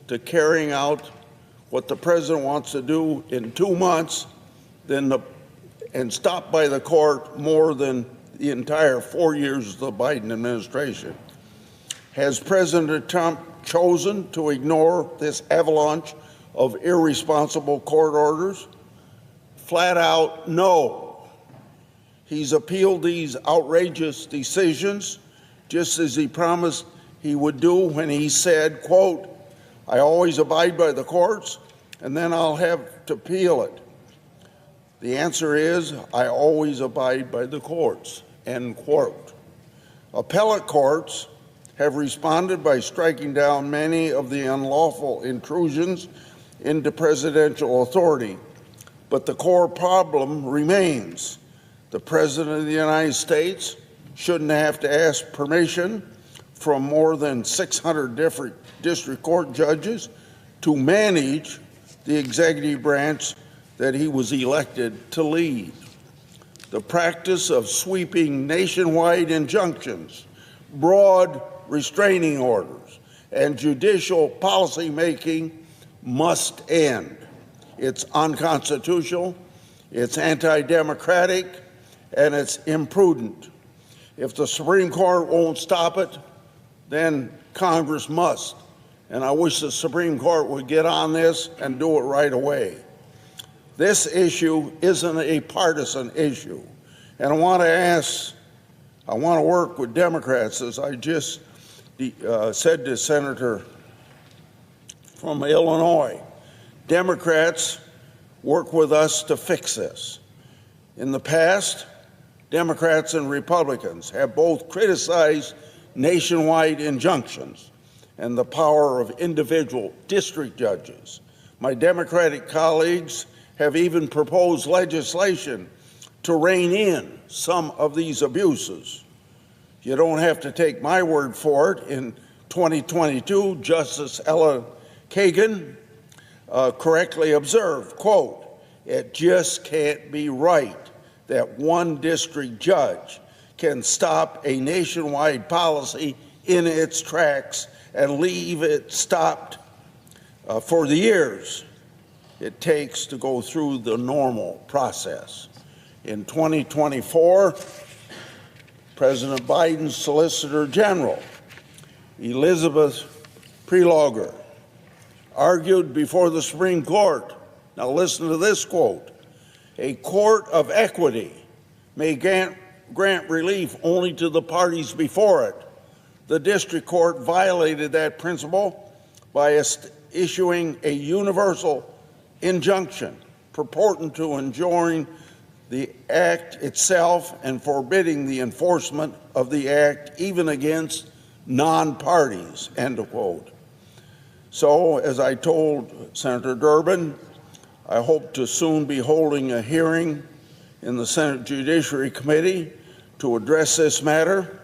to carrying out what the president wants to do in 2 months, and stopped by the court more than the entire 4 years of the Biden administration. Has President Trump chosen to ignore this avalanche of irresponsible court orders? Flat out, no. He's appealed these outrageous decisions just as he promised he would do when he said, quote, "I always abide by the courts, and then I'll have to appeal it." The answer is, I always abide by the courts, end quote. Appellate courts have responded by striking down many of the unlawful intrusions into presidential authority, but the core problem remains. The President of the United States shouldn't have to ask permission from more than 600 different district court judges to manage the executive branch that he was elected to lead. The practice of sweeping nationwide injunctions, broad restraining orders, and judicial policymaking must end. It's unconstitutional, it's anti-democratic, and it's imprudent. If the Supreme Court won't stop it, then Congress must. And I wish the Supreme Court would get on this and do it right away. This issue isn't a partisan issue. And I want to work with Democrats, as I just said to Senator from Illinois. Democrats work with us to fix this. In the past, Democrats and Republicans have both criticized nationwide injunctions and the power of individual district judges. My Democratic colleagues have even proposed legislation to rein in some of these abuses. You don't have to take my word for it. In 2022, Justice Ella Kagan correctly observed, quote, "It just can't be right that one district judge can stop a nationwide policy in its tracks and leave it stopped for the years it takes to go through the normal process." In 2024, President Biden's Solicitor General, Elizabeth Prelogar, argued before the Supreme Court. Now listen to this quote: "A court of equity may grant relief only to the parties before it. The district court violated that principle by issuing a universal injunction purporting to enjoin the act itself and forbidding the enforcement of the act even against non-parties," end of quote. So, as I told Senator Durbin, I hope to soon be holding a hearing in the Senate Judiciary Committee to address this matter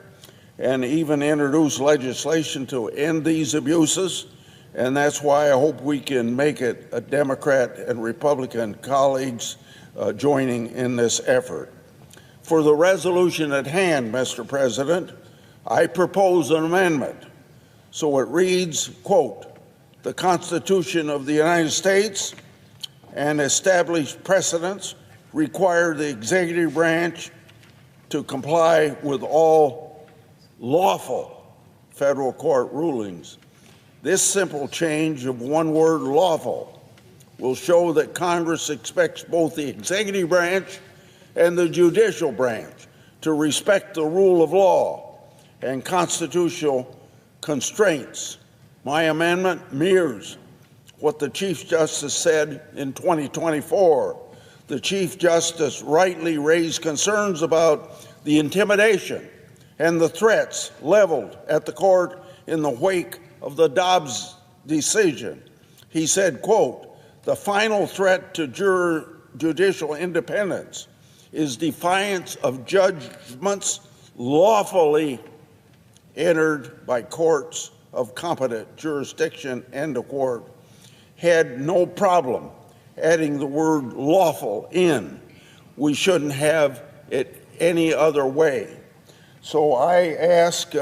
and even introduce legislation to end these abuses. And that's why I hope we can make it a Democrat and Republican colleagues joining in this effort. For the resolution at hand, Mr. President, I propose an amendment. So it reads, quote, "The Constitution of the United States and established precedents require the executive branch to comply with all lawful federal court rulings. This simple change of one word, lawful, will show that Congress expects both the executive branch and the judicial branch to respect the rule of law and constitutional constraints. My amendment mirrors what the Chief Justice said in 2024. The Chief Justice rightly raised concerns about the intimidation and the threats leveled at the court in the wake of the Dobbs decision. He said, quote, "The final threat to judicial independence is defiance of judgments lawfully entered by courts of competent jurisdiction," end of quote. Had no problem adding the word lawful in. We shouldn't have it any other way. So I ask,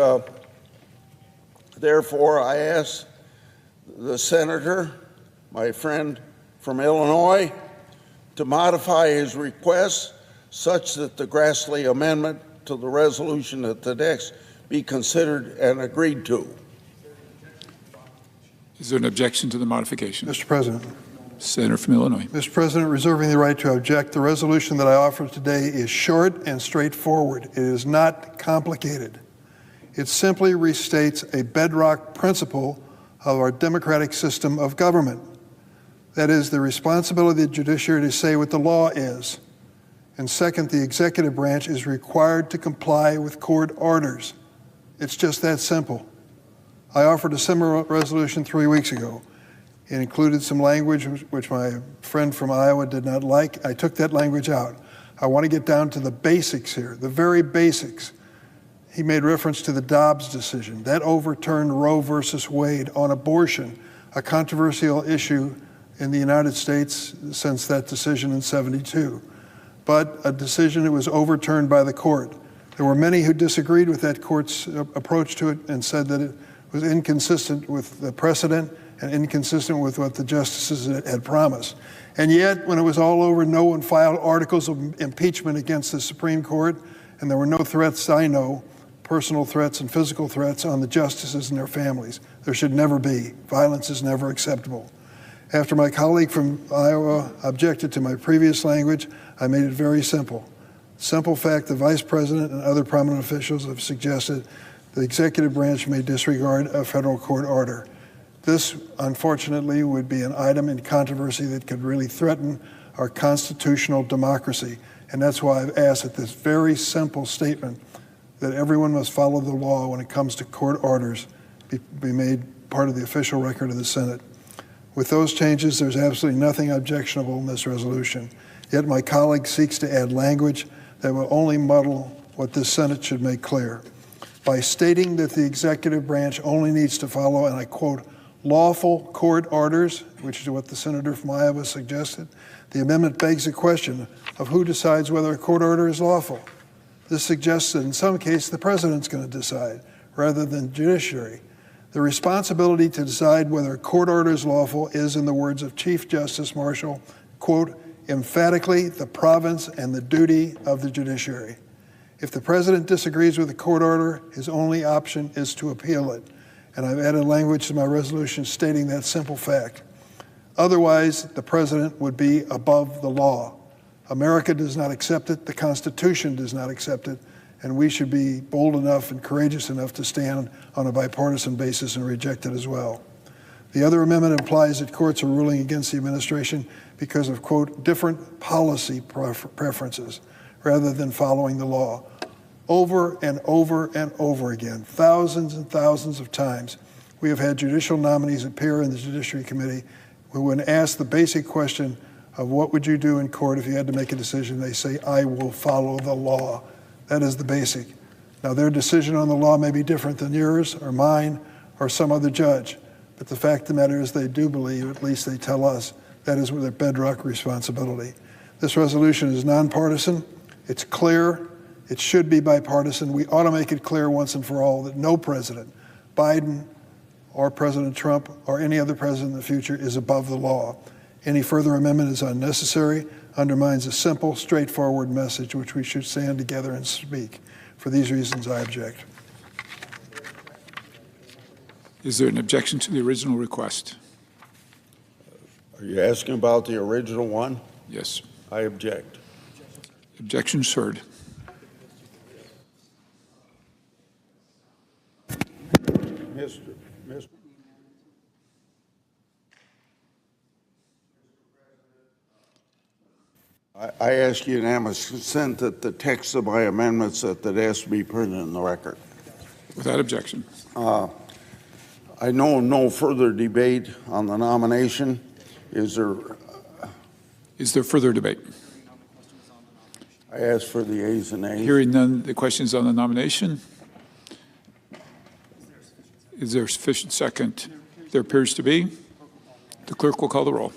therefore, I ask the senator, my friend from Illinois, to modify his request such that the Grassley amendment to the resolution at the next be considered and agreed to. Is there an objection to the modification? Mr. President. Senator from Illinois. Mr. President, reserving the right to object, the resolution that I offer today is short and straightforward. It is not complicated. It simply restates a bedrock principle of our democratic system of government. That is, the responsibility of the judiciary to say what the law is. And second, the executive branch is required to comply with court orders. It's just that simple. I offered a similar resolution 3 weeks ago. It included some language which my friend from Iowa did not like. I took that language out. I want to get down to the basics here, the very basics. He made reference to the Dobbs decision. That overturned Roe versus Wade on abortion, a controversial issue in the United States since that decision in '72. But a decision that was overturned by the court. There were many who disagreed with that court's approach to it and said that it was inconsistent with the precedent and inconsistent with what the justices had promised. And yet, when it was all over, no one filed articles of impeachment against the Supreme Court, and there were no threats, I know, personal threats and physical threats on the justices and their families. There should never be. Violence is never acceptable. After my colleague from Iowa objected to my previous language, I made it very simple. Simple fact, the Vice President and other prominent officials have suggested the executive branch may disregard a federal court order. This, unfortunately, would be an item in controversy that could really threaten our constitutional democracy. And that's why I've asked that this very simple statement that everyone must follow the law when it comes to court orders be made part of the official record of the Senate. With those changes, there's absolutely nothing objectionable in this resolution. Yet my colleague seeks to add language that will only muddle what this Senate should make clear. By stating that the executive branch only needs to follow, and I quote, lawful court orders, which is what the senator from Iowa suggested, the amendment begs the question of who decides whether a court order is lawful. This suggests that in some cases the president's going to decide rather than judiciary. The responsibility to decide whether a court order is lawful is, in the words of Chief Justice Marshall, quote, emphatically the province and the duty of the judiciary. If the president disagrees with the court order, his only option is to appeal it. And I've added language to my resolution stating that simple fact. Otherwise, the president would be above the law. America does not accept it, the Constitution does not accept it, and we should be bold enough and courageous enough to stand on a bipartisan basis and reject it as well. The other amendment implies that courts are ruling against the administration because of, quote, different policy preferences rather than following the law. Over and over and over again, thousands and thousands of times, we have had judicial nominees appear in the Judiciary Committee who, when asked the basic question of what would you do in court if you had to make a decision, they say, I will follow the law. That is the basic. Now, their decision on the law may be different than yours or mine or some other judge, but the fact of the matter is they do believe, at least they tell us, that is their bedrock responsibility. This resolution is nonpartisan. It's clear. It should be bipartisan. We ought to make it clear once and for all that no president, Biden or President Trump or any other president in the future, is above the law. Any further amendment is unnecessary, undermines a simple, straightforward message which we should stand together and speak. For these reasons, I object. Is there an objection to the original request? Are you asking about the original one? Yes. I object. Objections heard. Mr. I ask unanimous consent that the text of my amendments that has to be printed in the record. Without objection. I know no further debate on the nomination. Is there further debate? I ask for the ayes and nays. Hearing none, the questions on the nomination. Is there sufficient second? There appears to be. The clerk will call the roll.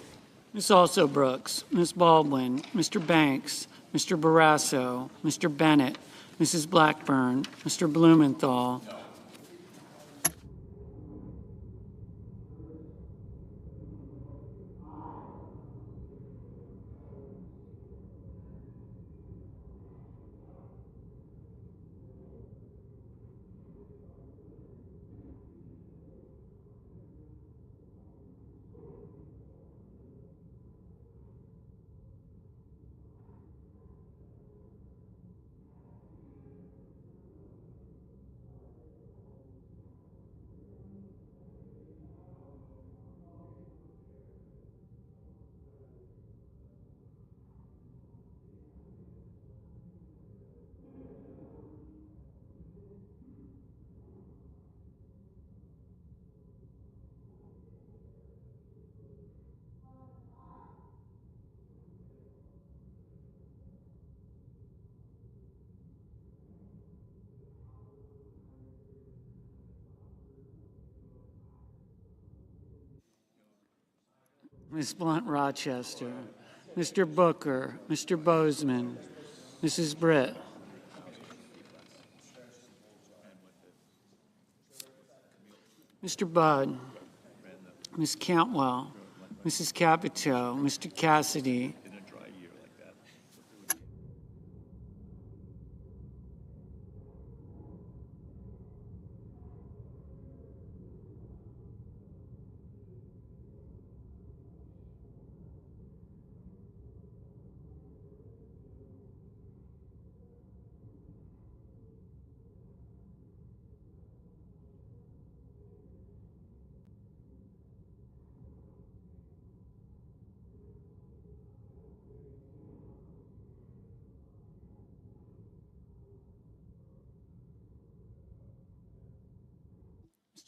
Ms. Also Brooks, Ms. Baldwin, Mr. Banks, Mr. Barrasso, Mr. Bennett, Mrs. Blackburn, Mr. Blumenthal. Ms. Blunt Rochester, Mr. Booker, Mr. Bozeman, Mrs. Britt, Mr. Budd, Ms. Cantwell, Mrs. Capito, Mr. Cassidy,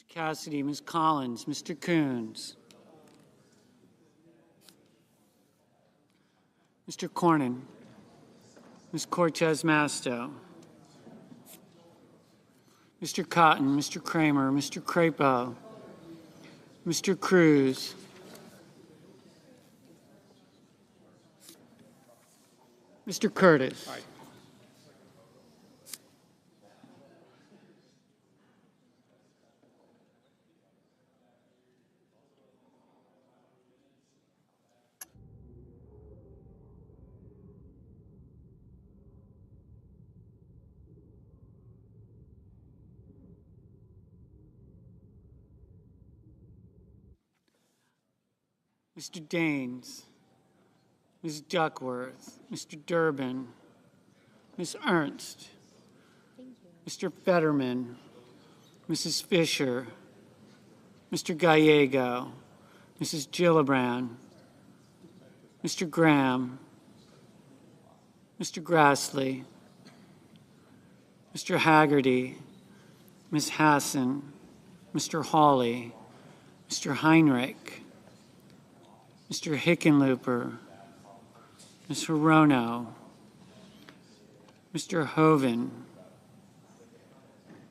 Mr. Cassidy, Ms. Collins, Mr. Coons, Mr. Cornyn, Ms. Cortez Masto, Mr. Cotton, Mr. Kramer, Mr. Crapo, Mr. Cruz, Mr. Curtis. Aye. Mr. Daines, Ms. Duckworth, Mr. Durbin, Ms. Ernst, Mr. Fetterman, Mrs. Fisher, Mr. Gallego, Mrs. Gillibrand, Mr. Graham, Mr. Grassley, Mr. Haggerty, Ms. Hassan, Mr. Hawley, Mr. Heinrich, Mr. Hickenlooper, Ms. Hirono, Mr. Hoven,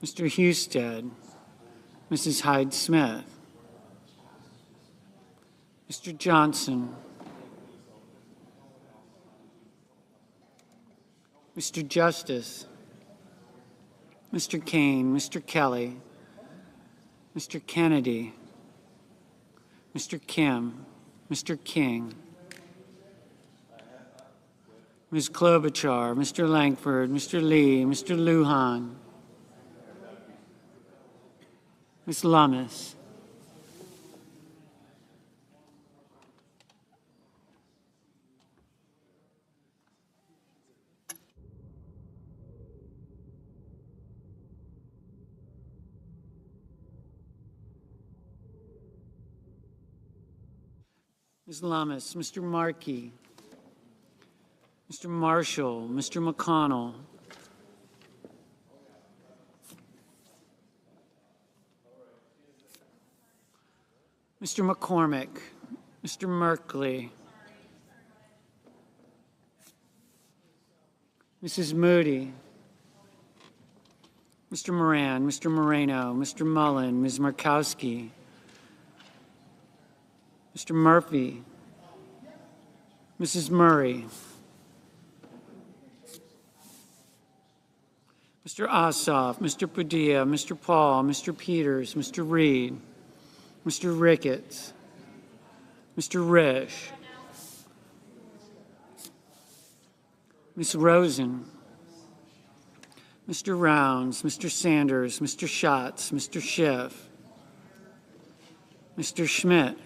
Mr. Husted, Mrs. Hyde-Smith, Mr. Johnson, Mr. Justice, Mr. Kane, Mr. Kelly, Mr. Kennedy, Mr. Kim, Mr. King, Ms. Klobuchar, Mr. Langford, Mr. Lee, Mr. Lujan, Ms. Lummis, Ms. Lummis, Mr. Markey, Mr. Marshall, Mr. McConnell, Mr. McCormick, Mr. Merkley, Mrs. Moody, Mr. Moran, Mr. Moreno, Mr. Mullen, Ms. Markowski, Mr. Murphy, Mrs. Murray, Mr. Ossoff, Mr. Padilla, Mr. Paul, Mr. Peters, Mr. Reed, Mr. Ricketts, Mr. Risch, Ms. Rosen, Mr. Rounds, Mr. Sanders, Mr. Schatz, Mr. Schiff, Mr. Schmidt,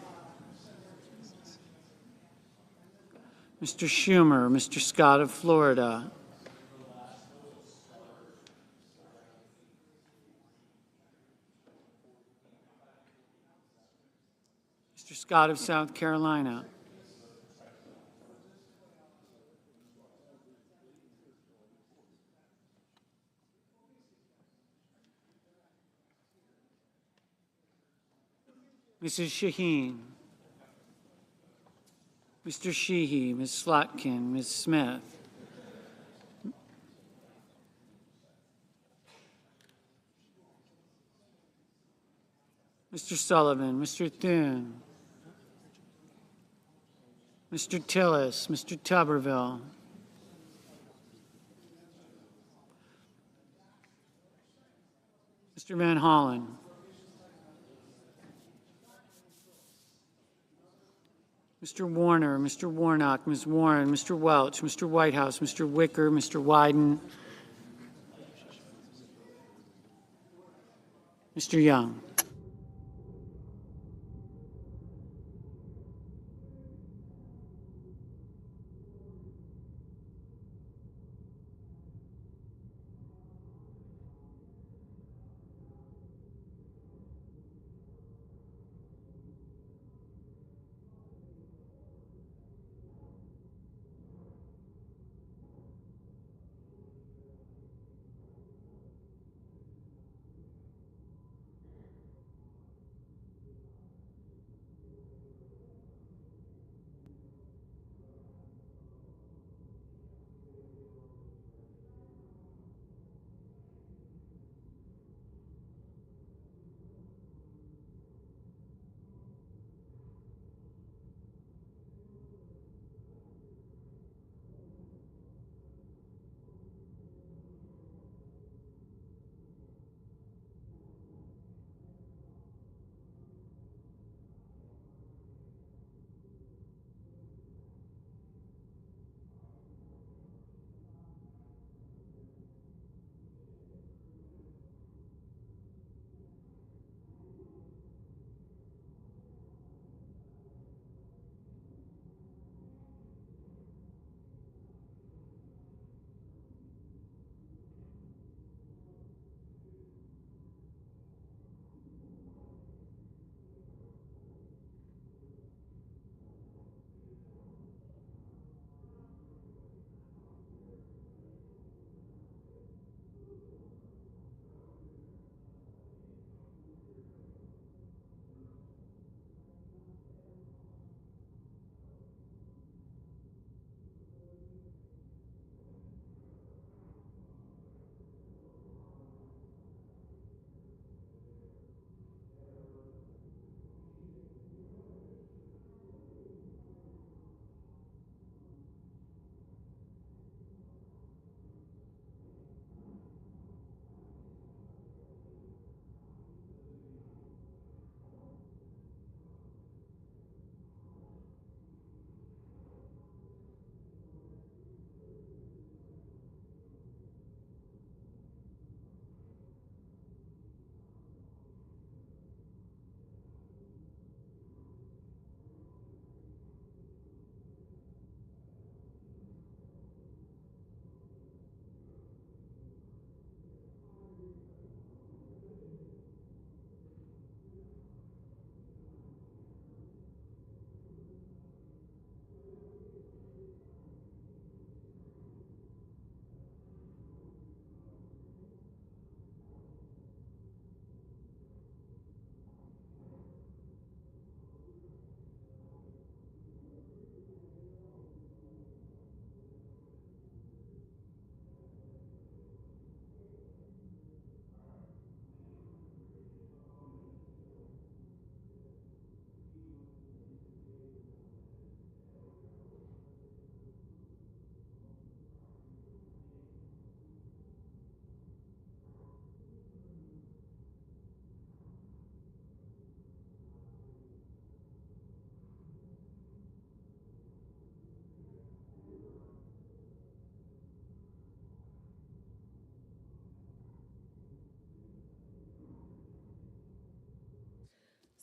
Mr. Schumer, Mr. Scott of Florida, Mr. Scott of South Carolina, Mrs. Shaheen, Mr. Sheehy, Ms. Slotkin, Ms. Smith, Mr. Sullivan, Mr. Thune, Mr. Tillis, Mr. Tuberville, Mr. Van Hollen, Mr. Warner, Mr. Warnock, Ms. Warren, Mr. Welch, Mr. Whitehouse, Mr. Wicker, Mr. Wyden, Mr. Young.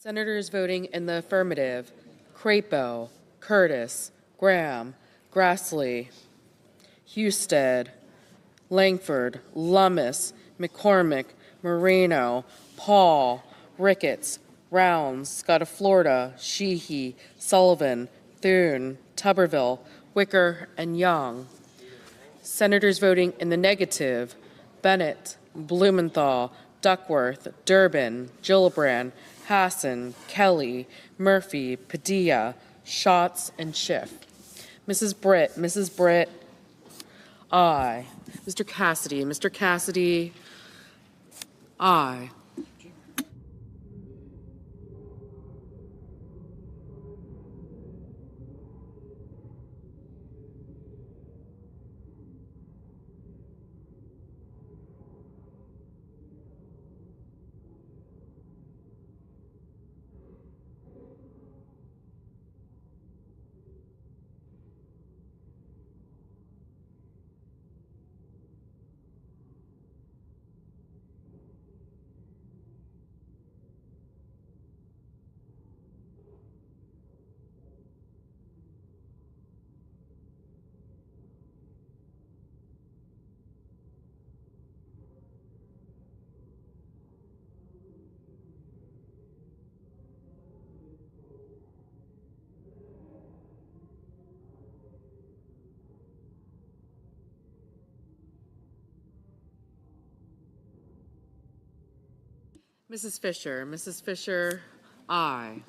Senators voting in the affirmative: Crapo, Curtis, Graham, Grassley, Husted, Langford, Lummis, McCormick, Moreno, Paul, Ricketts, Rounds, Scott of Florida, Sheehy, Sullivan, Thune, Tuberville, Wicker, and Young. Senators voting in the negative: Bennett, Blumenthal, Duckworth, Durbin, Gillibrand, Hassan, Kelly, Murphy, Padilla, Schatz, and Schiff. Mrs. Britt, aye. Mr. Cassidy, aye. Mrs. Fisher. Mrs. Fisher, aye.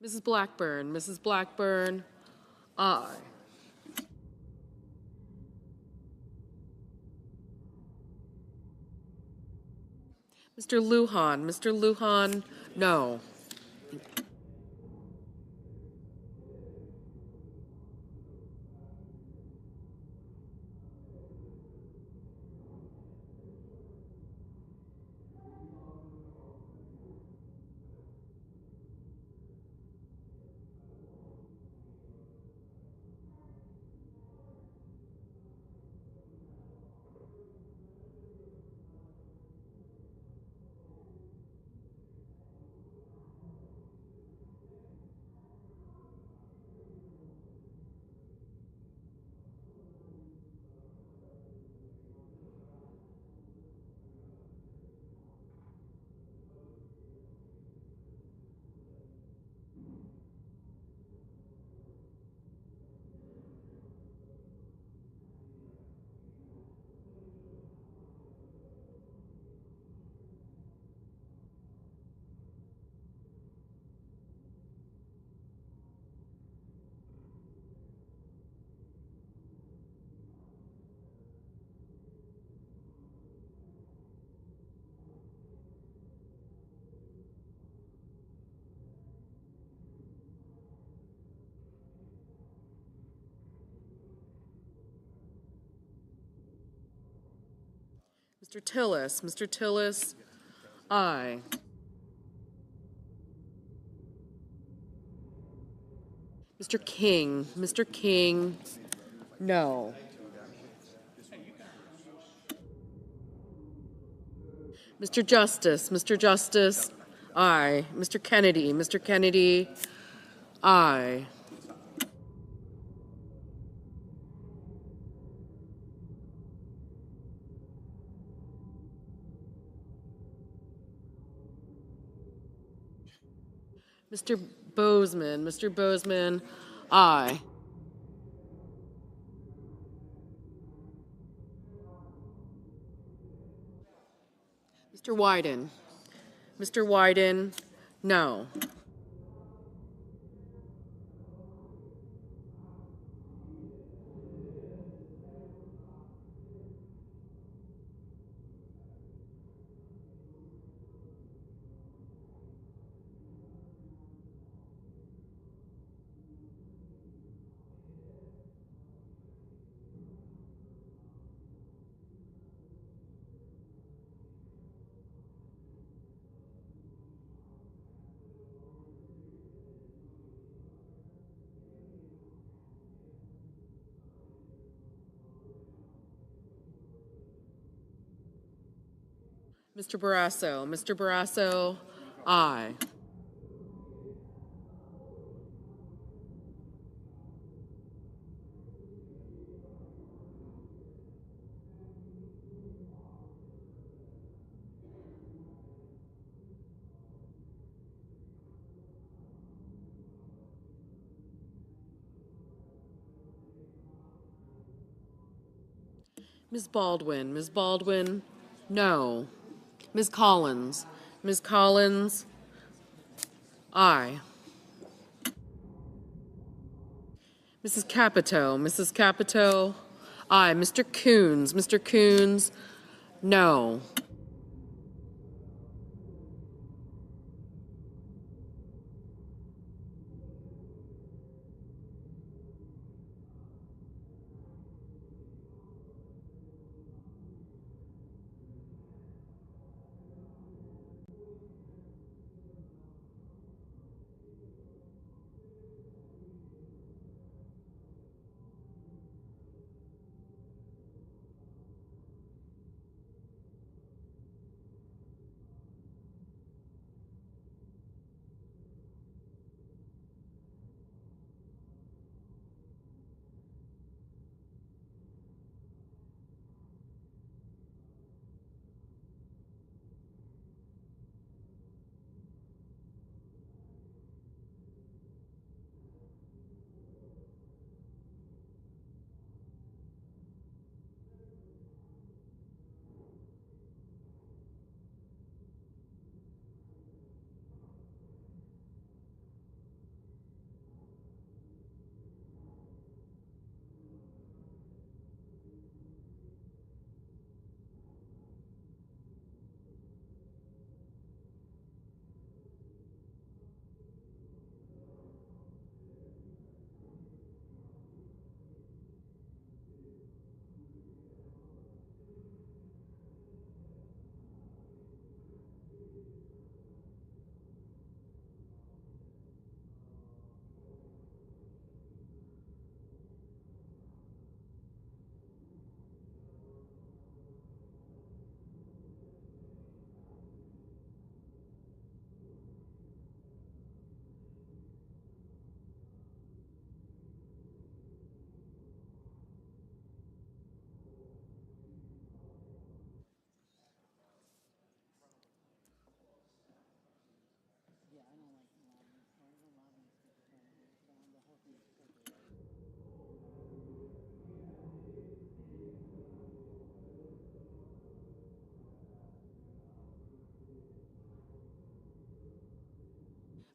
Mrs. Blackburn. Mrs. Blackburn, aye. Mr. Lujan. Mr. Lujan, no. Mr. Tillis. Mr. Tillis, aye. Mr. King. Mr. King, no. Mr. Justice. Mr. Justice, aye. Mr. Kennedy. Mr. Kennedy, aye. Mr. Bozeman. Mr. Bozeman, aye. Mr. Wyden. Mr. Wyden, no. Mr. Barrasso. Mr. Barrasso, aye. Ms. Baldwin, Ms. Baldwin, no. Ms. Collins, Ms. Collins, aye. Mrs. Capito, Mrs. Capito, aye. Mr. Coons, no.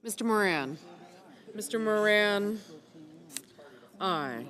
Mr. Moran, Mr. Moran, aye.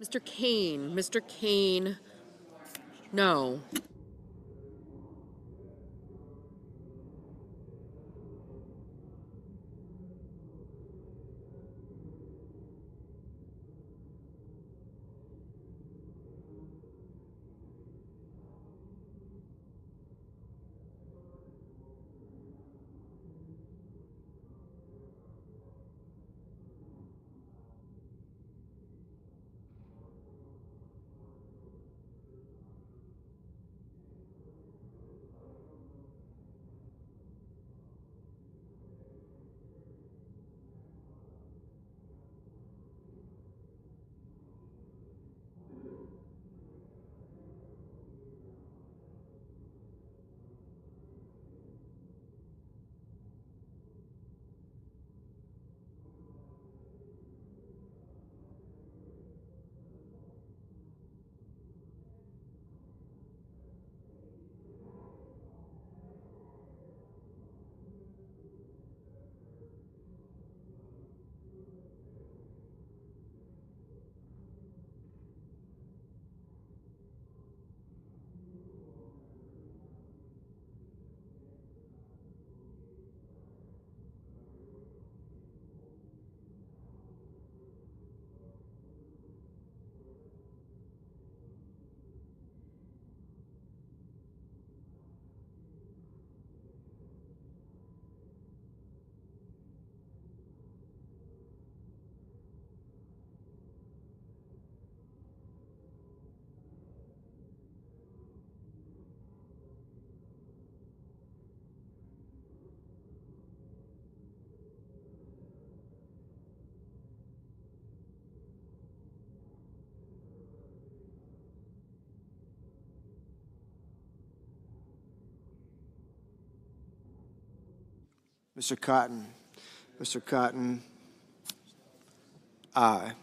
Mr. Kane, no. Mr. Cotton. Mr. Cotton, aye.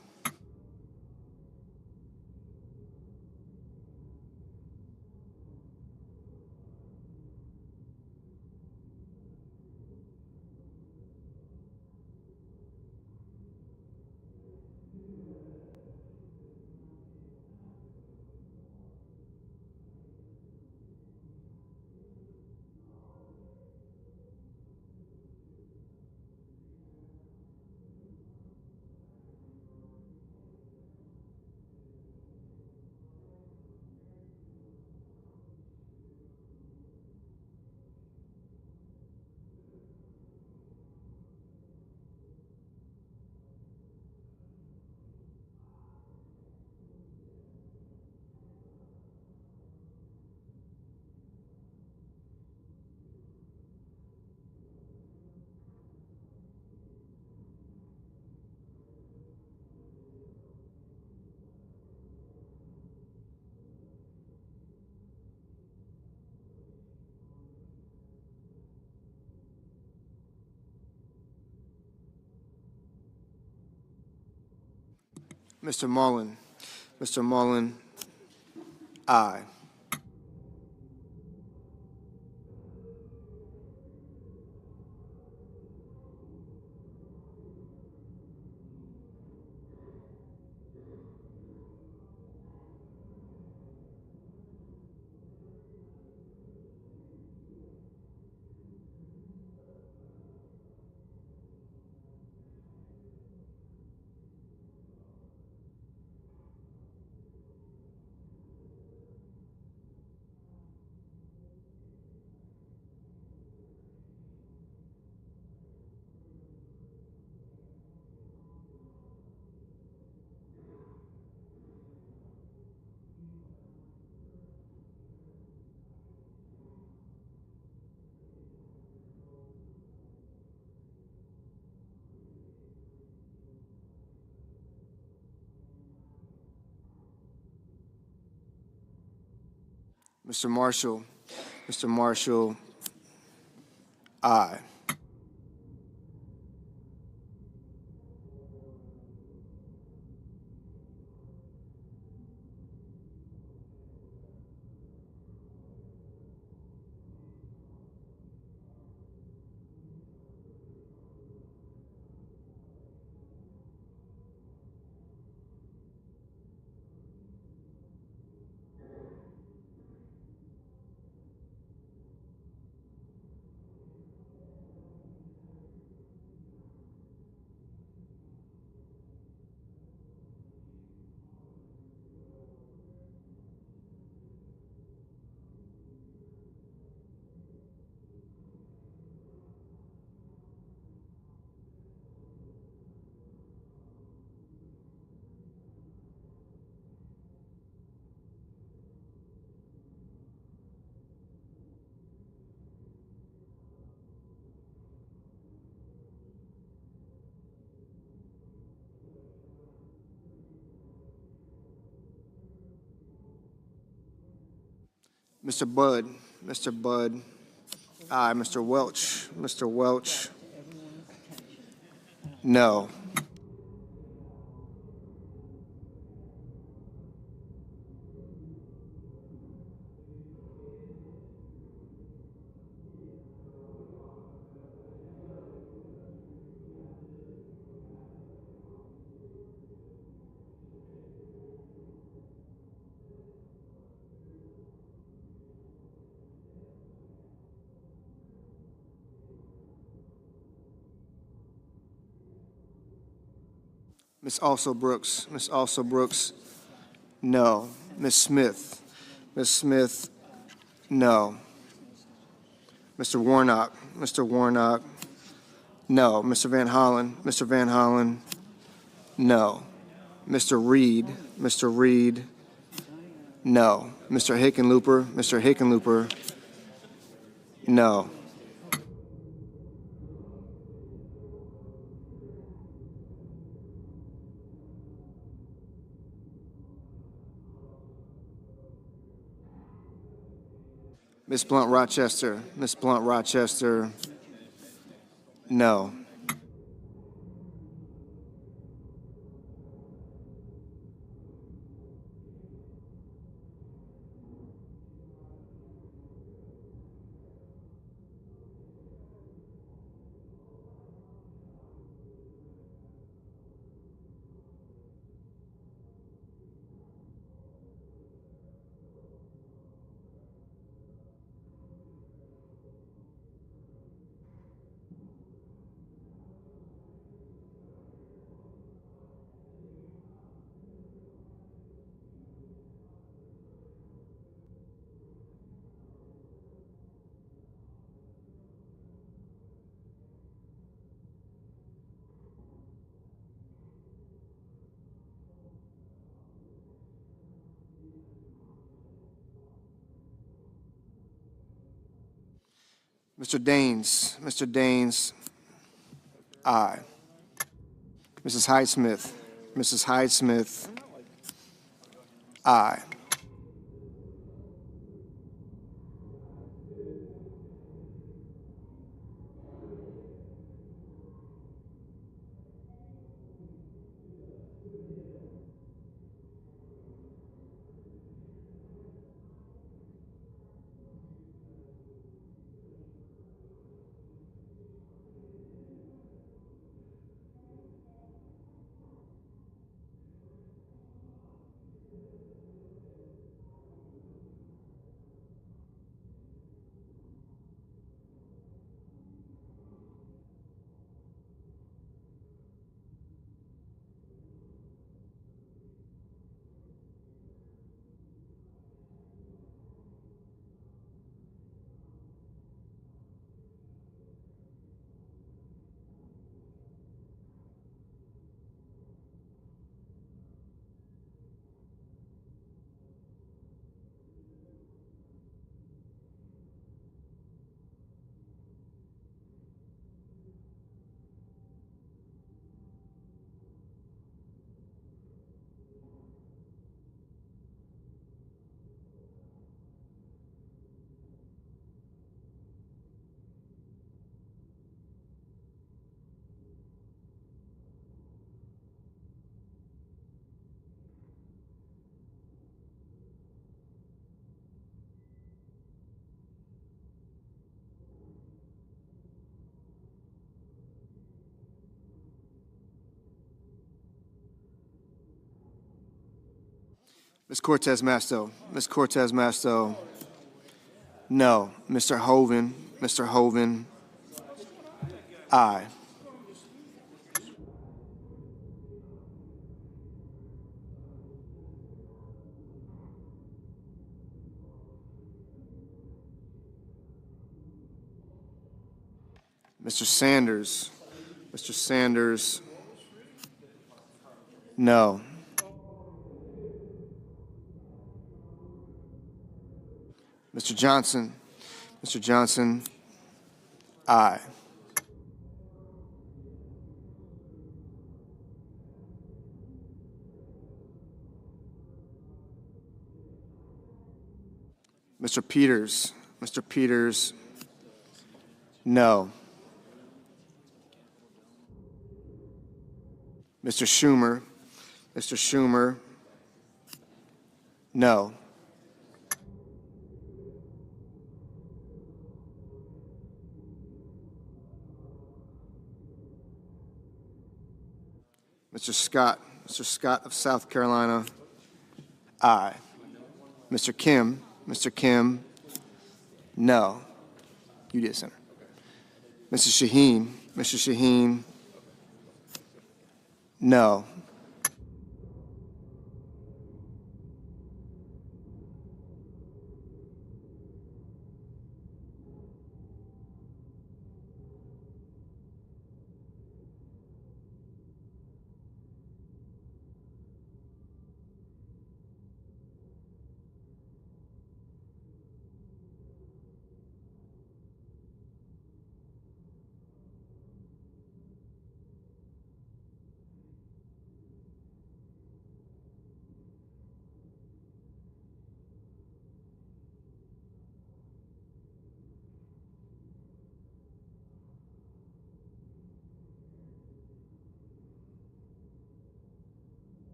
Mr. Mullen. Mr. Mullen, aye. Mr. Marshall. Mr. Marshall, aye. Mr. Budd. Mr. Budd, aye. Mr. Welch. Mr. Welch, no. Ms. Also Brooks. Ms. Also Brooks, no. Ms. Smith. Ms. Smith, no. Mr. Warnock. Mr. Warnock, no. Mr. Van Hollen. Mr. Van Hollen, no. Mr. Reed. Mr. Reed, no. Mr. Hickenlooper. Mr. Hickenlooper, no. Ms. Blunt Rochester. Ms. Blunt Rochester, No. Mr. Daines, aye. Mrs. Hyde-Smith, aye. Ms. Cortez Masto, no. Mr. Hoven, aye. Mr. Sanders, no. Mr. Johnson, aye. Mr. Peters, no. Mr. Schumer, no. Mr. Scott of South Carolina, aye. Mr. Kim, no. You did, Senator. Mrs. Shaheen, no.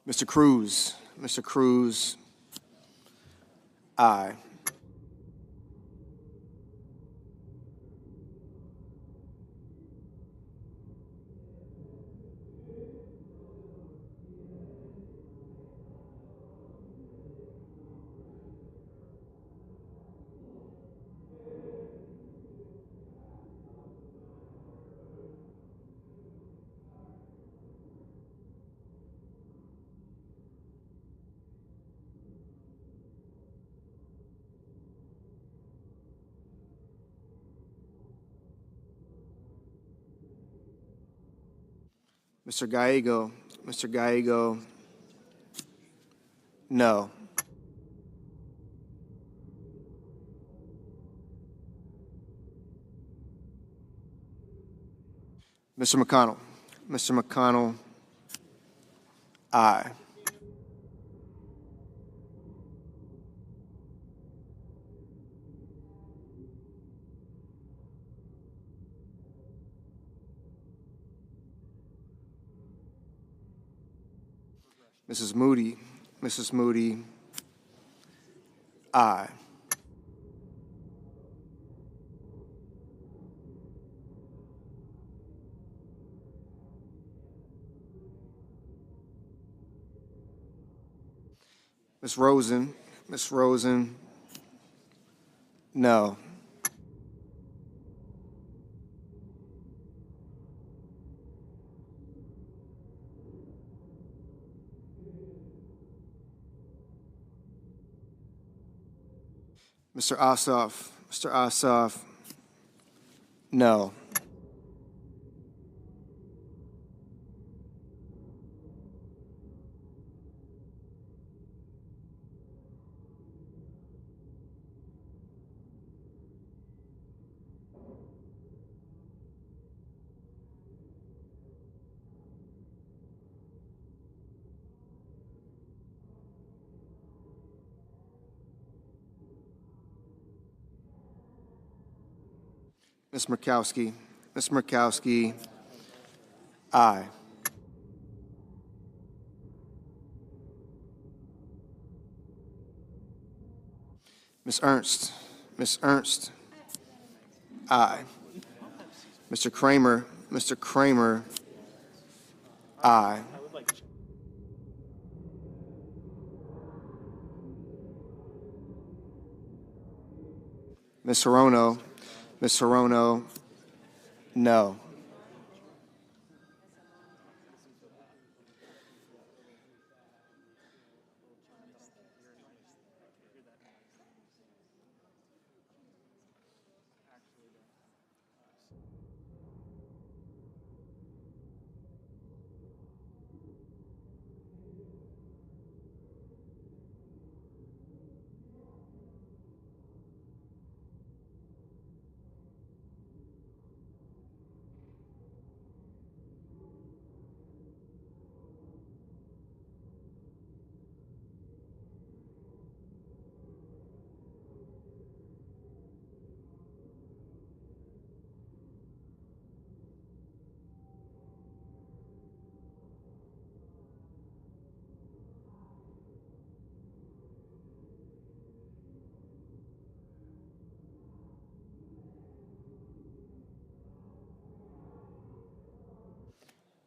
Mr. Cruz. Mr. Cruz, aye. Mr. Gallego. Mr. Gallego, no. Mr. McConnell. Mr. McConnell, aye. Mrs. Moody. Mrs. Moody, aye. Ms. Rosen. Ms. Rosen, no. Mr. Ossoff. Mr. Ossoff, no. Ms. Murkowski. Ms. Murkowski, aye. Ms. Ernst. Ms. Ernst, aye. Mr. Kramer. Mr. Kramer, aye. Ms. Hirono. Ms. Hirono, no.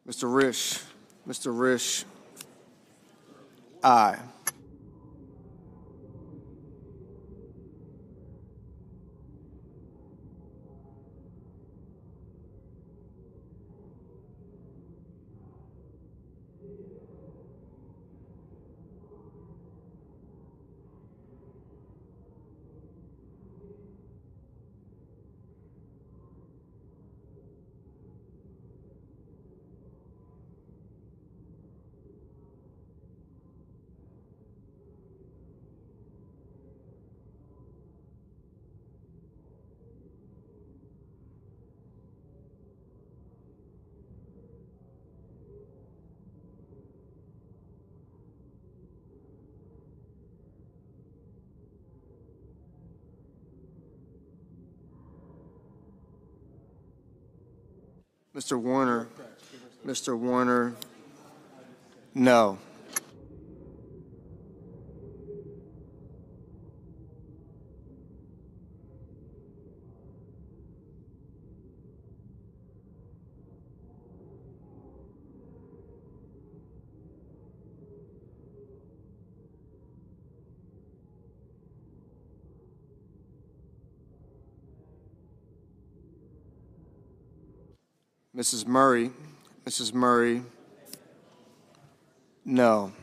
Mr. Risch. Mr. Risch, aye. Mr. Warner. Mr. Warner, no. Mrs. Murray, Mrs. Murray, no.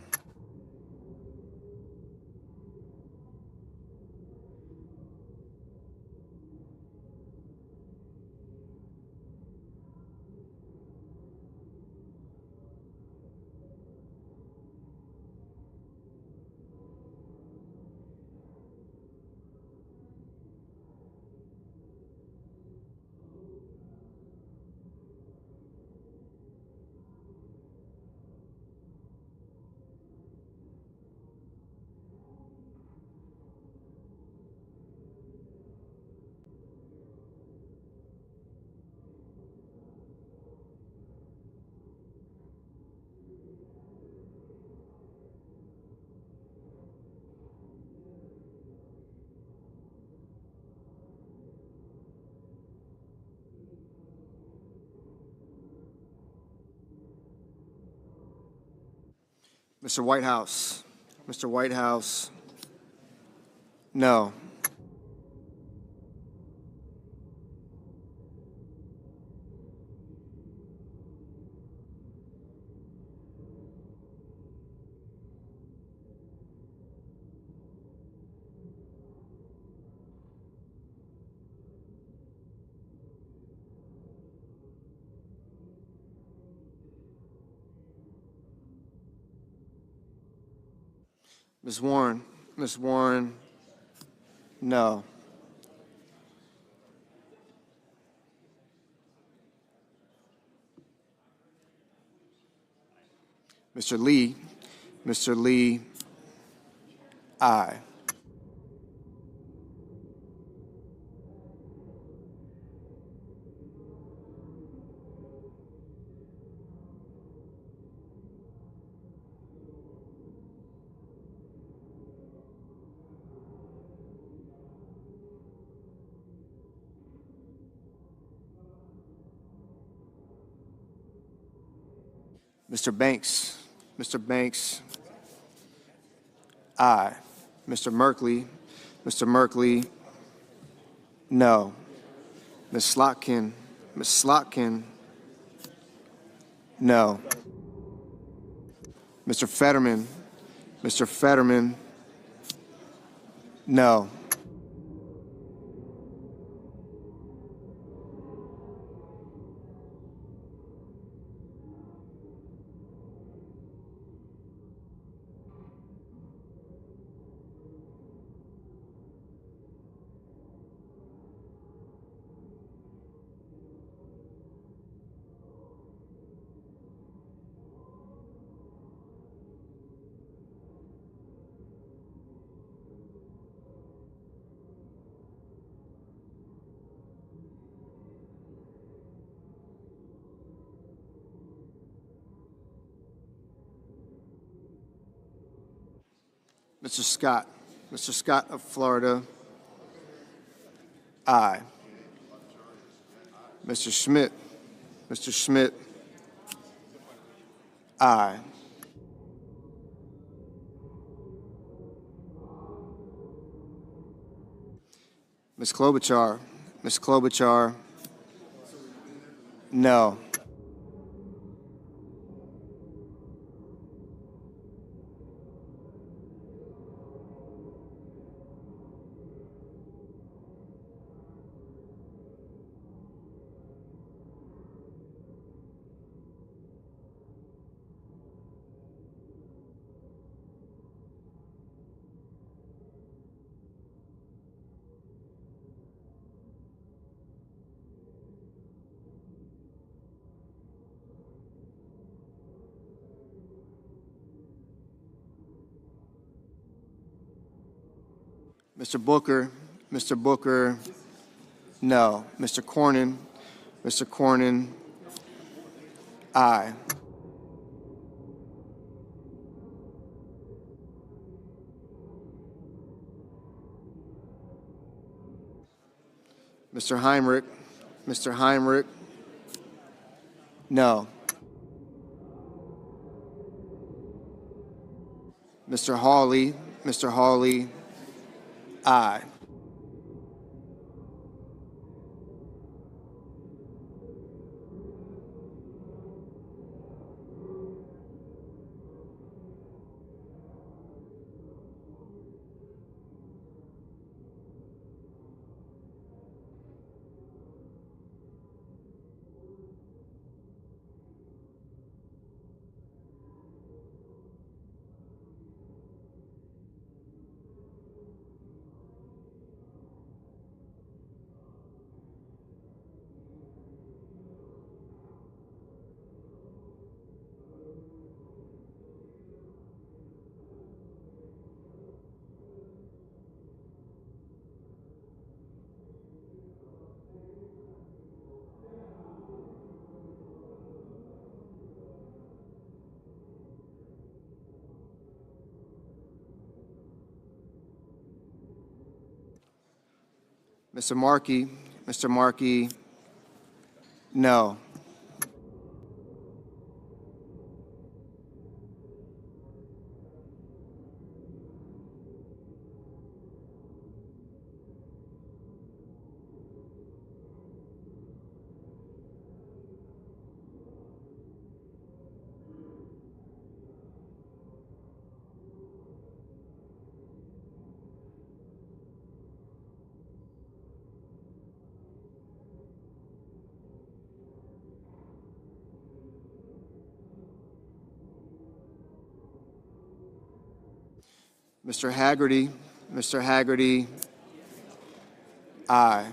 Mr. Whitehouse, Mr. Whitehouse, no. Ms. Warren, no. Mr. Lee, aye. Mr. Banks, aye. Mr. Merkley, no. Ms. Slotkin, no. Mr. Fetterman, no. Mr. Scott of Florida, aye. Mr. Schmidt, aye. Ms. Klobuchar, no. Mr. Booker, no. Mr. Cornyn, aye. Mr. Heinrich, no. Mr. Hawley, aye. Mr. Markey, no. Mr. Haggerty, aye.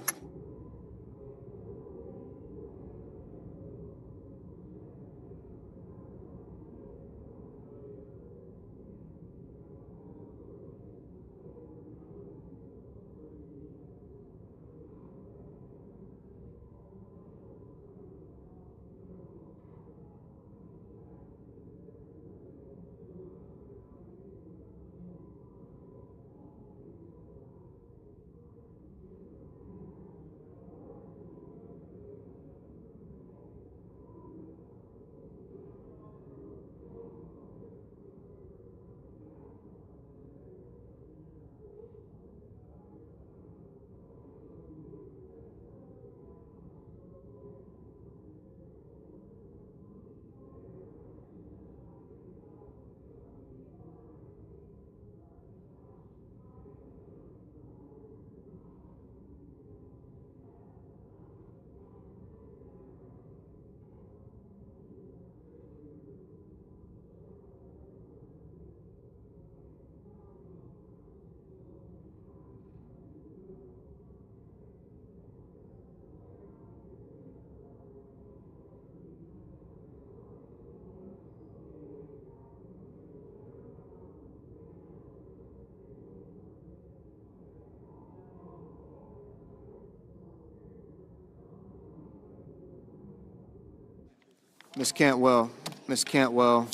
Ms. Cantwell,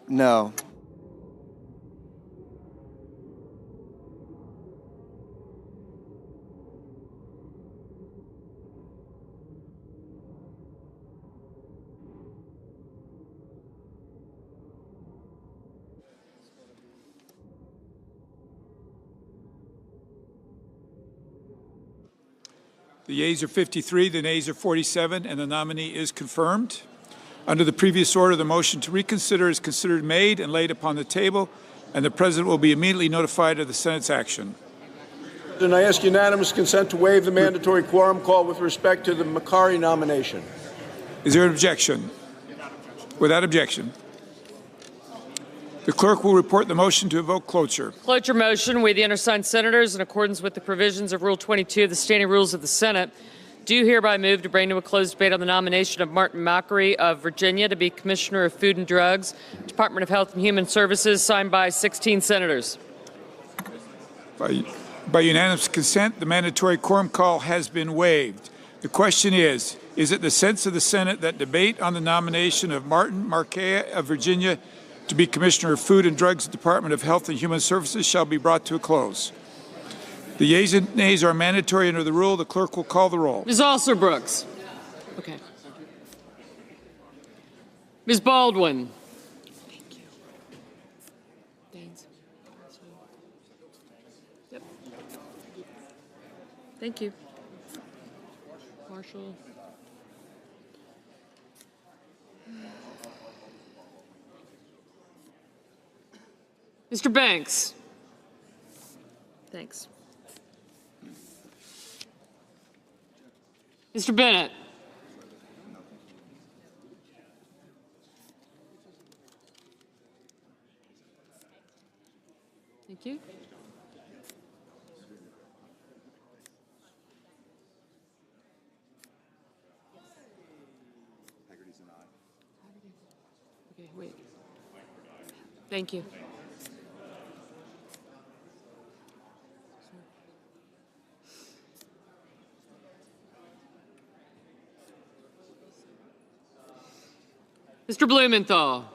no. The yeas are 53, the nays are 47, and the nominee is confirmed. Under the previous order, the motion to reconsider is considered made and laid upon the table, and the President will be immediately notified of the Senate's action. And I ask unanimous consent to waive the mandatory quorum call with respect to the Makary nomination. Is there an objection? Without objection. The clerk will report the motion to evoke cloture. Cloture motion. We, the undersigned senators, in accordance with the provisions of Rule 22 of the Standing Rules of the Senate, do hereby move to bring to a closed debate on the nomination of Martin Makary of Virginia to be Commissioner of Food and Drugs, Department of Health and Human Services, signed by 16 senators. By unanimous consent, the mandatory quorum call has been waived. The question is it the sense of the Senate that debate on the nomination of Martin Makary of Virginia to be Commissioner of Food and Drugs, Department of Health and Human Services shall be brought to a close? The yeas and nays are mandatory under the rule. The clerk will call the roll. Ms. Alsor-Brooks. Okay. Ms. Baldwin. Thank you. Daines. Yep. Thank you. Marshall. Mr. Banks. Thanks. Mr. Bennett. Thank you. Okay, wait. Thank you. Mr. Blumenthal.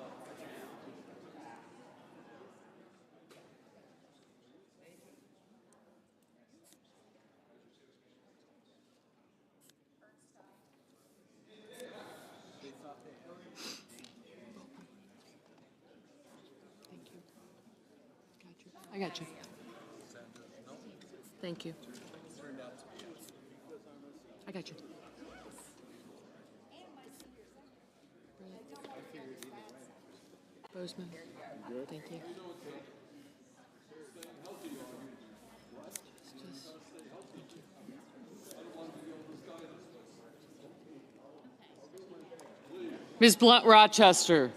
I got you. Thank you. I got you. Bozeman. Thank you. Ms. Blunt Rochester.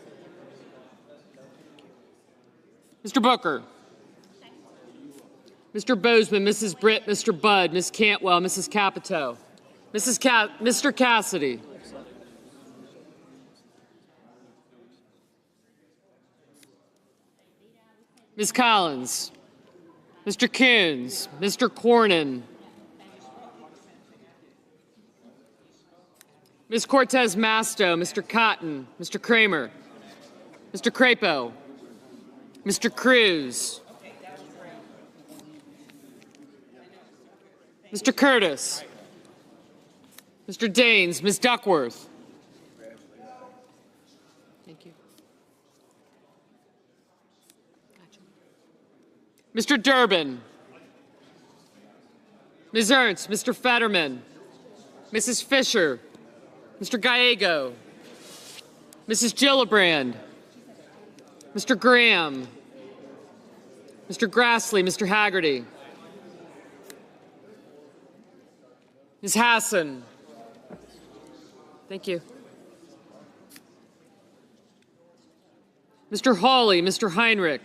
Mr. Booker. Mr. Bozeman, Mrs. Britt, Mr. Budd, Ms. Cantwell, Mrs. Capito. Mr. Cassidy. Ms. Collins. Mr. Coons. Mr. Cornyn. Ms. Cortez Masto, Mr. Cotton, Mr. Kramer, Mr. Crapo, Mr. Cruz, Mr. Curtis, Mr. Daines, Ms. Duckworth. Thank you. Gotcha. Mr. Durbin, Ms. Ernst, Mr. Fetterman, Mrs. Fisher, Mr. Gallego, Mrs. Gillibrand, Mr. Graham, Mr. Grassley, Mr. Haggerty, Ms. Hassan. Thank you. Mr. Hawley, Mr. Heinrich.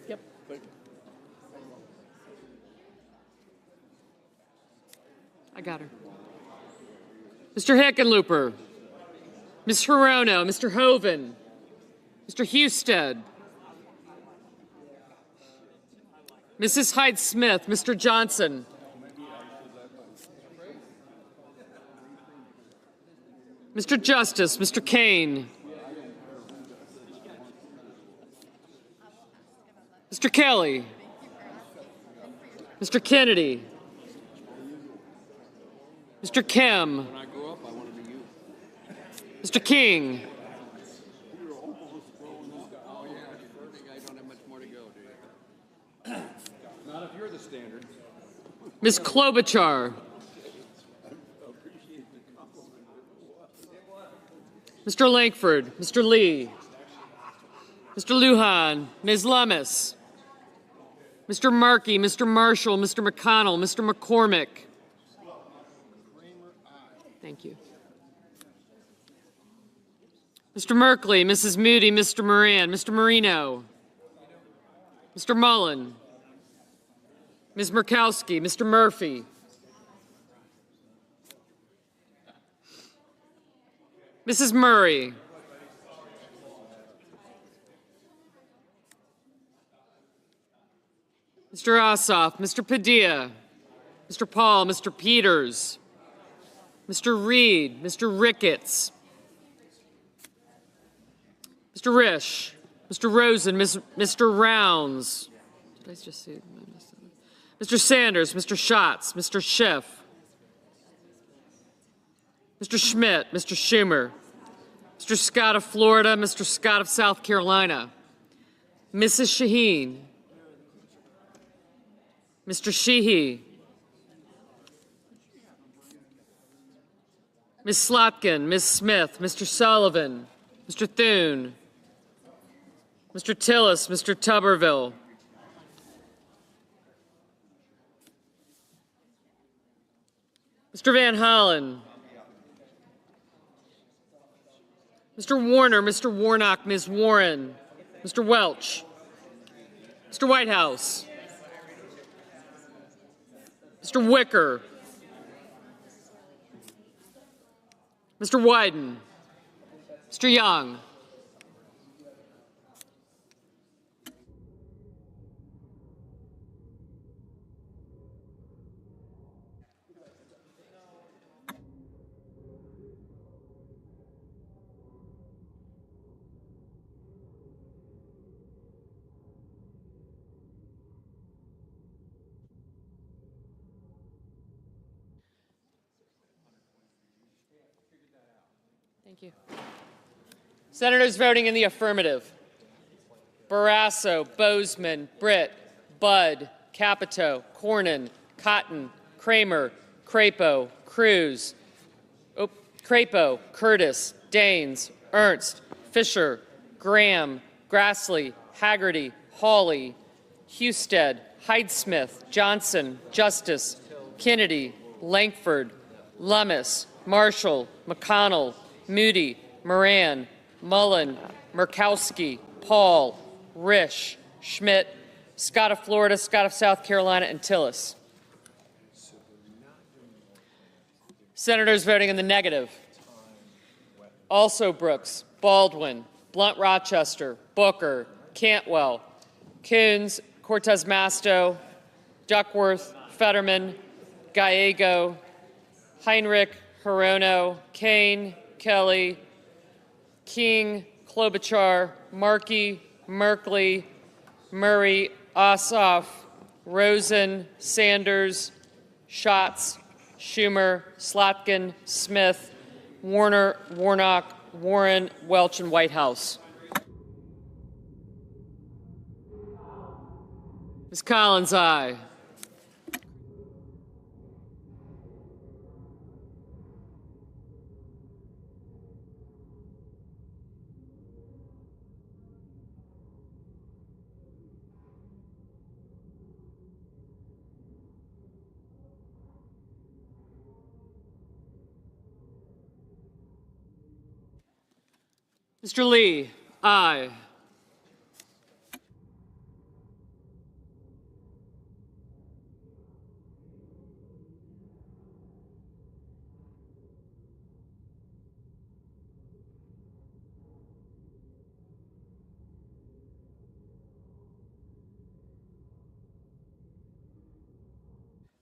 Yep. I got her. Mr. Hickenlooper, Ms. Hirono, Mr. Hoven, Mr. Husted, Mrs. Hyde-Smith, Mr. Johnson, Mr. Justice, Mr. Kane, Mr. Kelly, Mr. Kennedy, Mr. Kim, When I grow up, I want to be you. Mr. King, Oh, yeah, I think I don't have much more to go, do you? Not if you're the standard. Ms. Klobuchar, Mr. Langford, Mr. Lee, Mr. Lujan, Ms. Lummis, Mr. Markey, Mr. Marshall, Mr. McConnell, Mr. McCormick. Thank you. Mr. Merkley, Mrs. Moody, Mr. Moran, Mr. Marino, Mr. Mullen, Ms. Murkowski, Mr. Murphy, Mrs. Murray, Mr. Ossoff, Mr. Padilla, Mr. Paul, Mr. Peters, Mr. Reed, Mr. Ricketts, Mr. Risch, Mr. Rosen, Mr. Rounds, did I just see? Mr. Sanders, Mr. Schatz, Mr. Schiff, Mr. Schmidt, Mr. Schumer, Mr. Scott of Florida, Mr. Scott of South Carolina, Mrs. Shaheen, Mr. Sheehy, Ms. Slotkin, Ms. Smith, Mr. Sullivan, Mr. Thune, Mr. Tillis, Mr. Tuberville, Mr. Van Hollen, Mr. Warner, Mr. Warnock, Ms. Warren, Mr. Welch, Mr. Whitehouse, Mr. Wicker, Mr. Wyden, Mr. Young, Thank you. Senators voting in the affirmative. Barrasso, Bozeman, Britt, Budd, Capito, Cornyn, Cotton, Kramer, Crapo, Cruz, Crapo, Curtis, Daines, Ernst, Fisher, Graham, Grassley, Haggerty, Hawley, Husted, Hyde-Smith, Johnson, Justice, Kennedy, Langford, Lummis, Marshall, McConnell, Moody, Moran, Mullen, Murkowski, Paul, Risch, Schmidt, Scott of Florida, Scott of South Carolina, and Tillis. Senators voting in the negative: also Brooks, Baldwin, Blunt Rochester, Booker, Cantwell, Coons, Cortez Masto, Duckworth, Fetterman, Gallego, Heinrich, Hirono, Kane, Kelly, King, Klobuchar, Markey, Merkley, Murray, Ossoff, Rosen, Sanders, Schatz, Schumer, Slotkin, Smith, Warner, Warnock, Warren, Welch, and Whitehouse. Ms. Collins, aye. Mr. Lee, aye.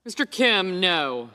Mr. Kim, no.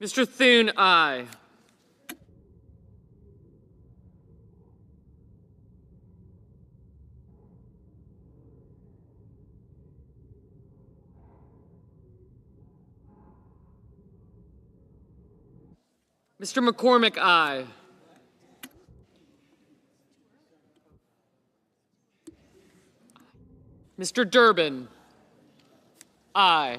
Mr. Thune, aye. Mr. McCormick, aye. Mr. Durbin, aye.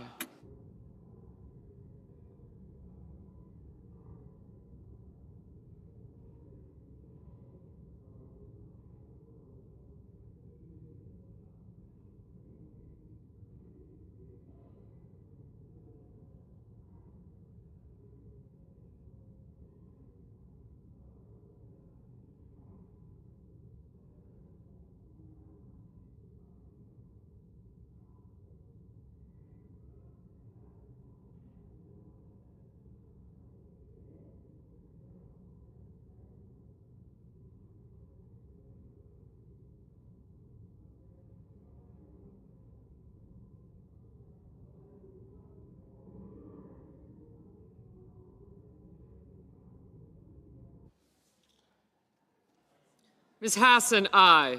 Ms. Hassan, aye.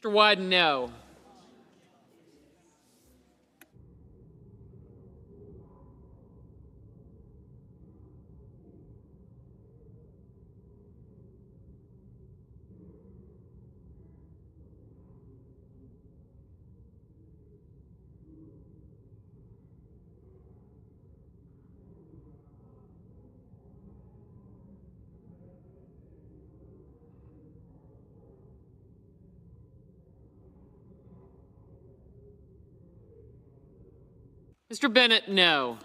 Mr. Wyden, no. Mr. Bennett, no.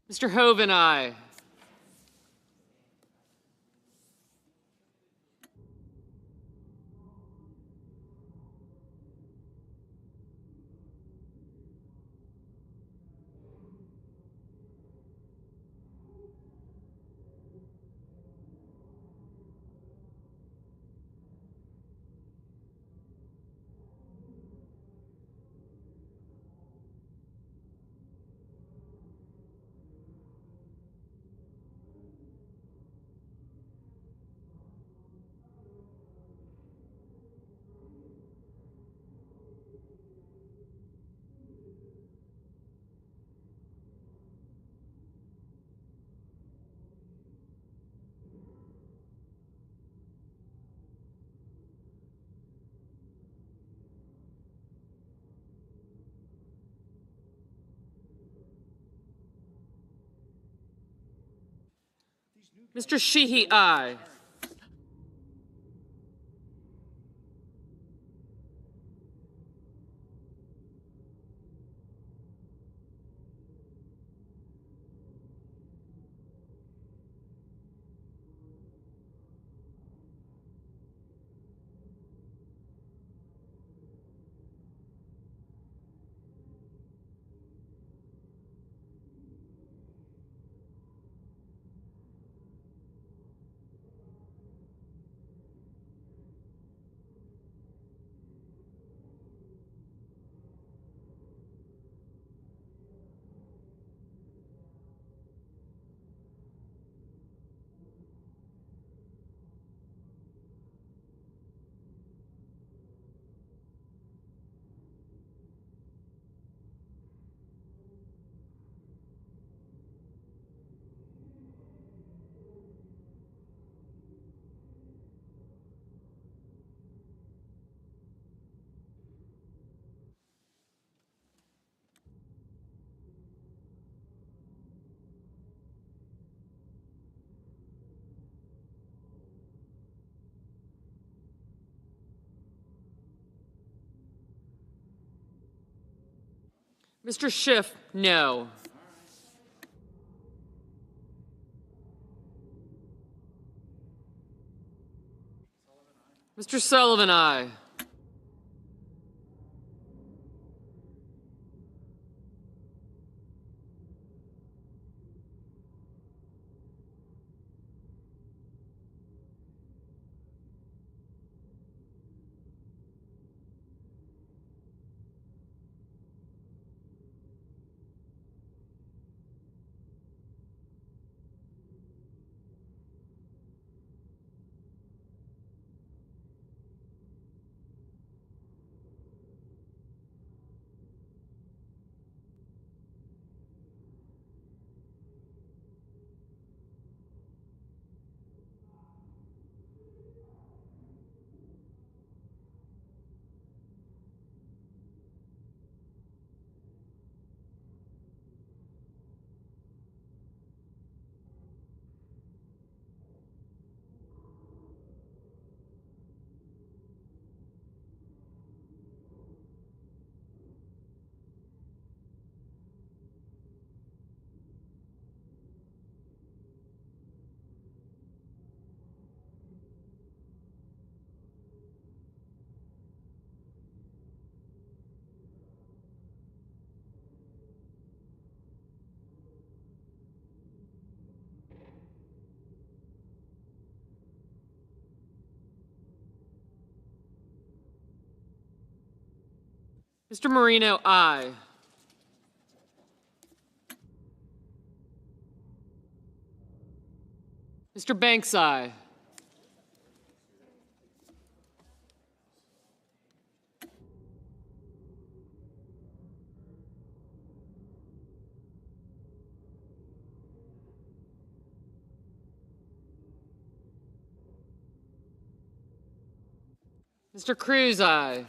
Mr. Hoven, aye. Mr. Sheehy, aye. Mr. Schiff, no. Mr. Sullivan, aye. Mr. Marino, aye. Mr. Banks, aye. Mr. Cruz, aye.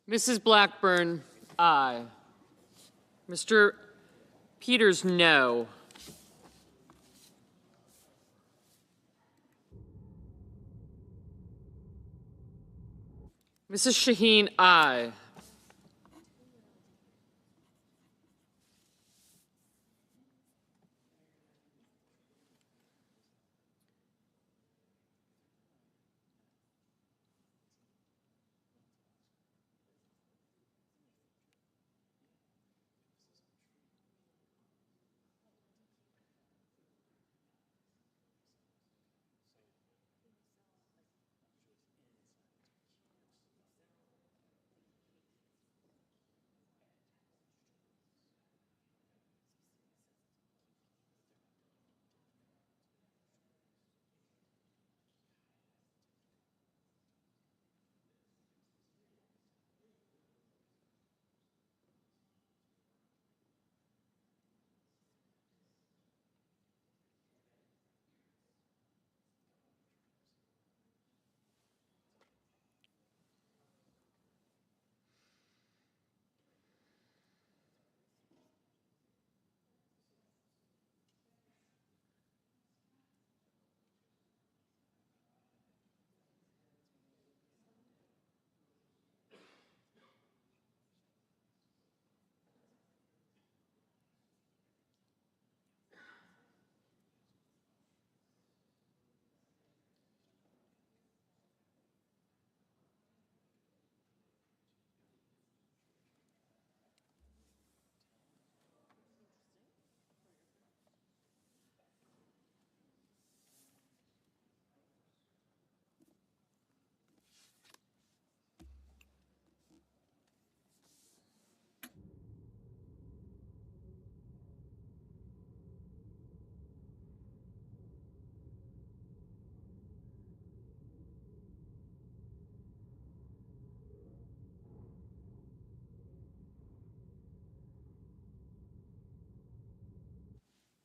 Mrs. Blackburn, aye. Mr. Peters, no. Mrs. Shaheen, aye.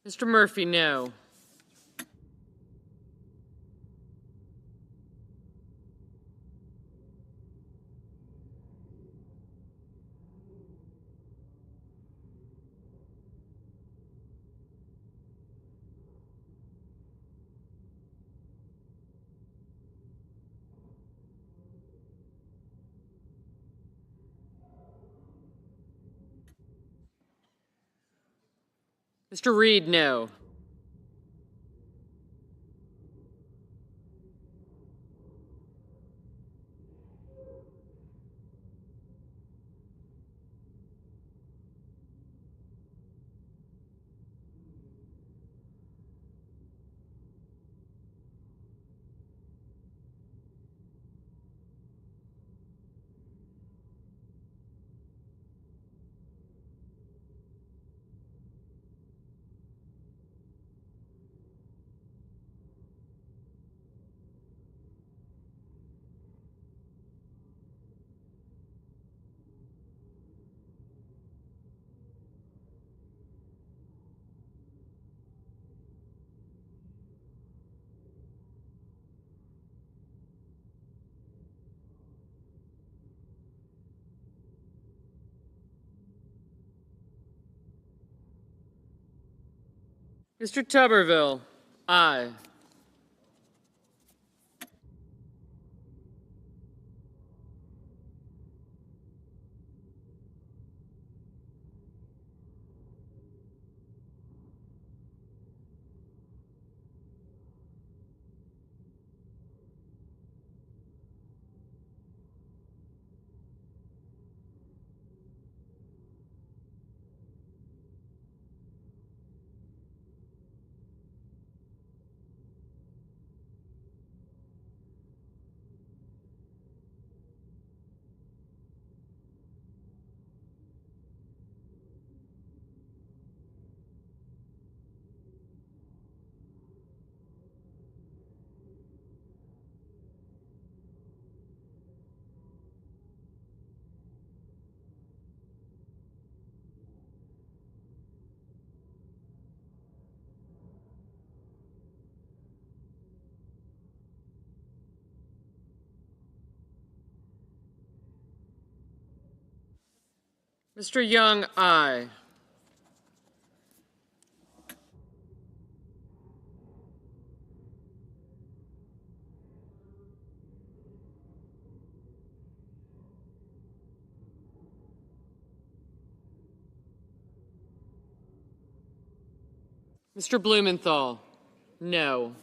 Mr. Murphy, no. Mr. Reed, no. Mr. Tuberville, aye. Mr. Young, aye. Mr. Blumenthal, no.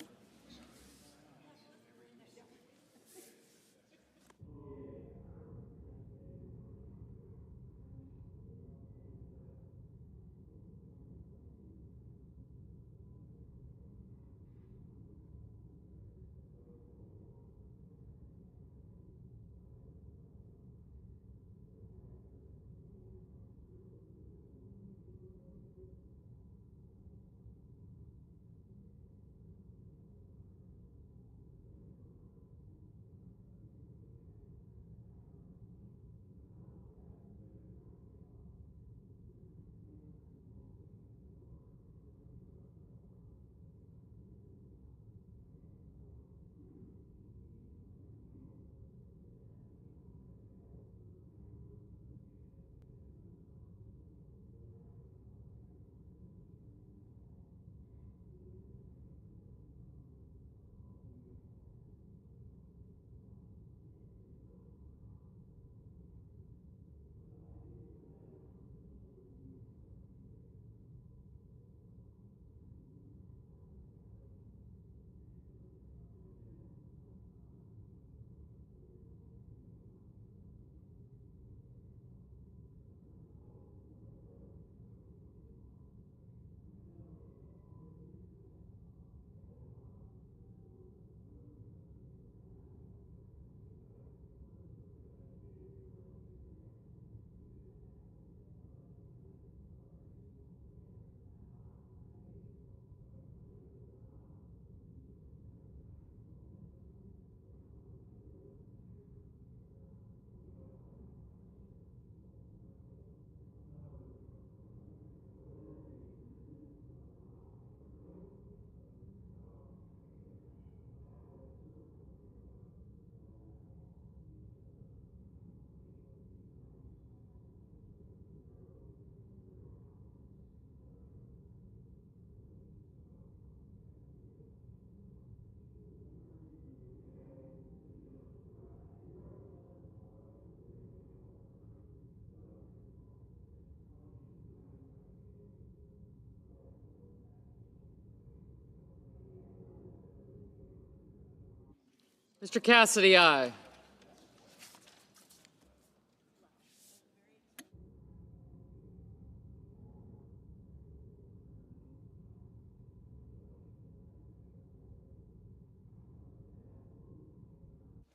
Mr. Cassidy, aye.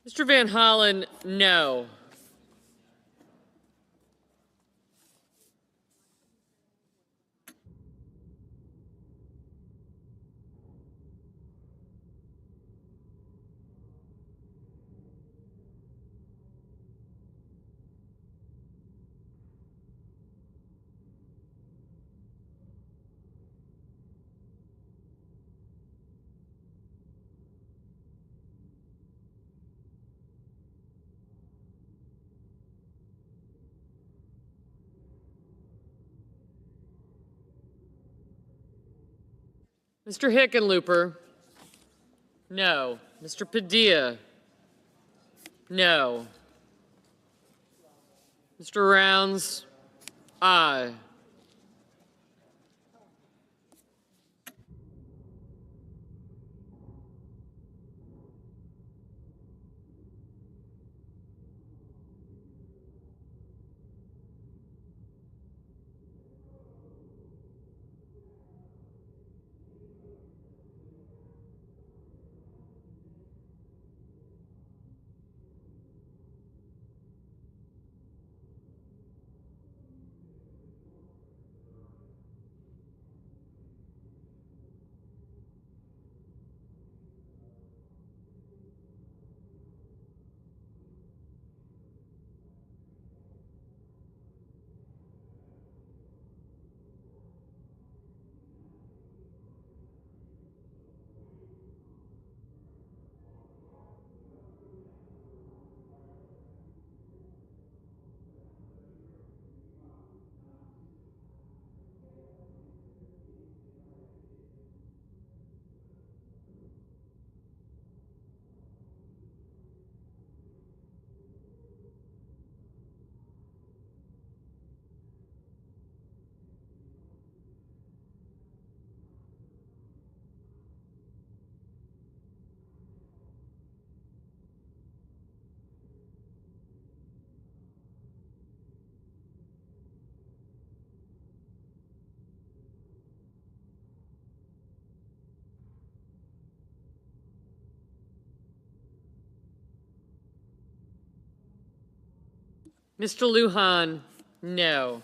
Mr. Van Hollen, no. Mr. Hickenlooper, no. Mr. Padilla, no. Mr. Rounds, aye. Mr. Lujan, no.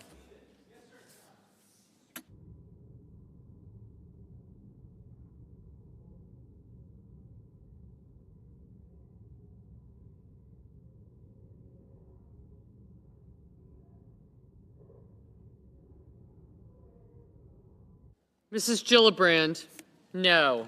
Mrs. Gillibrand, no.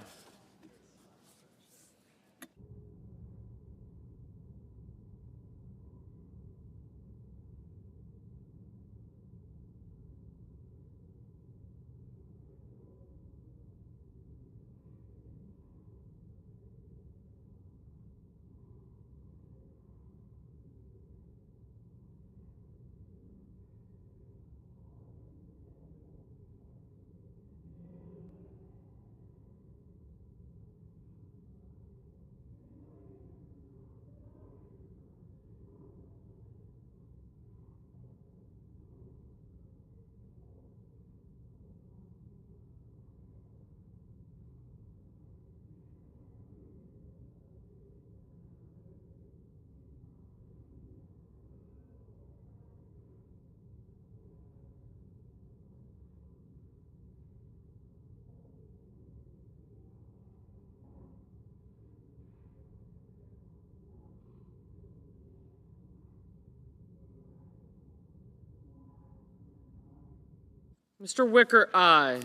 Mr. Wicker, aye.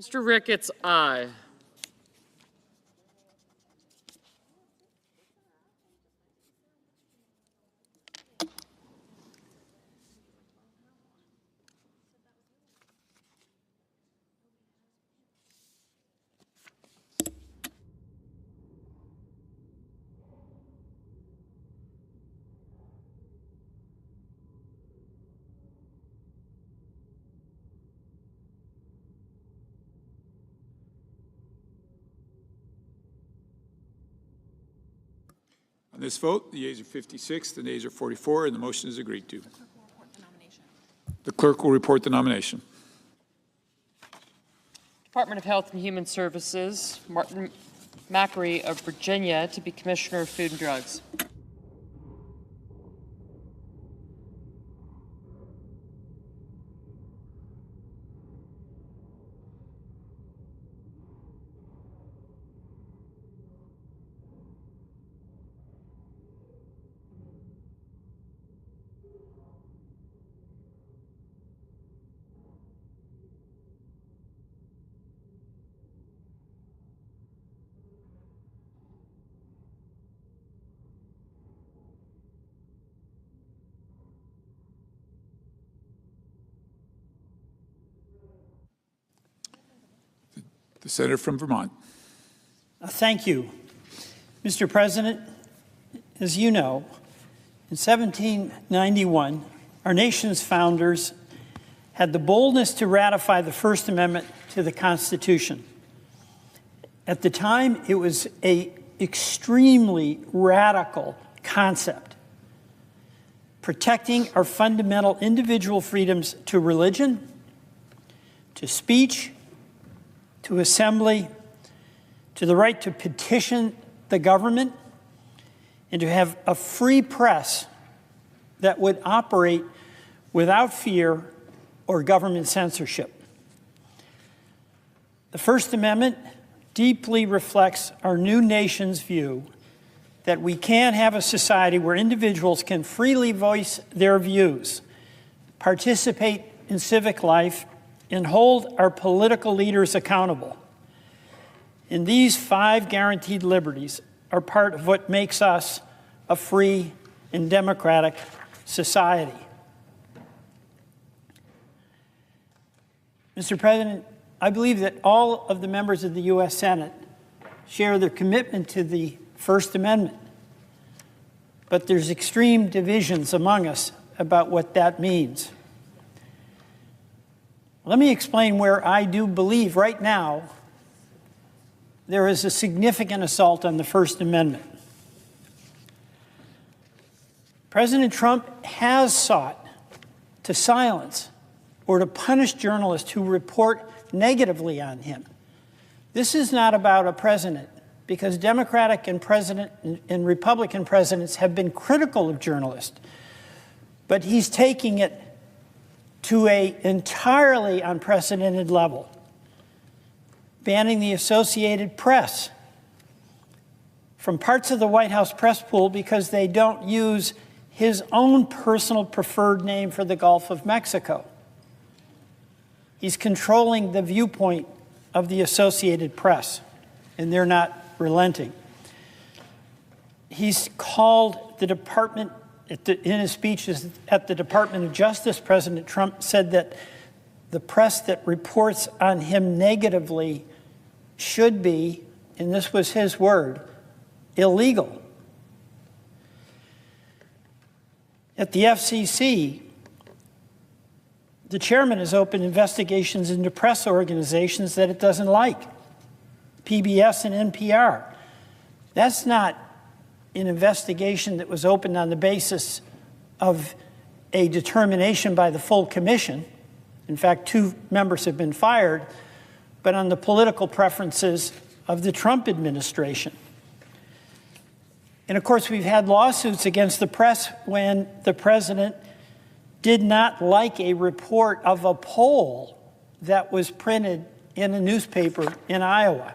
Mr. Ricketts, aye. On this vote, the yeas are 56, the nays are 44, and the motion is agreed to. The clerk will report the nomination. Department of Health and Human Services, Martin Makary of Virginia to be Commissioner of Food and Drugs. The senator from Vermont. Thank you. Mr. President, as you know, in 1791, our nation's founders had the boldness to ratify the First Amendment to the Constitution. At the time, it was an extremely radical concept, protecting our fundamental individual freedoms to religion, to speech, to assembly, to the right to petition the government, and to have a free press that would operate without fear or government censorship. The First Amendment deeply reflects our new nation's view that we can have a society where individuals can freely voice their views, participate in civic life, and hold our political leaders accountable. And these 5 guaranteed liberties are part of what makes us a free and democratic society. Mr. President, I believe that all of the members of the U.S. Senate share their commitment to the First Amendment, but there's extreme divisions among us about what that means. Let me explain where I do believe right now there is a significant assault on the First Amendment. President Trump has sought to silence or to punish journalists who report negatively on him. This is not about a president, because Democratic and Republican presidents have been critical of journalists, but he's taking it to an entirely unprecedented level, banning the Associated Press from parts of the White House press pool because they don't use his own personal preferred name for the Gulf of Mexico. He's controlling the viewpoint of the Associated Press, and they're not relenting. He's called the department, in his speeches at the Department of Justice, President Trump said that the press that reports on him negatively should be, and this was his word, illegal. At the FCC, the chairman has opened investigations into press organizations that it doesn't like, PBS and NPR. That's not an investigation that was opened on the basis of a determination by the full commission. In fact, 2 members have been fired, but on the political preferences of the Trump administration. And of course, we've had lawsuits against the press when the president did not like a report of a poll that was printed in a newspaper in Iowa.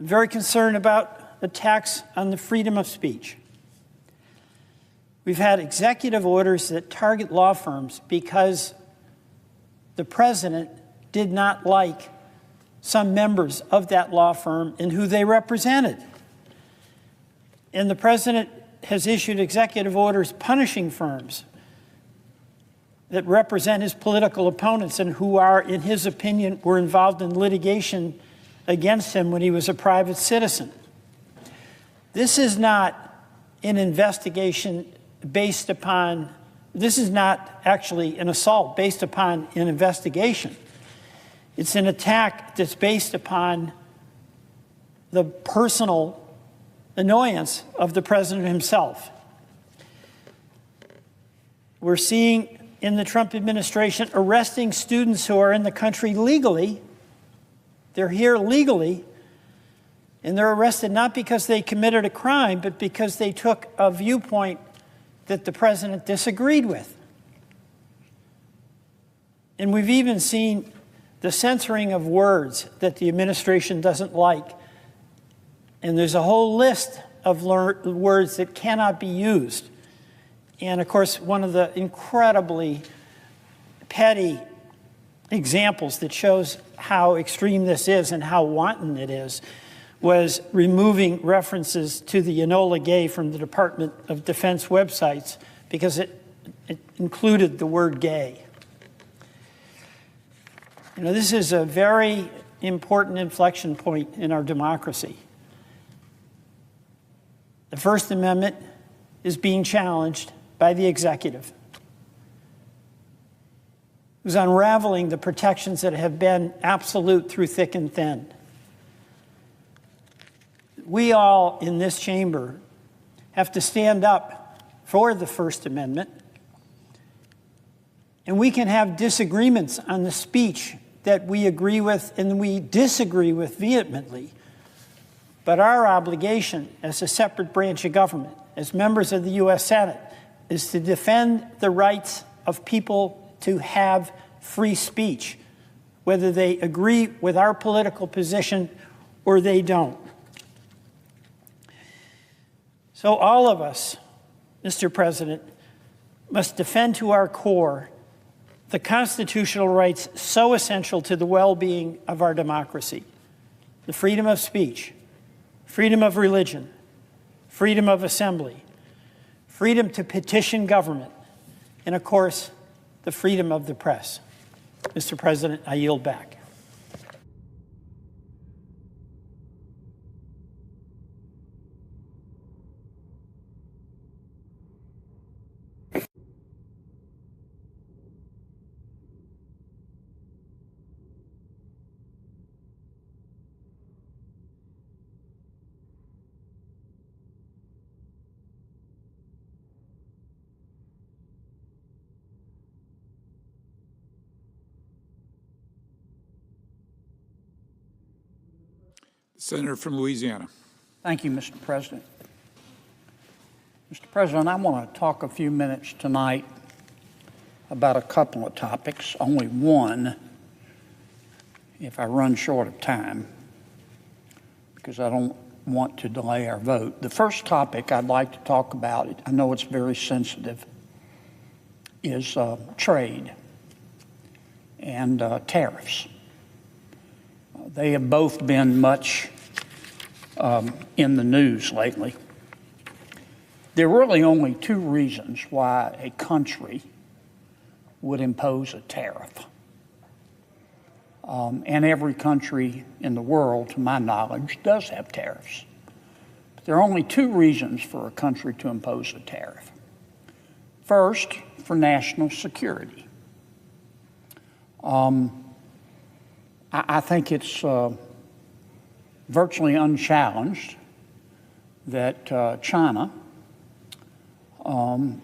I'm very concerned about attacks on the freedom of speech. We've had executive orders that target law firms because the president did not like some members of that law firm and who they represented. And the president has issued executive orders punishing firms that represent his political opponents and who are, in his opinion, were involved in litigation against him when he was a private citizen. This is not an investigation based upon, this is not actually an assault based upon an investigation. It's an attack that's based upon the personal annoyance of the president himself. We're seeing in the Trump administration arresting students who are in the country legally. They're here legally, and they're arrested not because they committed a crime, but because they took a viewpoint that the president disagreed with. And we've even seen the censoring of words that the administration doesn't like. And there's a whole list of words that cannot be used. And of course, one of the incredibly petty examples that shows how extreme this is and how wanton it is was removing references to the Enola Gay from the Department of Defense websites because it included the word gay. You know, this is a very important inflection point in our democracy. The First Amendment is being challenged by the executive, who's unraveling the protections that have been absolute through thick and thin. We all in this chamber have to stand up for the First Amendment, and we can have disagreements on the speech that we agree with and we disagree with vehemently. But our obligation as a separate branch of government, as members of the U.S. Senate, is to defend the rights of people to have free speech, whether they agree with our political position or they don't. So all of us, Mr. President, must defend to our core the constitutional rights so essential to the well-being of our democracy: the freedom of speech, freedom of religion, freedom of assembly, freedom to petition government, and of course, the freedom of the press. Mr. President, I yield back. Senator from Louisiana. Thank you, Mr. President. Mr. President, I want to talk a few minutes tonight about a couple of topics, only one if I run short of time, because I don't want to delay our vote. The first topic I'd like to talk about, I know it's very sensitive, is trade and tariffs. They have both been much in the news lately. There are really only two reasons why a country would impose a tariff. And every country in the world, to my knowledge, does have tariffs. But there are only two reasons for a country to impose a tariff. First, for national security. I think it's virtually unchallenged that China,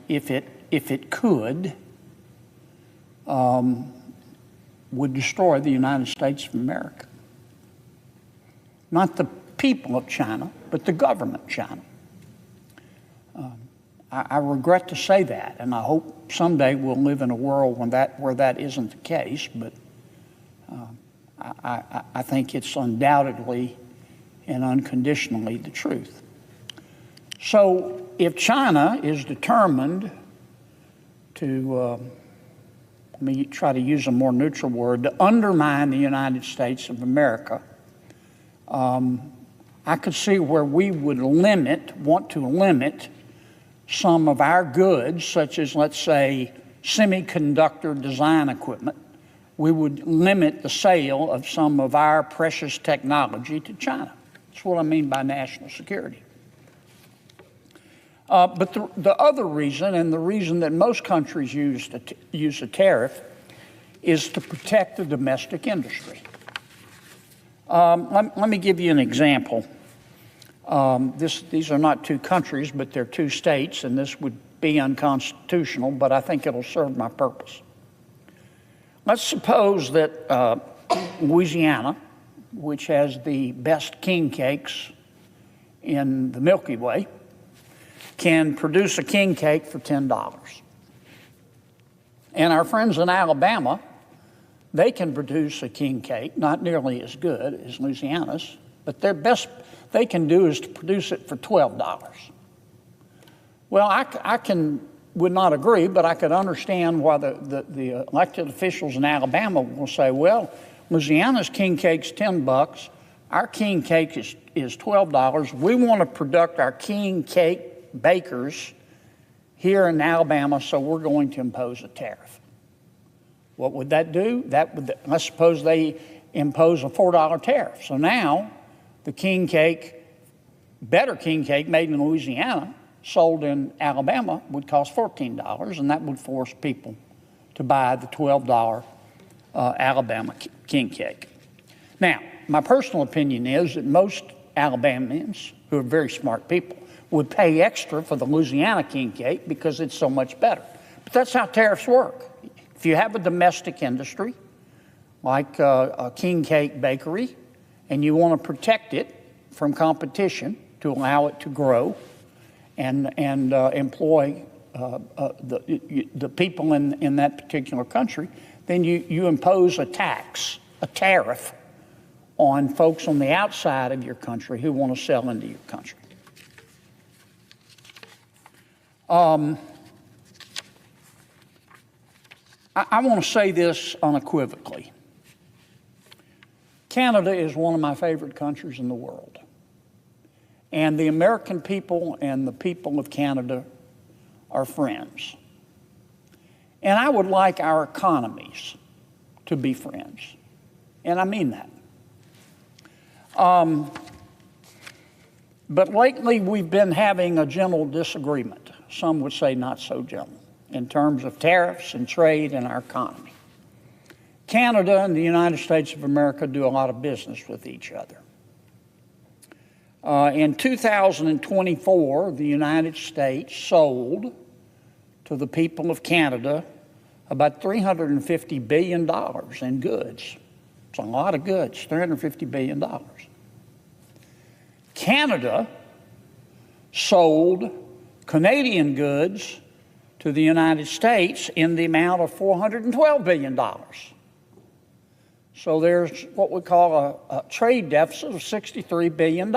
if it could, would destroy the United States of America. Not the people of China, but the government of China. I regret to say that, and I hope someday we'll live in a world where that isn't the case, but I think it's undoubtedly and unconditionally the truth. So if China is determined to let me try to use a more neutral word, to undermine the United States of America, I could see where we would want to limit some of our goods, such as, let's say, semiconductor design equipment. We would limit the sale of some of our precious technology to China. That's what I mean by national security. But the other reason, and the reason that most countries use a tariff, is to protect the domestic industry. Let me give you an example. These are not two countries, but they're two states, and this would be unconstitutional, but I think it'll serve my purpose. Let's suppose that Louisiana, which has the best king cakes in the Milky Way, can produce a king cake for $10. And our friends in Alabama, they can produce a king cake, not nearly as good as Louisiana's, but their best they can do is to produce it for $12. Well, I would not agree, but I could understand why the elected officials in Alabama will say, well, Louisiana's king cake's $10, our king cake is $12. We want to produce our king cake bakers here in Alabama, so we're going to impose a tariff. What would that do? Let's suppose they impose a $4 tariff. So now the king cake, better king cake made in Louisiana, sold in Alabama would cost $14, and that would force people to buy the $12 Alabama king cake. Now, my personal opinion is that most Alabamians, who are very smart people, would pay extra for the Louisiana king cake because it's so much better. But that's how tariffs work. If you have a domestic industry, like a king cake bakery, and you want to protect it from competition to allow it to grow and employ the people in that particular country, then you impose a tax, a tariff, on folks on the outside of your country who want to sell into your country. I want to say this unequivocally. Canada is one of my favorite countries in the world. And the American people and the people of Canada are friends. And I would like our economies to be friends. And I mean that. But lately we've been having a gentle disagreement. Some would say not so gentle, in terms of tariffs and trade and our economy. Canada and the United States of America do a lot of business with each other. In 2024, the United States sold to the people of Canada about $350 billion in goods. It's a lot of goods, $350 billion. Canada sold Canadian goods to the United States in the amount of $412 billion. So there's what we call a trade deficit of $63 billion.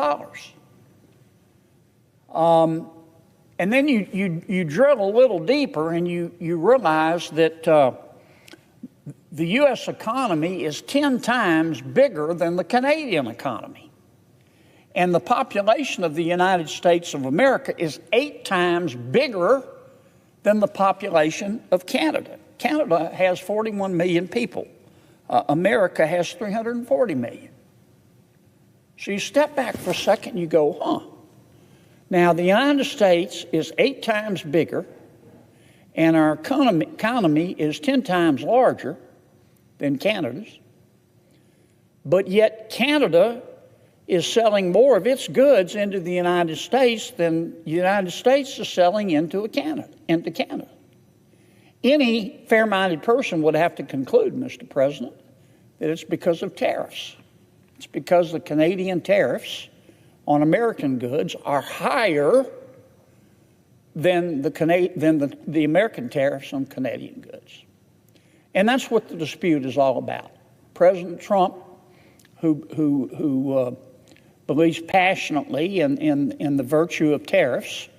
And then you drill a little deeper and you realize that the U.S. economy is 10 times bigger than the Canadian economy. And the population of the United States of America is 8 times bigger than the population of Canada. Canada has 41 million people. America has 340 million. So you step back for a second and you go, huh. Now, the United States is 8 times bigger, and our economy is 10 times larger than Canada's. But yet Canada is selling more of its goods into the United States than the United States is selling into Canada. Any fair-minded person would have to conclude, Mr. President, that it's because of tariffs. It's because the Canadian tariffs on American goods are higher than the American tariffs on Canadian goods. And that's what the dispute is all about. President Trump, who believes passionately in the virtue of tariffs,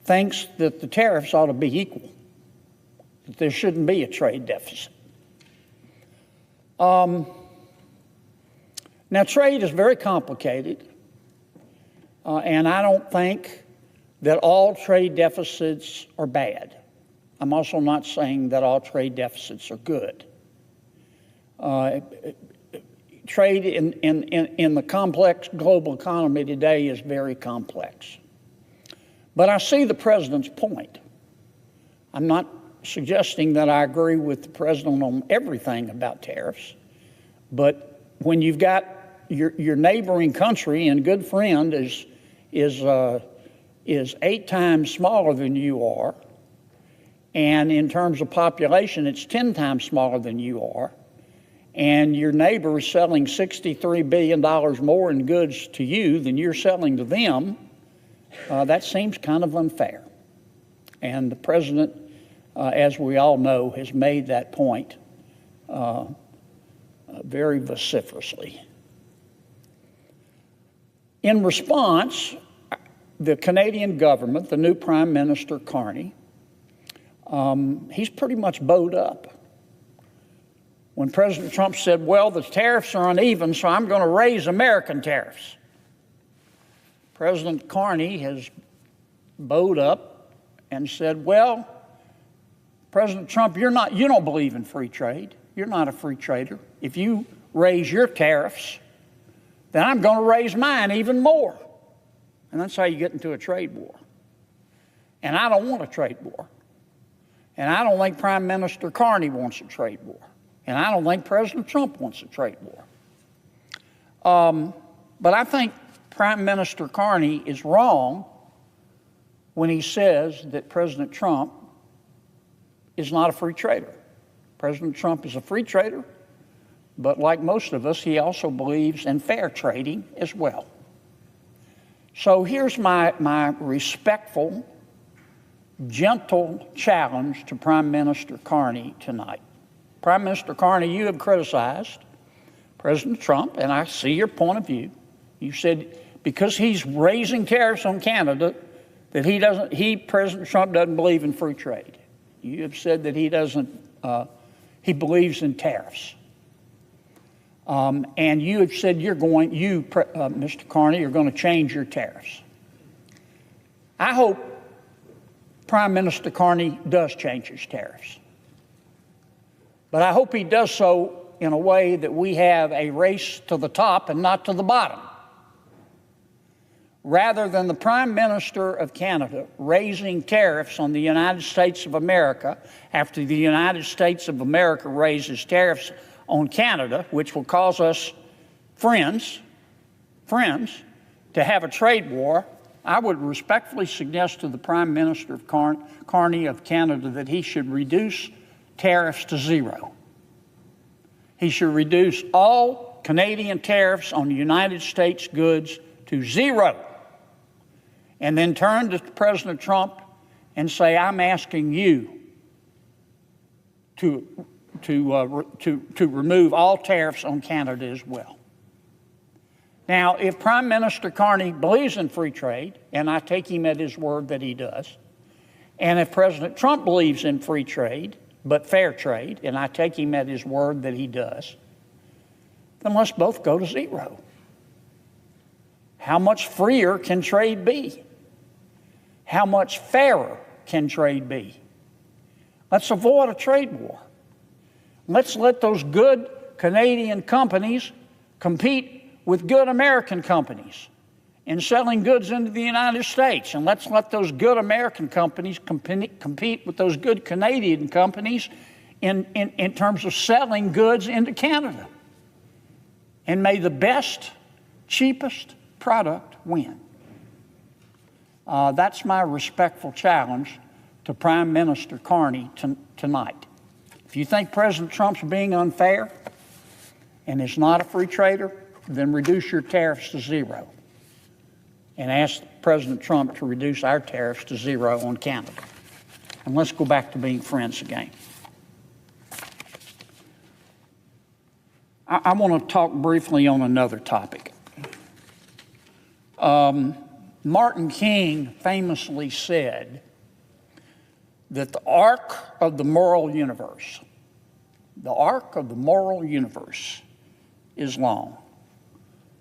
thinks that the tariffs ought to be equal, that there shouldn't be a trade deficit. Now, trade is very complicated, and I don't think that all trade deficits are bad. I'm also not saying that all trade deficits are good. Trade in the complex global economy today is very complex. But I see the president's point. I'm not suggesting that I agree with the president on everything about tariffs, but when you've got your neighboring country and good friend is 8 times smaller than you are, and in terms of population, it's 10 times smaller than you are, and your neighbor is selling $63 billion more in goods to you than you're selling to them, that seems kind of unfair. And the president, as we all know, has made that point very vociferously. In response, the Canadian government, the new Prime Minister Carney, he's pretty much bowed up. When President Trump said, well, the tariffs are uneven, so I'm going to raise American tariffs, President Carney has bowed up and said, well, President Trump, you don't believe in free trade. You're not a free trader. If you raise your tariffs, then I'm going to raise mine even more. And that's how you get into a trade war. And I don't want a trade war. And I don't think Prime Minister Carney wants a trade war. And I don't think President Trump wants a trade war. But I think Prime Minister Carney is wrong when he says that President Trump is not a free trader. President Trump is a free trader, but like most of us, he also believes in fair trading as well. So here's my respectful, gentle challenge to Prime Minister Carney tonight. Prime Minister Carney, you have criticized President Trump, and I see your point of view. You said because he's raising tariffs on Canada, that President Trump doesn't believe in free trade. You have said that he believes in tariffs. And you have said Mr. Carney, you're going to change your tariffs. I hope Prime Minister Carney does change his tariffs. But I hope he does so in a way that we have a race to the top and not to the bottom. Rather than the Prime Minister of Canada raising tariffs on the United States of America after the United States of America raises tariffs on Canada, which will cause us friends to have a trade war, I would respectfully suggest to the Prime Minister of Carney of Canada that he should reduce tariffs to zero. He should reduce all Canadian tariffs on United States goods to zero. And then turn to President Trump and say, I'm asking you to remove all tariffs on Canada as well. Now, if Prime Minister Carney believes in free trade, and I take him at his word that he does, and if President Trump believes in free trade, but fair trade, and I take him at his word that he does, then let's both go to zero. How much freer can trade be? How much fairer can trade be? Let's avoid a trade war. Let's let those good Canadian companies compete with good American companies in selling goods into the United States. And let's let those good American companies compete with those good Canadian companies in terms of selling goods into Canada. And may the best, cheapest product win. That's my respectful challenge to Prime Minister Carney tonight. If you think President Trump's being unfair and is not a free trader, then reduce your tariffs to zero and ask President Trump to reduce our tariffs to zero on Canada. And let's go back to being friends again. I want to talk briefly on another topic. Martin King famously said that the arc of the moral universe The arc of the moral universe is long,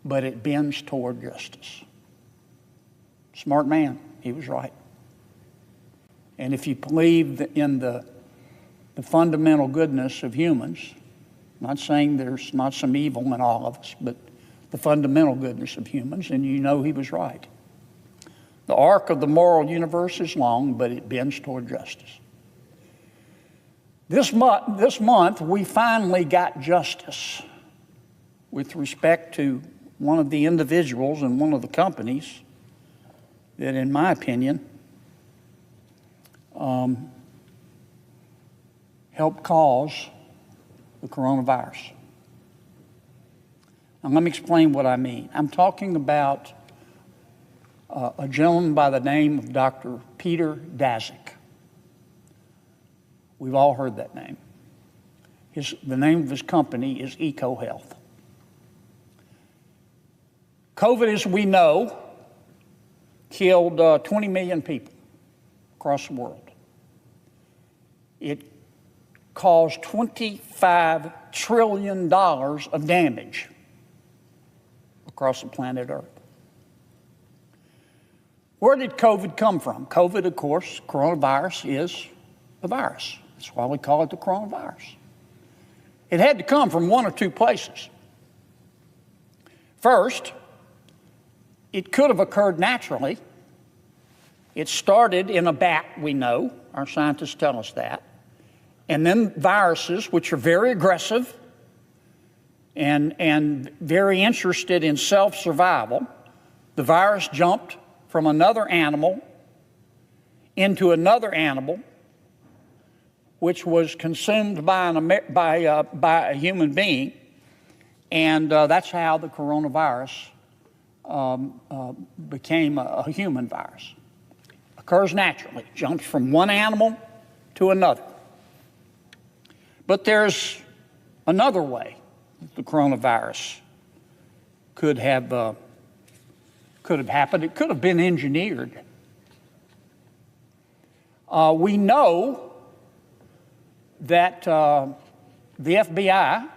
but it bends toward justice. Smart man, he was right. And if you believe in the fundamental goodness of humans, I'm not saying there's not some evil in all of us, but the fundamental goodness of humans, and you know he was right. The arc of the moral universe is long, but it bends toward justice. This month, we finally got justice with respect to one of the individuals and one of the companies that, in my opinion, helped cause the coronavirus. Now, let me explain what I mean. I'm talking about a gentleman by the name of Dr. Peter Daszak. We've all heard that name. The name of his company is EcoHealth. COVID, as we know, killed 20 million people across the world. It caused $25 trillion of damage across the planet Earth. Where did COVID come from? COVID, of course, coronavirus is a virus. That's why we call it the coronavirus. It had to come from one or two places. First, it could have occurred naturally. It started in a bat, we know. Our scientists tell us that. And then viruses, which are very aggressive and very interested in self-survival, the virus jumped from another animal into another animal, which was consumed by a human being, and that's how the coronavirus became a human virus. Occurs naturally, jumps from one animal to another. But there's another way the coronavirus could have happened. It could have been engineered. We know that the FBI,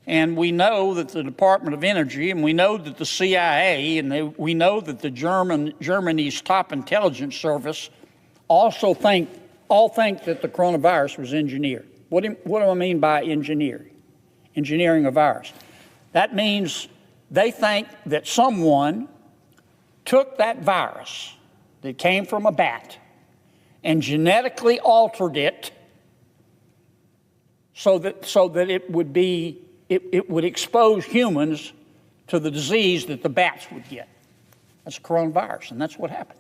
and we know that the Department of Energy, and we know that the CIA, and we know that the Germany's top intelligence service all think that the coronavirus was engineered. What do I mean by engineering? Engineering a virus. That means they think that someone took that virus that came from a bat and genetically altered it so that it would expose humans to the disease that the bats would get. That's a coronavirus, and that's what happened.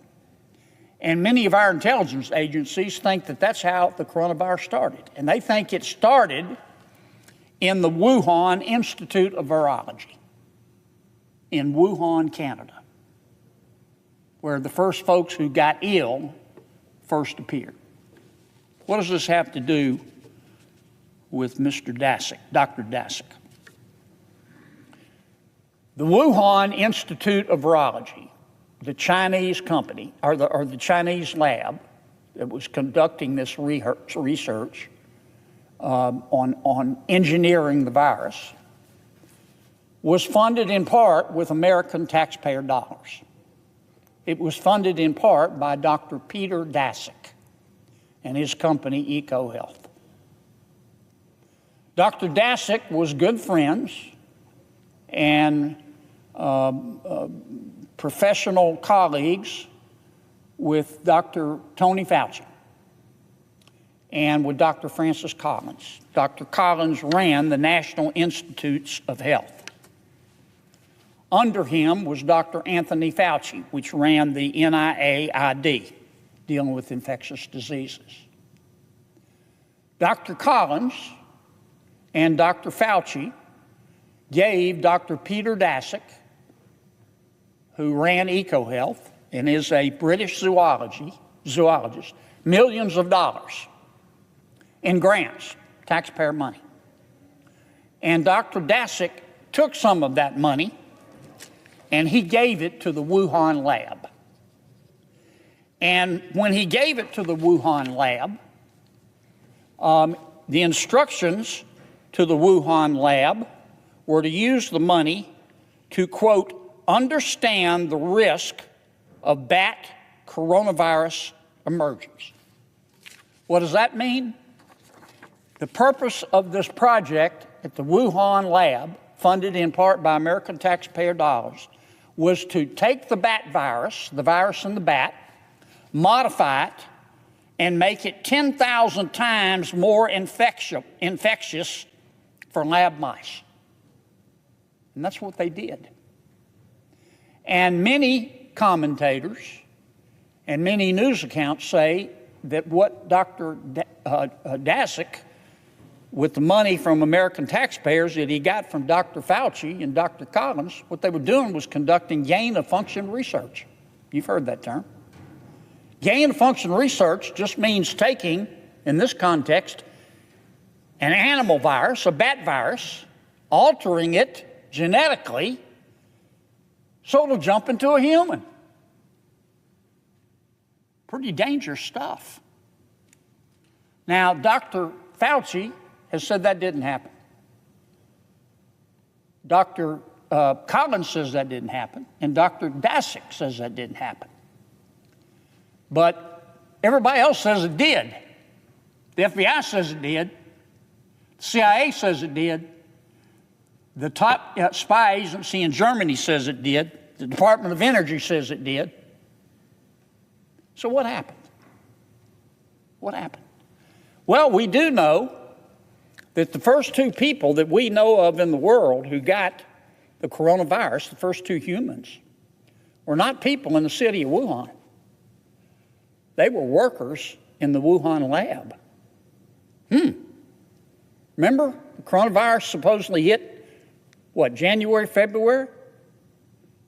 And many of our intelligence agencies think that that's how the coronavirus started. And they think it started in the Wuhan Institute of Virology in Wuhan, Canada, where the first folks who got ill first appeared. What does this have to do with Mr. Daszak, Dr. Daszak? The Wuhan Institute of Virology, the Chinese company, or the Chinese lab that was conducting this research on engineering the virus, was funded in part with American taxpayer dollars. It was funded in part by Dr. Peter Daszak and his company, EcoHealth. Dr. Daszak was good friends and professional colleagues with Dr. Tony Fauci and with Dr. Francis Collins. Dr. Collins ran the National Institutes of Health. Under him was Dr. Anthony Fauci, which ran the NIAID, dealing with infectious diseases. Dr. Collins and Dr. Fauci gave Dr. Peter Daszak, who ran EcoHealth and is a British zoologist, millions of dollars in grants, taxpayer money. And Dr. Daszak took some of that money and he gave it to the Wuhan lab. And when he gave it to the Wuhan lab, the instructions to the Wuhan lab were to use the money to, quote, understand the risk of bat coronavirus emergence. What does that mean? The purpose of this project at the Wuhan lab, funded in part by American taxpayer dollars, was to take the bat virus, the virus in the bat, modify it, and make it 10,000 times more infectious for lab mice. And that's what they did. And many commentators and many news accounts say that what Dr. Daszak, with the money from American taxpayers that he got from Dr. Fauci and Dr. Collins, what they were doing was conducting gain-of-function research. You've heard that term. Gain-of-function research just means taking, in this context, an animal virus, a bat virus, altering it genetically so it'll jump into a human. Pretty dangerous stuff. Now, Dr. Fauci has said that didn't happen. Dr. Collins says that didn't happen, and Dr. Daszak says that didn't happen. But everybody else says it did. The FBI says it did. The CIA says it did. The top spy agency in Germany says it did. The Department of Energy says it did. So what happened? What happened? Well, we do know that the first two people that we know of in the world who got the coronavirus, the first two humans, were not people in the city of Wuhan. They were workers in the Wuhan lab. Remember, the coronavirus supposedly hit, what, January, February?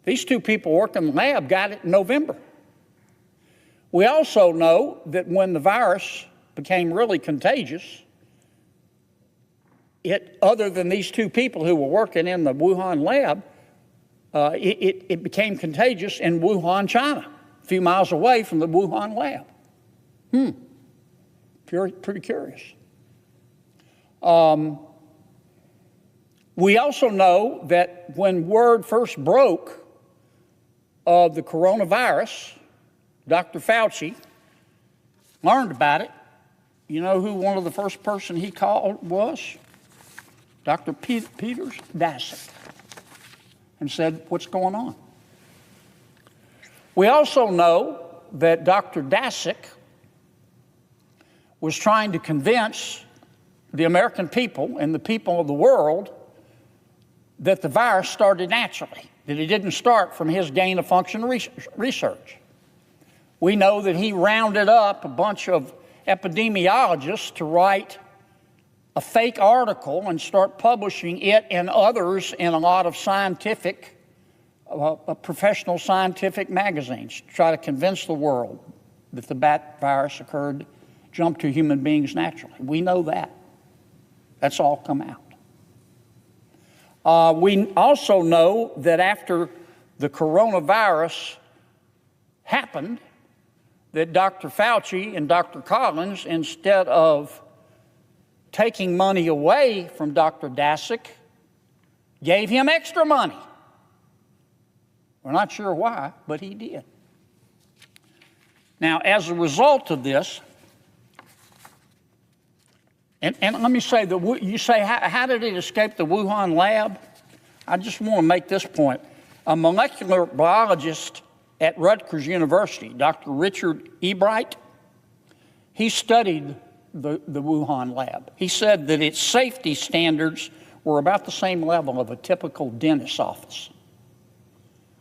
These two people working in the lab got it in November. We also know that when the virus became really contagious, other than these two people who were working in the Wuhan lab, it became contagious in Wuhan, China, a few miles away from the Wuhan lab. Pretty curious. We also know that when word first broke of the coronavirus, Dr. Fauci learned about it. You know who one of the first person he called was? Dr. Peters Daszak, and said, what's going on? We also know that Dr. Daszak was trying to convince the American people and the people of the world that the virus started naturally, that it didn't start from his gain-of-function research. We know that he rounded up a bunch of epidemiologists to write a fake article and start publishing it and others in a lot of scientific, professional scientific magazines to try to convince the world that the bat virus jumped to human beings naturally. We know that. That's all come out. We also know that after the coronavirus happened, that Dr. Fauci and Dr. Collins, instead of taking money away from Dr. Daszak, gave him extra money. We're not sure why, but he did. Now, as a result of this, and let me say, you say, how did it escape the Wuhan lab? I just want to make this point. A molecular biologist at Rutgers University, Dr. Richard Ebright, he studied the Wuhan lab. He said that its safety standards were about the same level of a typical dentist's office.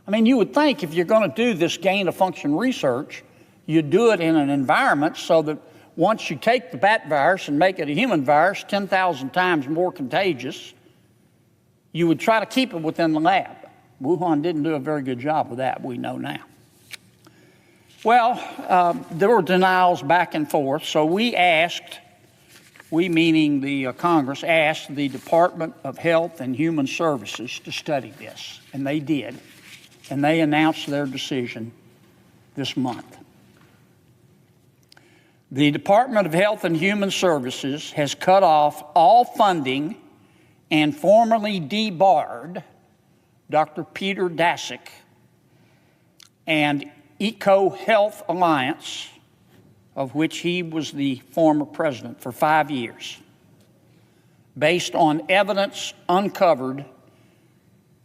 I mean, you would think if you're going to do this gain-of-function research, you'd do it in an environment so that once you take the bat virus and make it a human virus 10,000 times more contagious, you would try to keep it within the lab. Wuhan didn't do a very good job with that, we know now. Well, there were denials back and forth, so we meaning the Congress, asked the Department of Health and Human Services to study this, and they did, and they announced their decision this month. The Department of Health and Human Services has cut off all funding and formally debarred Dr. Peter Daszak and EcoHealth Alliance, of which he was the former president, for 5 years, based on evidence uncovered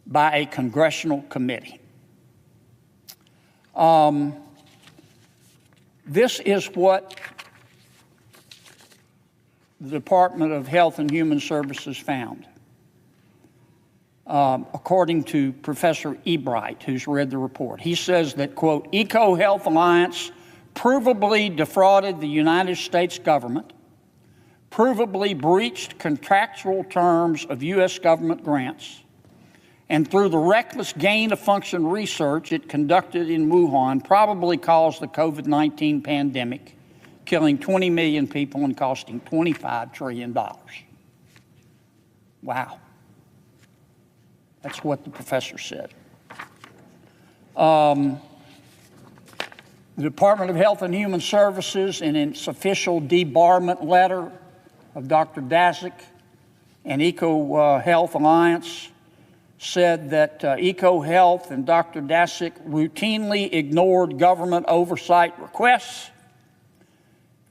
by a congressional committee. This is what the Department of Health and Human Services found. According to Professor Ebright, who's read the report. He says that, quote, EcoHealth Alliance provably defrauded the United States government, provably breached contractual terms of U.S. government grants, and through the reckless gain-of-function research it conducted in Wuhan, probably caused the COVID-19 pandemic, killing 20 million people and costing $25 trillion. Wow. That's what the professor said. The Department of Health and Human Services, in its official debarment letter of Dr. Daszak and EcoHealth Alliance, said that EcoHealth and Dr. Daszak routinely ignored government oversight requests,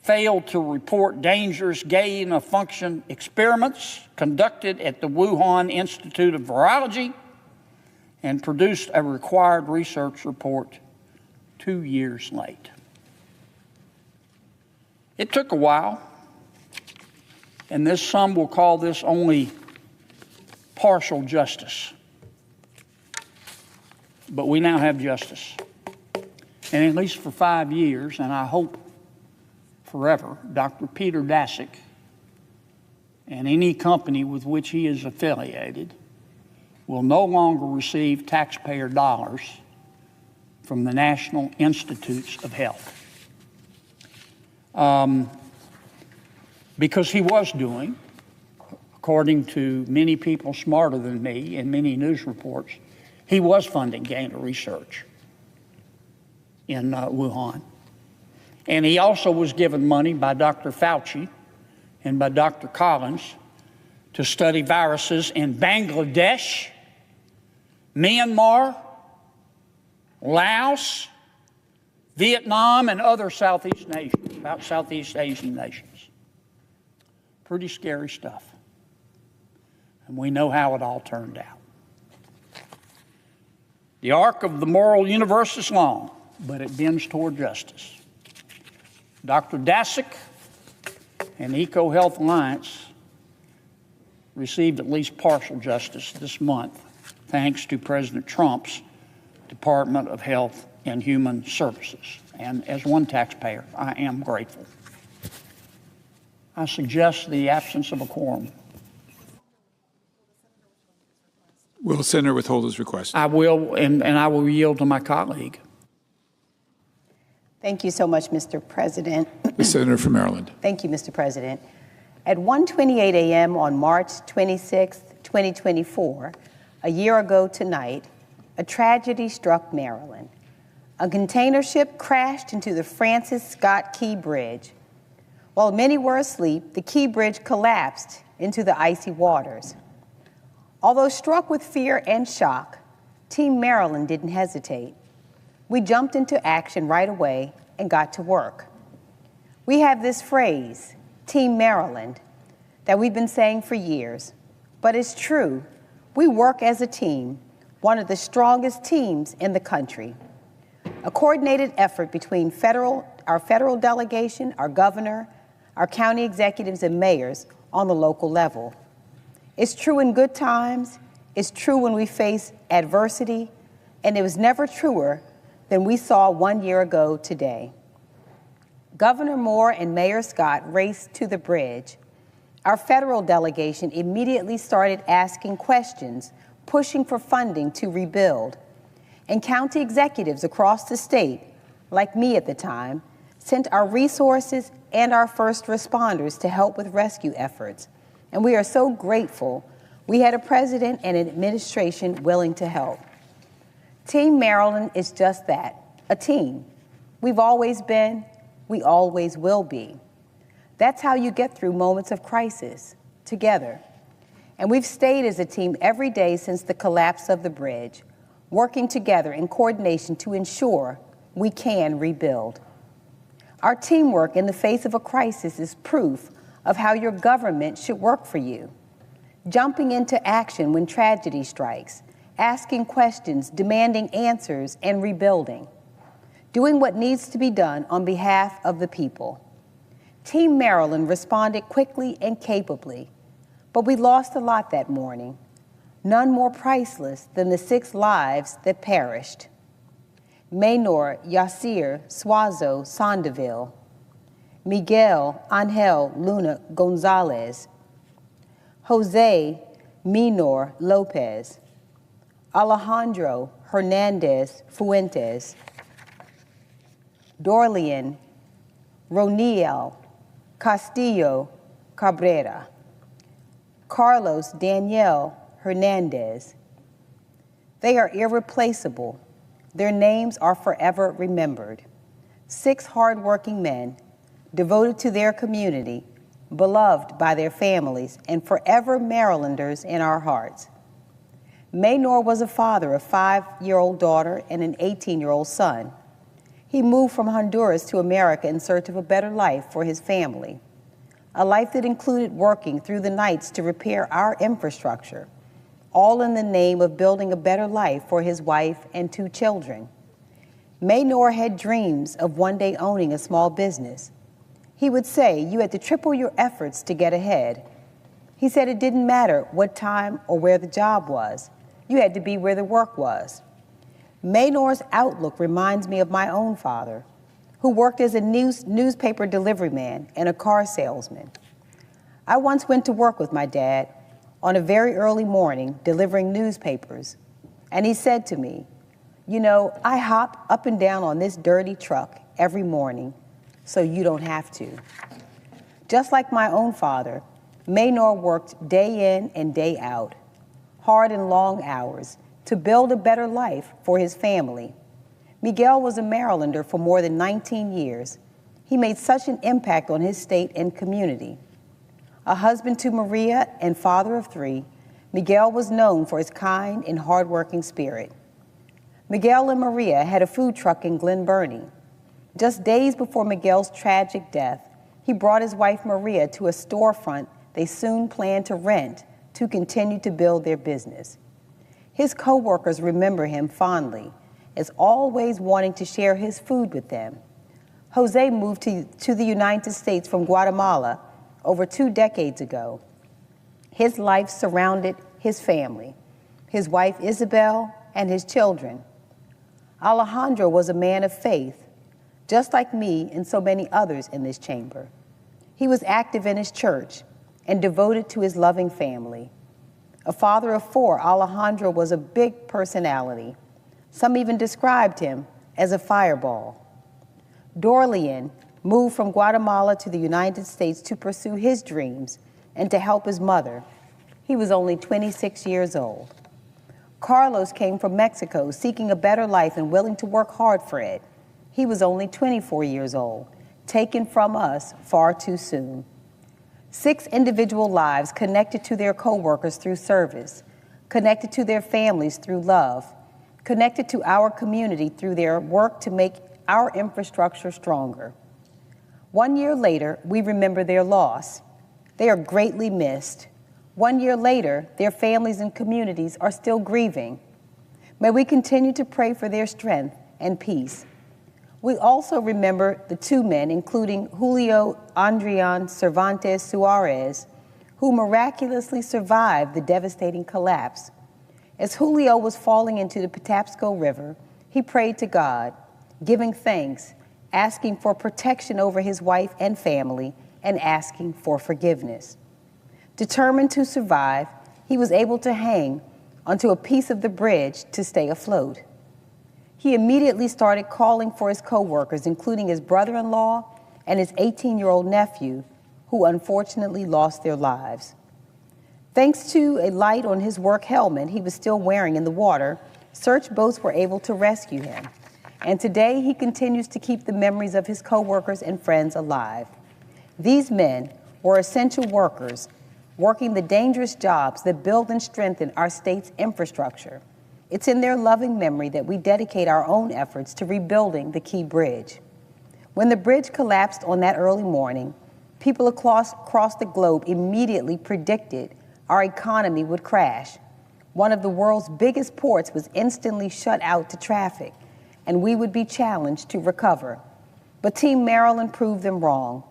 failed to report dangerous gain-of-function experiments conducted at the Wuhan Institute of Virology, and produced a required research report 2 years late. It took a while, and some will call this only partial justice. But we now have justice. And at least for 5 years, and I hope forever, Dr. Peter Daszak and any company with which he is affiliated will no longer receive taxpayer dollars from the National Institutes of Health. Because he was doing, according to many people smarter than me and many news reports, he was funding gain of research in Wuhan. And he also was given money by Dr. Fauci and by Dr. Collins to study viruses in Bangladesh, Myanmar, Laos, Vietnam, and other Southeast Asian nations. Pretty scary stuff. And we know how it all turned out. The arc of the moral universe is long, but it bends toward justice. Dr. Daszak and EcoHealth Alliance received at least partial justice this month, thanks to President Trump's Department of Health and Human Services. And as one taxpayer, I am grateful. I suggest the absence of a quorum. Will the senator withhold his request? I will, and I will yield to my colleague. Thank you so much, Mr. President. The senator from Maryland. Thank you, Mr. President. At 1:28 a.m. on March 26, 2024, a year ago tonight, a tragedy struck Maryland. A container ship crashed into the Francis Scott Key Bridge. While many were asleep, the Key Bridge collapsed into the icy waters. Although struck with fear and shock, Team Maryland didn't hesitate. We jumped into action right away and got to work. We have this phrase, Team Maryland, that we've been saying for years, but it's true. We work as a team, one of the strongest teams in the country. A coordinated effort between our federal delegation, our governor, our county executives and mayors on the local level. It's true in good times, it's true when we face adversity, and it was never truer than we saw 1 year ago today. Governor Moore and Mayor Scott raced to the bridge. Our federal delegation immediately started asking questions, pushing for funding to rebuild. And county executives across the state, like me at the time, sent our resources and our first responders to help with rescue efforts. And we are so grateful we had a president and an administration willing to help. Team Maryland is just that, a team. We've always been, We always will be. That's how you get through moments of crisis, together. And we've stayed as a team every day since the collapse of the bridge, working together in coordination to ensure we can rebuild. Our teamwork in the face of a crisis is proof of how your government should work for you. Jumping into action when tragedy strikes, asking questions, demanding answers, and rebuilding. Doing what needs to be done on behalf of the people. Team Maryland responded quickly and capably, but we lost a lot that morning, none more priceless than the 6 lives that perished. Maynor Yasir Suazo Sandoval, Miguel Angel Luna Gonzalez, Jose Minor Lopez, Alejandro Hernandez Fuentes, Dorlian Roniel Castillo Cabrera, Carlos Daniel Hernandez. They are irreplaceable. Their names are forever remembered. 6 hardworking men devoted to their community, beloved by their families, and forever Marylanders in our hearts. Maynor was a father of a 5-year-old daughter and an 18-year-old son. He moved from Honduras to America in search of a better life for his family, a life that included working through the nights to repair our infrastructure, all in the name of building a better life for his wife and 2 children. Maynor had dreams of one day owning a small business. He would say you had to triple your efforts to get ahead. He said it didn't matter what time or where the job was. You had to be where the work was. Maynor's outlook reminds me of my own father, who worked as a newspaper delivery man and a car salesman. I once went to work with my dad on a very early morning delivering newspapers, and he said to me, "You know, I hop up and down on this dirty truck every morning so you don't have to." Just like my own father, Maynor worked day in and day out, hard and long hours, to build a better life for his family. Miguel was a Marylander for more than 19 years. He made such an impact on his state and community. A husband to Maria and father of 3, Miguel was known for his kind and hardworking spirit. Miguel and Maria had a food truck in Glen Burnie. Just days before Miguel's tragic death, he brought his wife Maria to a storefront they soon planned to rent to continue to build their business. His co-workers remember him fondly, as always wanting to share his food with them. Jose moved to the United States from Guatemala over 2 decades ago. His life surrounded his family, his wife Isabel, and his children. Alejandro was a man of faith, just like me and so many others in this chamber. He was active in his church and devoted to his loving family. A father of 4, Alejandro was a big personality. Some even described him as a fireball. Dorlian moved from Guatemala to the United States to pursue his dreams and to help his mother. He was only 26 years old. Carlos came from Mexico seeking a better life and willing to work hard for it. He was only 24 years old, taken from us far too soon. 6 individual lives connected to their co-workers through service, connected to their families through love, connected to our community through their work to make our infrastructure stronger. 1 year later, we remember their loss. They are greatly missed. 1 year later, their families and communities are still grieving. May we continue to pray for their strength and peace. We also remember the 2 men, including Julio Andrian Cervantes Suarez, who miraculously survived the devastating collapse. As Julio was falling into the Patapsco River, he prayed to God, giving thanks, asking for protection over his wife and family, and asking for forgiveness. Determined to survive, he was able to hang onto a piece of the bridge to stay afloat. He immediately started calling for his co-workers, including his brother-in-law and his 18-year-old nephew, who unfortunately lost their lives. Thanks to a light on his work helmet he was still wearing in the water, search boats were able to rescue him. And today, he continues to keep the memories of his coworkers and friends alive. These men were essential workers, working the dangerous jobs that build and strengthen our state's infrastructure. It's in their loving memory that we dedicate our own efforts to rebuilding the Key Bridge. When the bridge collapsed on that early morning, people across the globe immediately predicted our economy would crash. One of the world's biggest ports was instantly shut out to traffic, and we would be challenged to recover. But Team Maryland proved them wrong.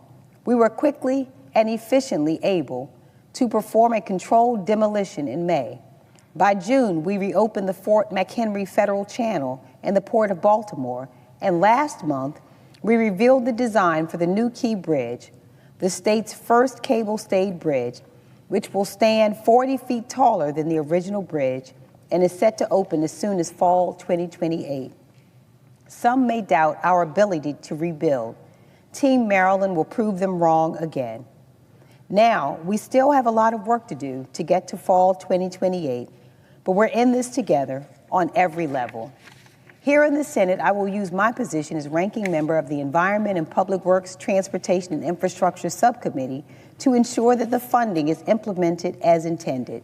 We were quickly and efficiently able to perform a controlled demolition in May. By June, we reopened the Fort McHenry Federal Channel in the Port of Baltimore, and last month, we revealed the design for the new Key Bridge, the state's first cable-stayed bridge, which will stand 40 feet taller than the original bridge and is set to open as soon as fall 2028. Some may doubt our ability to rebuild. Team Maryland will prove them wrong again. Now, we still have a lot of work to do to get to fall 2028, but we're in this together on every level. Here in the Senate, I will use my position as ranking member of the Environment and Public Works, Transportation and Infrastructure Subcommittee to ensure that the funding is implemented as intended.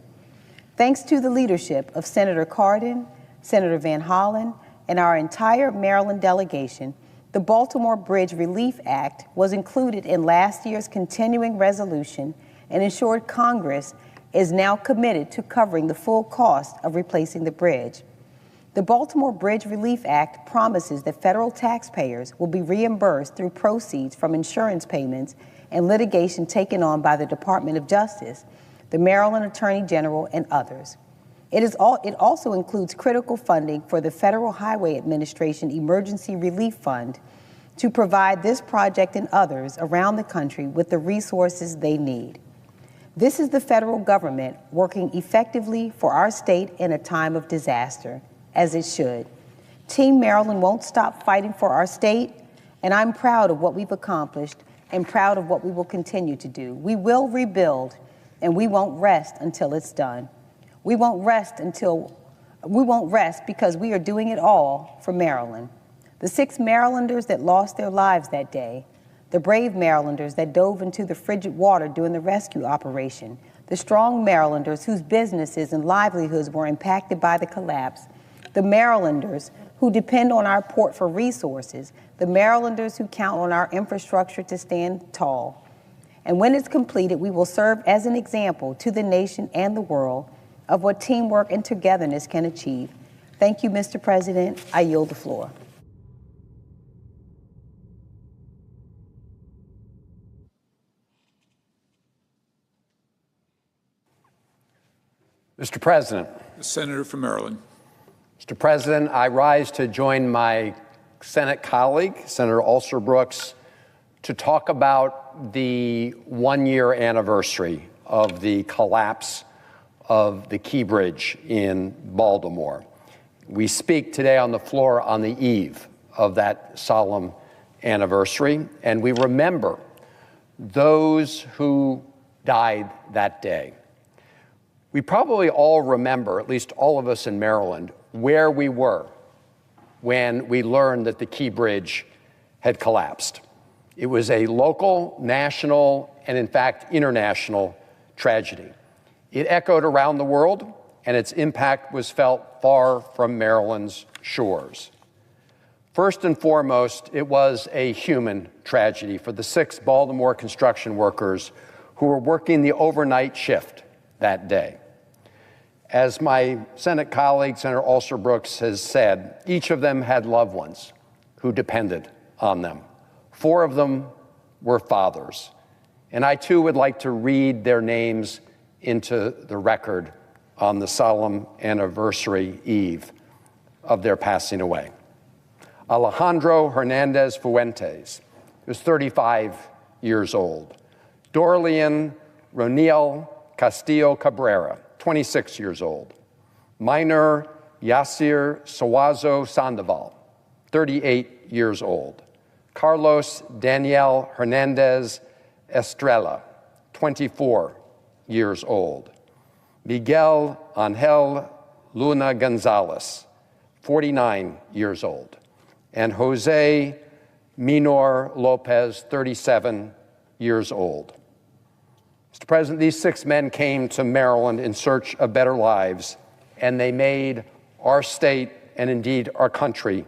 Thanks to the leadership of Senator Cardin, Senator Van Hollen, and our entire Maryland delegation, the Baltimore Bridge Relief Act was included in last year's continuing resolution and ensured Congress is now committed to covering the full cost of replacing the bridge. The Baltimore Bridge Relief Act promises that federal taxpayers will be reimbursed through proceeds from insurance payments and litigation taken on by the Department of Justice, the Maryland Attorney General, and others. It also includes critical funding for the Federal Highway Administration Emergency Relief Fund to provide this project and others around the country with the resources they need. This is the federal government working effectively for our state in a time of disaster, as it should. Team Maryland won't stop fighting for our state, and I'm proud of what we've accomplished and proud of what we will continue to do. We will rebuild, and we won't rest until it's done. We won't rest because we are doing it all for Maryland. The 6 Marylanders that lost their lives that day, the brave Marylanders that dove into the frigid water during the rescue operation, the strong Marylanders whose businesses and livelihoods were impacted by the collapse, the Marylanders who depend on our port for resources, the Marylanders who count on our infrastructure to stand tall. And when it's completed, we will serve as an example to the nation and the world of what teamwork and togetherness can achieve. Thank you, Mr. President. I yield the floor. Mr. President. The Senator from Maryland. Mr. President, I rise to join my Senate colleague, Senator Alsor-Brooks, to talk about the one-year anniversary of the collapse of the Key Bridge in Baltimore. We speak today on the floor on the eve of that solemn anniversary, and we remember those who died that day. We probably all remember, at least all of us in Maryland, where we were when we learned that the Key Bridge had collapsed. It was a local, national, and in fact, international tragedy. It echoed around the world, and its impact was felt far from Maryland's shores. First and foremost, it was a human tragedy for the 6 Baltimore construction workers who were working the overnight shift that day. As my Senate colleague, Senator Alsor-Brooks, has said, each of them had loved ones who depended on them. 4 of them were fathers. And I, too, would like to read their names into the record on the solemn anniversary eve of their passing away. Alejandro Hernandez Fuentes, who was 35 years old. Dorlian Roniel Castillo Cabrera, 26 years old. Minor Yasir Sawazo Sandoval, 38 years old. Carlos Daniel Hernandez Estrella, 24 years old. Miguel Angel Luna Gonzalez, 49 years old. and Jose Minor Lopez, 37 years old. Mr. President, these 6 men came to Maryland in search of better lives, and they made our state and indeed our country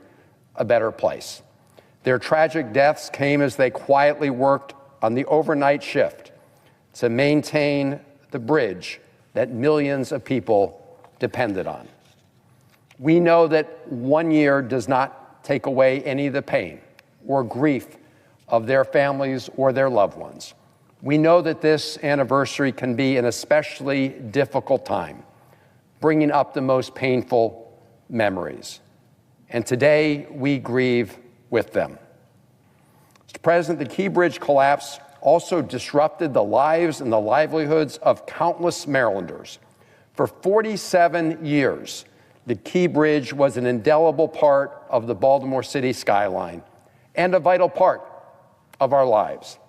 a better place. Their tragic deaths came as they quietly worked on the overnight shift to maintain the bridge that millions of people depended on. We know that 1 year does not take away any of the pain or grief of their families or their loved ones. We know that this anniversary can be an especially difficult time, bringing up the most painful memories. And today we grieve with them. Mr. President, the Key Bridge collapse also disrupted the lives and the livelihoods of countless Marylanders. For 47 years, the Key Bridge was an indelible part of the Baltimore City skyline and a vital part of our lives.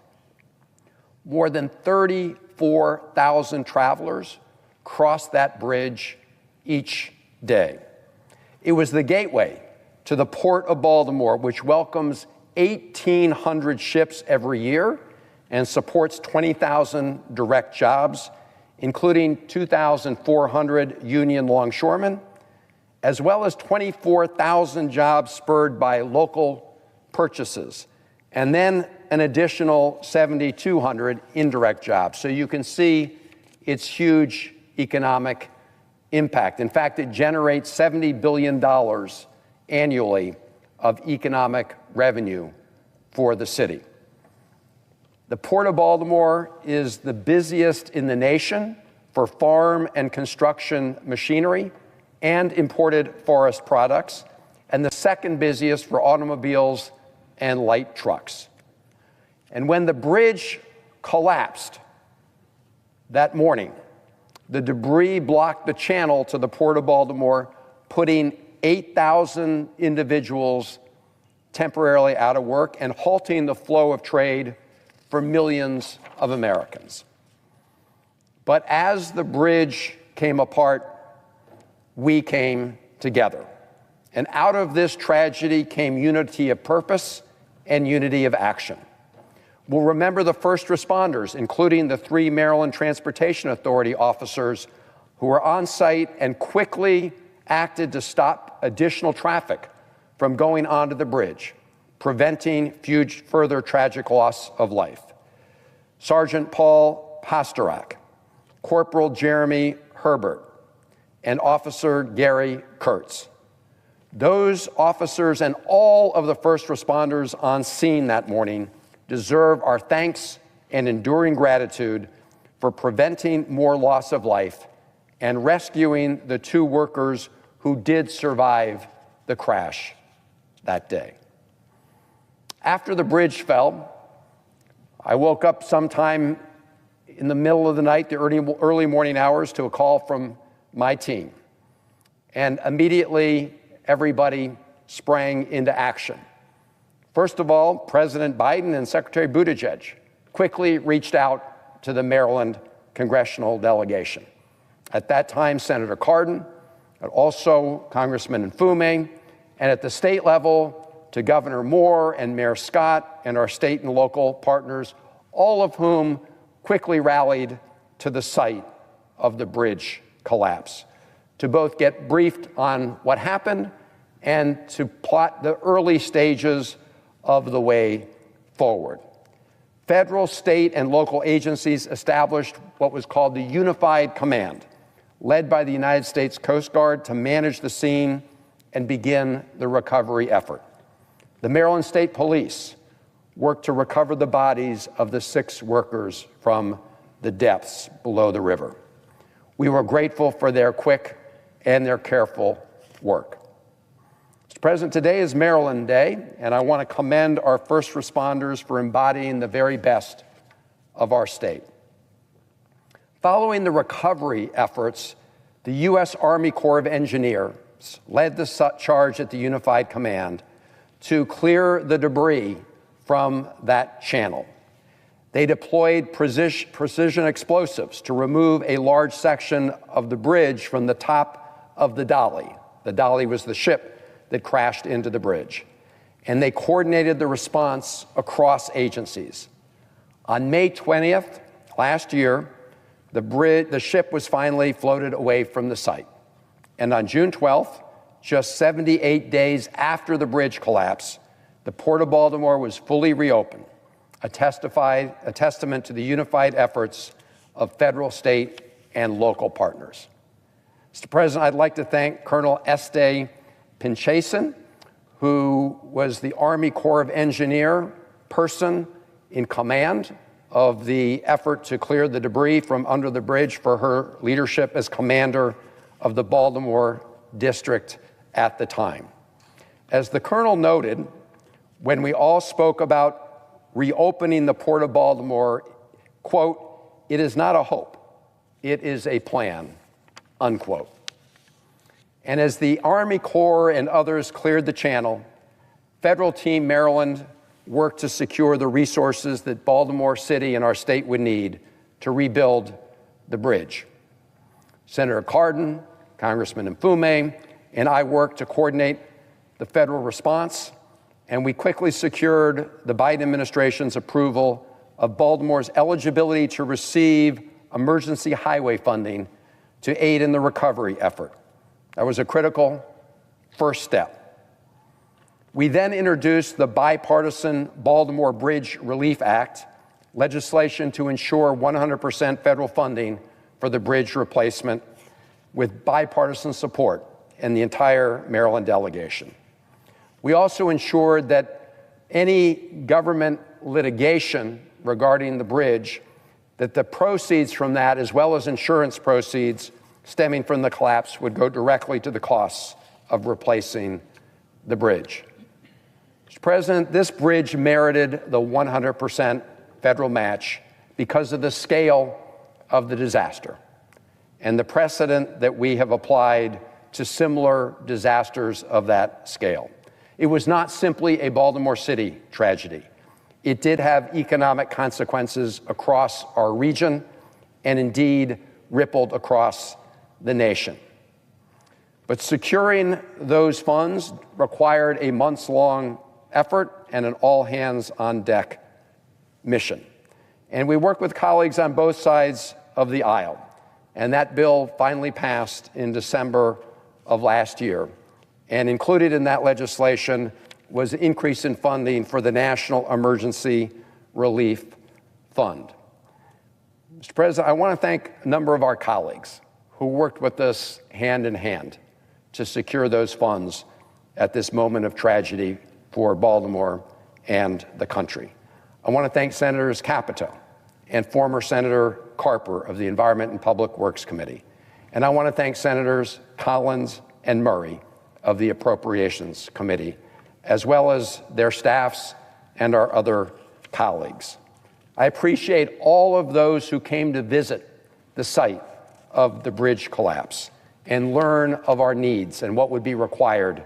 More than 34,000 travelers crossed that bridge each day. It was the gateway to the Port of Baltimore, which welcomes 1,800 ships every year and supports 20,000 direct jobs, including 2,400 union longshoremen, as well as 24,000 jobs spurred by local purchases, and then an additional 7,200 indirect jobs. So you can see its huge economic impact. In fact, it generates $70 billion annually of economic revenue for the city. The Port of Baltimore is the busiest in the nation for farm and construction machinery and imported forest products, and the second busiest for automobiles and light trucks. And when the bridge collapsed that morning, the debris blocked the channel to the Port of Baltimore, putting 8,000 individuals temporarily out of work and halting the flow of trade for millions of Americans. But as the bridge came apart, we came together. And out of this tragedy came unity of purpose and unity of action. We'll remember the first responders, including the 3 Maryland Transportation Authority officers who were on site and quickly acted to stop additional traffic from going onto the bridge, preventing further tragic loss of life. Sergeant Paul Pastorak, Corporal Jeremy Herbert, and Officer Gary Kurtz. Those officers and all of the first responders on scene that morning deserve our thanks and enduring gratitude for preventing more loss of life and rescuing the 2 workers who did survive the crash that day. After the bridge fell, I woke up sometime in the middle of the night, the early morning hours, to a call from my team. And immediately, everybody sprang into action. First of all, President Biden and Secretary Buttigieg quickly reached out to the Maryland congressional delegation. At that time, Senator Cardin, but also Congressman Nfume, and at the state level, to Governor Moore and Mayor Scott and our state and local partners, all of whom quickly rallied to the site of the bridge collapse to both get briefed on what happened and to plot the early stages of the way forward. Federal, state, and local agencies established what was called the Unified Command, led by the United States Coast Guard, to manage the scene and begin the recovery effort. The Maryland State Police worked to recover the bodies of the 6 workers from the depths below the river. We were grateful for their quick and their careful work. Mr. President, today is Maryland Day, and I want to commend our first responders for embodying the very best of our state. Following the recovery efforts, the U.S. Army Corps of Engineers led the charge at the Unified Command to clear the debris from that channel. They deployed precision explosives to remove a large section of the bridge from the top of the Dolly. The Dolly was the ship that crashed into the bridge. and they coordinated the response across agencies. On May 20th last year, the ship was finally floated away from the site. And on June 12th, just 78 days after the bridge collapse, the Port of Baltimore was fully reopened, a testament to the unified efforts of federal, state, and local partners. Mr. President, I'd like to thank Colonel Este Pinchason, who was the Army Corps of Engineer person in command of the effort to clear the debris from under the bridge, for her leadership as commander of the Baltimore district at the time. As the colonel noted, when we all spoke about reopening the Port of Baltimore, quote, "It is not a hope, it is a plan," unquote. And as the Army Corps and others cleared the channel, Federal Team Maryland worked to secure the resources that Baltimore City and our state would need to rebuild the bridge. Senator Cardin, Congressman Mfume, and I worked to coordinate the federal response, and we quickly secured the Biden administration's approval of Baltimore's eligibility to receive emergency highway funding to aid in the recovery effort. That was a critical first step. We then introduced the bipartisan Baltimore Bridge Relief Act, legislation to ensure 100% federal funding for the bridge replacement, with bipartisan support in the entire Maryland delegation. We also ensured that any government litigation regarding the bridge, that the proceeds from that, as well as insurance proceeds stemming from the collapse, would go directly to the costs of replacing the bridge. Mr. President, this bridge merited the 100% federal match because of the scale of the disaster and the precedent that we have applied to similar disasters of that scale. It was not simply a Baltimore City tragedy. It did have economic consequences across our region and indeed rippled across the nation. But securing those funds required a months-long effort and an all-hands-on-deck mission. And we worked with colleagues on both sides of the aisle, and that bill finally passed in December of last year. And included in that legislation was an increase in funding for the National Emergency Relief Fund. Mr. President, I want to thank a number of our colleagues who worked with us hand in hand to secure those funds at this moment of tragedy for Baltimore and the country. I want to thank Senators Capito and former Senator Carper of the Environment and Public Works Committee. And I want to thank Senators Collins and Murray of the Appropriations Committee, as well as their staffs and our other colleagues. I appreciate all of those who came to visit the site of the bridge collapse and learn of our needs and what would be required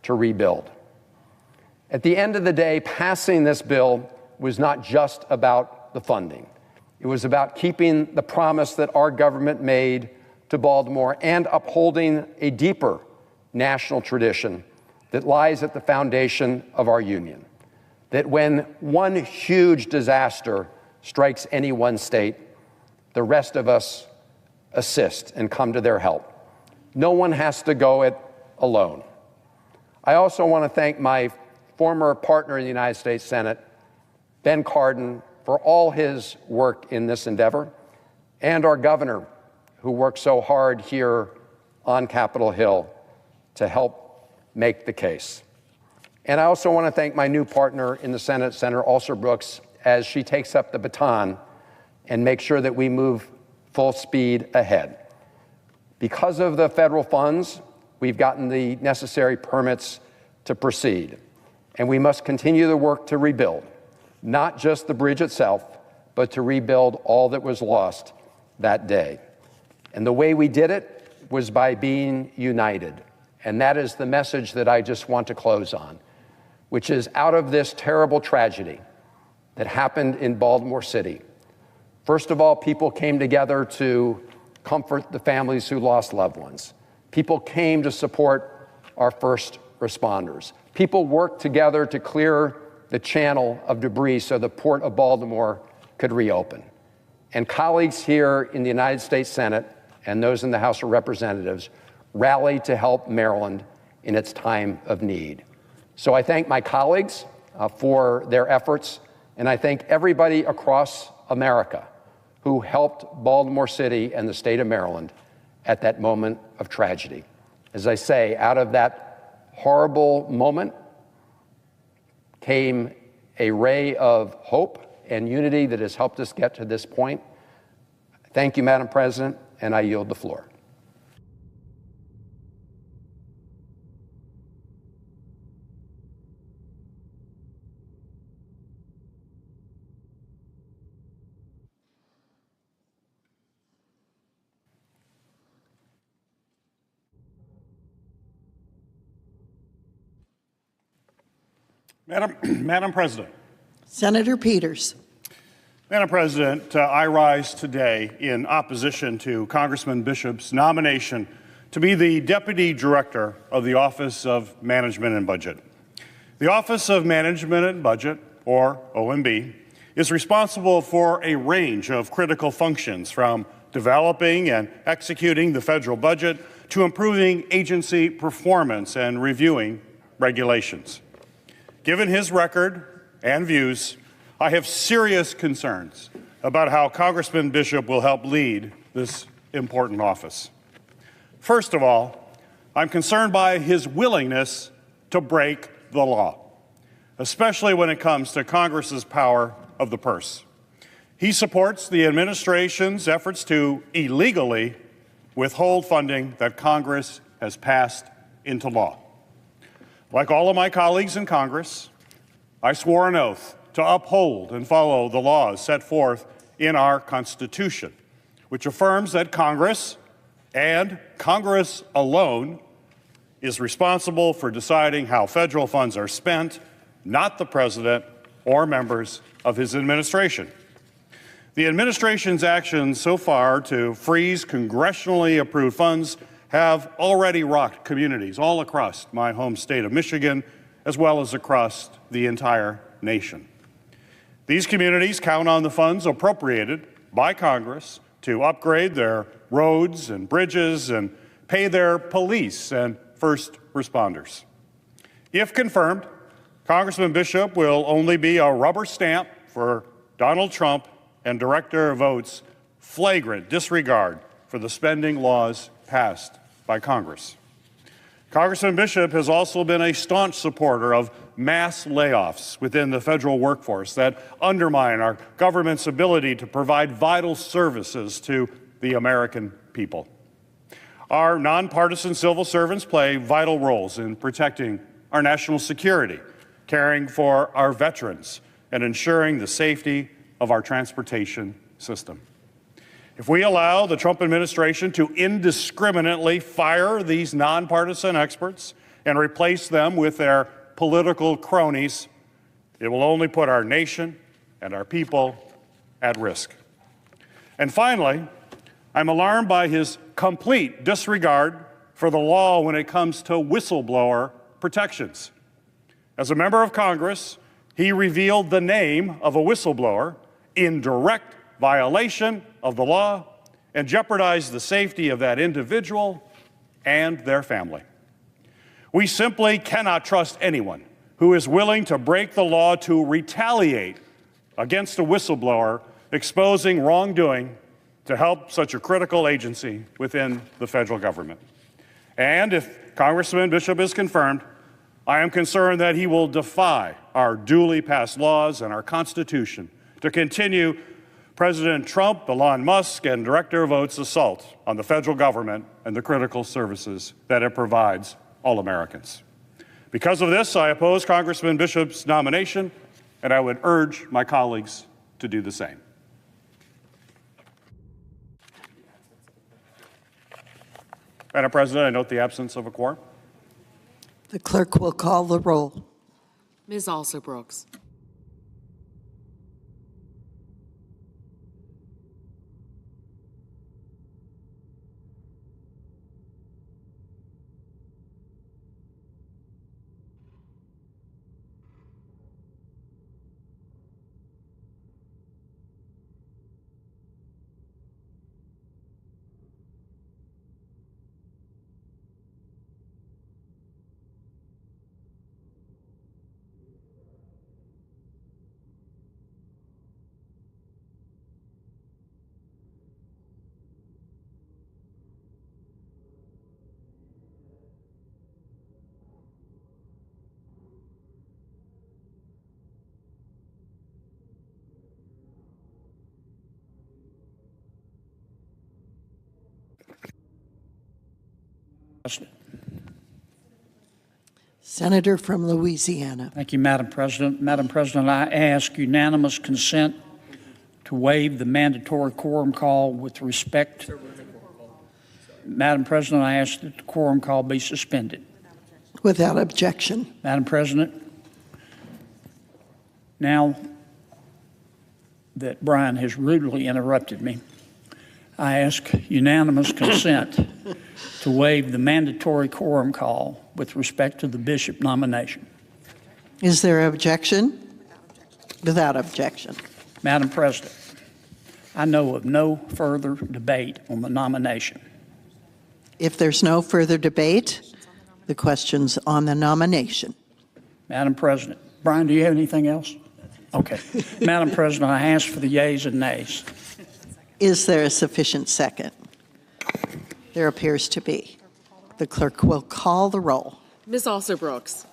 to rebuild. At the end of the day, passing this bill was not just about the funding. It was about keeping the promise that our government made to Baltimore and upholding a deeper national tradition that lies at the foundation of our union. That when one huge disaster strikes any one state, the rest of us assist and come to their help. No one has to go it alone. I also want to thank my former partner in the United States Senate, Ben Cardin, for all his work in this endeavor, and our governor, who worked so hard here on Capitol Hill to help make the case. And I also want to thank my new partner in the Senate, Senator Alsor-Brooks, as she takes up the baton and makes sure that we move full speed ahead. Because of the federal funds, we've gotten the necessary permits to proceed. And we must continue the work to rebuild, not just the bridge itself, but to rebuild all that was lost that day. And the way we did it was by being united. And that is the message that I just want to close on, which is out of this terrible tragedy that happened in Baltimore City, first of all, people came together to comfort the families who lost loved ones. People came to support our first responders. People worked together to clear the channel of debris so the Port of Baltimore could reopen. And colleagues here in the United States Senate and those in the House of Representatives rallied to help Maryland in its time of need. So I thank my colleagues for their efforts, and I thank everybody across America who helped Baltimore City and the state of Maryland at that moment of tragedy. As I say, out of that horrible moment came a ray of hope and unity that has helped us get to this point. Thank you, Madam President, and I yield the floor. Madam President. Senator Peters. Madam President, I rise today in opposition to Congressman Bishop's nomination to be the Deputy Director of the Office of Management and Budget. The Office of Management and Budget, or OMB, is responsible for a range of critical functions, from developing and executing the federal budget to improving agency performance and reviewing regulations. Given his record and views, I have serious concerns about how Congressman Bishop will help lead this important office. First of all, I'm concerned by his willingness to break the law, especially when it comes to Congress's power of the purse. He supports the administration's efforts to illegally withhold funding that Congress has passed into law. Like all of my colleagues in Congress, I swore an oath to uphold and follow the laws set forth in our Constitution, which affirms that Congress, and Congress alone, is responsible for deciding how federal funds are spent, not the President or members of his administration. The administration's actions so far to freeze congressionally approved funds have already rocked communities all across my home state of Michigan, as well as across the entire nation. These communities count on the funds appropriated by Congress to upgrade their roads and bridges and pay their police and first responders. If confirmed, Congressman Bishop will only be a rubber stamp for Donald Trump and Director Vought's flagrant disregard for the spending laws passed by Congress. Congressman Bishop has also been a staunch supporter of mass layoffs within the federal workforce that undermine our government's ability to provide vital services to the American people. Our nonpartisan civil servants play vital roles in protecting our national security, caring for our veterans, and ensuring the safety of our transportation system. If we allow the Trump administration to indiscriminately fire these nonpartisan experts and replace them with their political cronies, it will only put our nation and our people at risk. And finally, I'm alarmed by his complete disregard for the law when it comes to whistleblower protections. As a member of Congress, he revealed the name of a whistleblower in direct violation of the law and jeopardized the safety of that individual and their family. We simply cannot trust anyone who is willing to break the law to retaliate against a whistleblower exposing wrongdoing to help such a critical agency within the federal government. And if Congressman Bishop is confirmed, I am concerned that he will defy our duly passed laws and our Constitution to continue President Trump, Elon Musk, and Director Vought's assault on the federal government and the critical services that it provides all Americans. Because of this, I oppose Congressman Bishop's nomination, and I would urge my colleagues to do the same. Madam President, I note the absence of a quorum. The clerk will call the roll. Ms. Also-Brooks. Senator from Louisiana. Thank you, Madam President. Madam President, I ask unanimous consent to waive the mandatory quorum call with respect. Madam President, I ask that the quorum call be suspended. Without objection. Madam President, now that Brian has rudely interrupted me, I ask unanimous consent to waive the mandatory quorum call with respect to the bishop nomination. Is there objection? Without objection. Madam President, I know of no further debate on the nomination. If there's no further debate, the question's on the nomination. Madam President, Brian, do you have anything else? Okay. Madam President, I ask for the yeas and nays. Is there a sufficient second? There appears to be. The clerk will call the roll. Ms. Alsobrooks.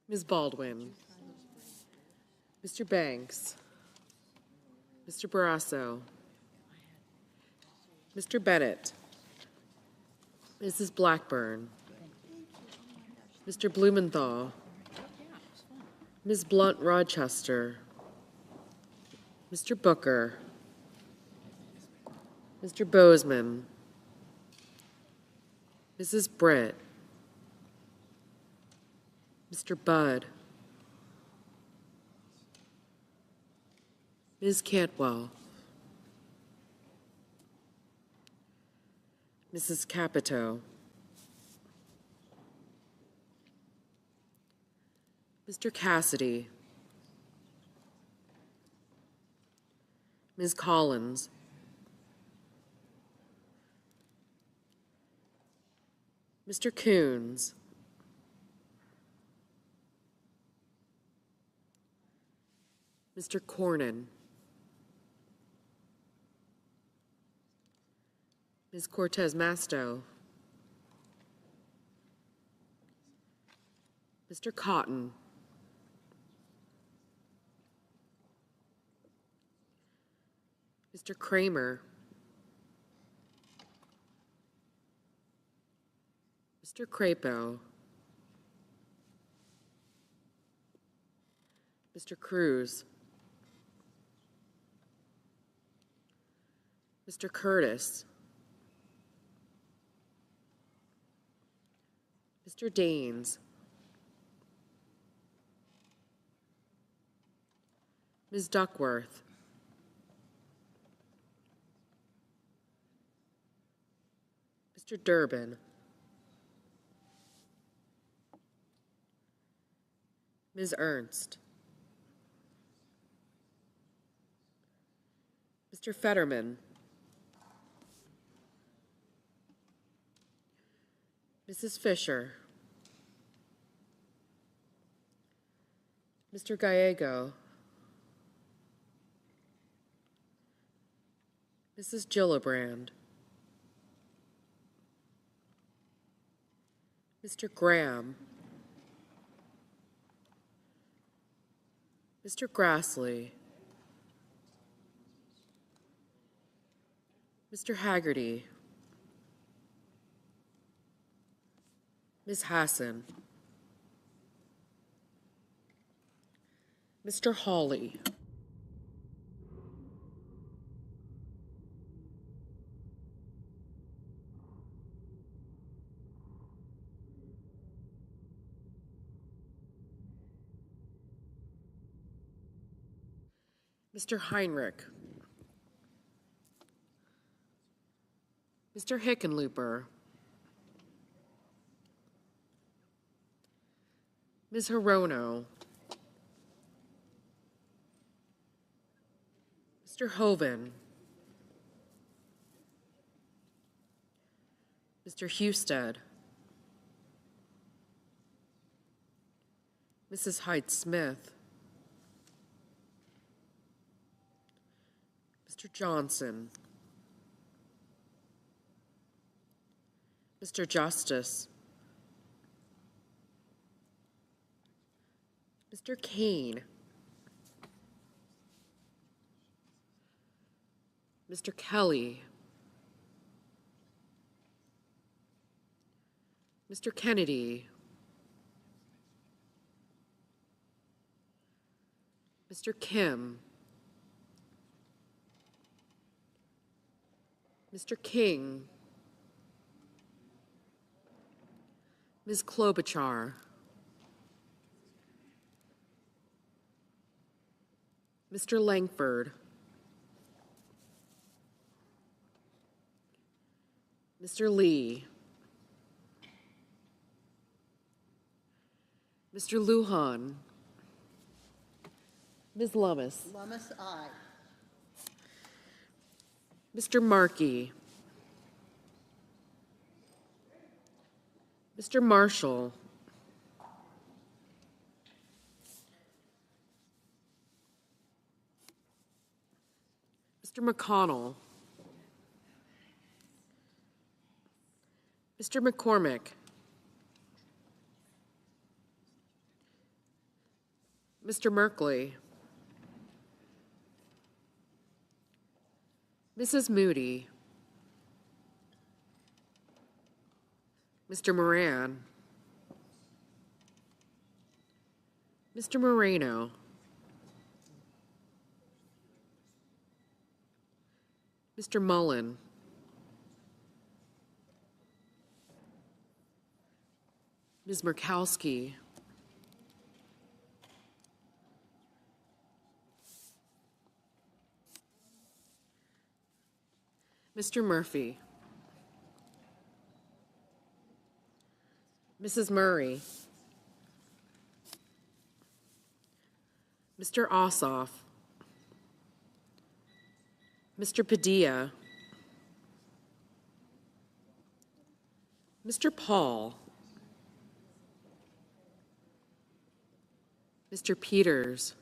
Ms. Baldwin. Mr. Banks. Mr. Barrasso. Mr. Bennett. Mrs. Blackburn. Mr. Blumenthal. Ms. Blunt Rochester. Mr. Booker. Mr. Bozeman. Mrs. Britt. Mr. Budd. Ms. Cantwell. Mrs. Capito. Mr. Cassidy. Ms. Collins. Mr. Coons. Mr. Cornyn. Ms. Cortez Masto. Mr. Cotton. Mr. Kramer. Mr. Crapo. Mr. Cruz. Mr. Curtis. Mr. Daines. Ms. Duckworth. Mr. Durbin. Ms. Ernst. Mr. Fetterman. Mrs. Fisher. Mr. Gallego. Mrs. Gillibrand. Mr. Graham. Mr. Grassley. Mr. Haggerty. Ms. Hassan. Mr. Hawley. Mr. Heinrich. Mr. Hickenlooper. Ms. Hirono. Mr. Hoven. Mr. Husted, Mrs. Hyde-Smith, Mr. Johnson, Mr. Justice, Mr. Kane, Mr. Kelly, Mr. Kennedy, Mr. Kim, Mr. King, Ms. Klobuchar, Mr. Langford, Mr. Lee, Mr. Lujan, Ms. Lummis, Lummis, aye. Mr. Markey, Mr. Marshall, Mr. McConnell, Mr. McCormick, Mr. Merkley, Mrs. Moody, Mr. Moran, Mr. Moreno, Mr. Mullen, Ms. Murkowski, Mr. Murphy, Mrs. Murray, Mr. Ossoff, Mr. Padilla, Mr. Paul, Mr. Peters,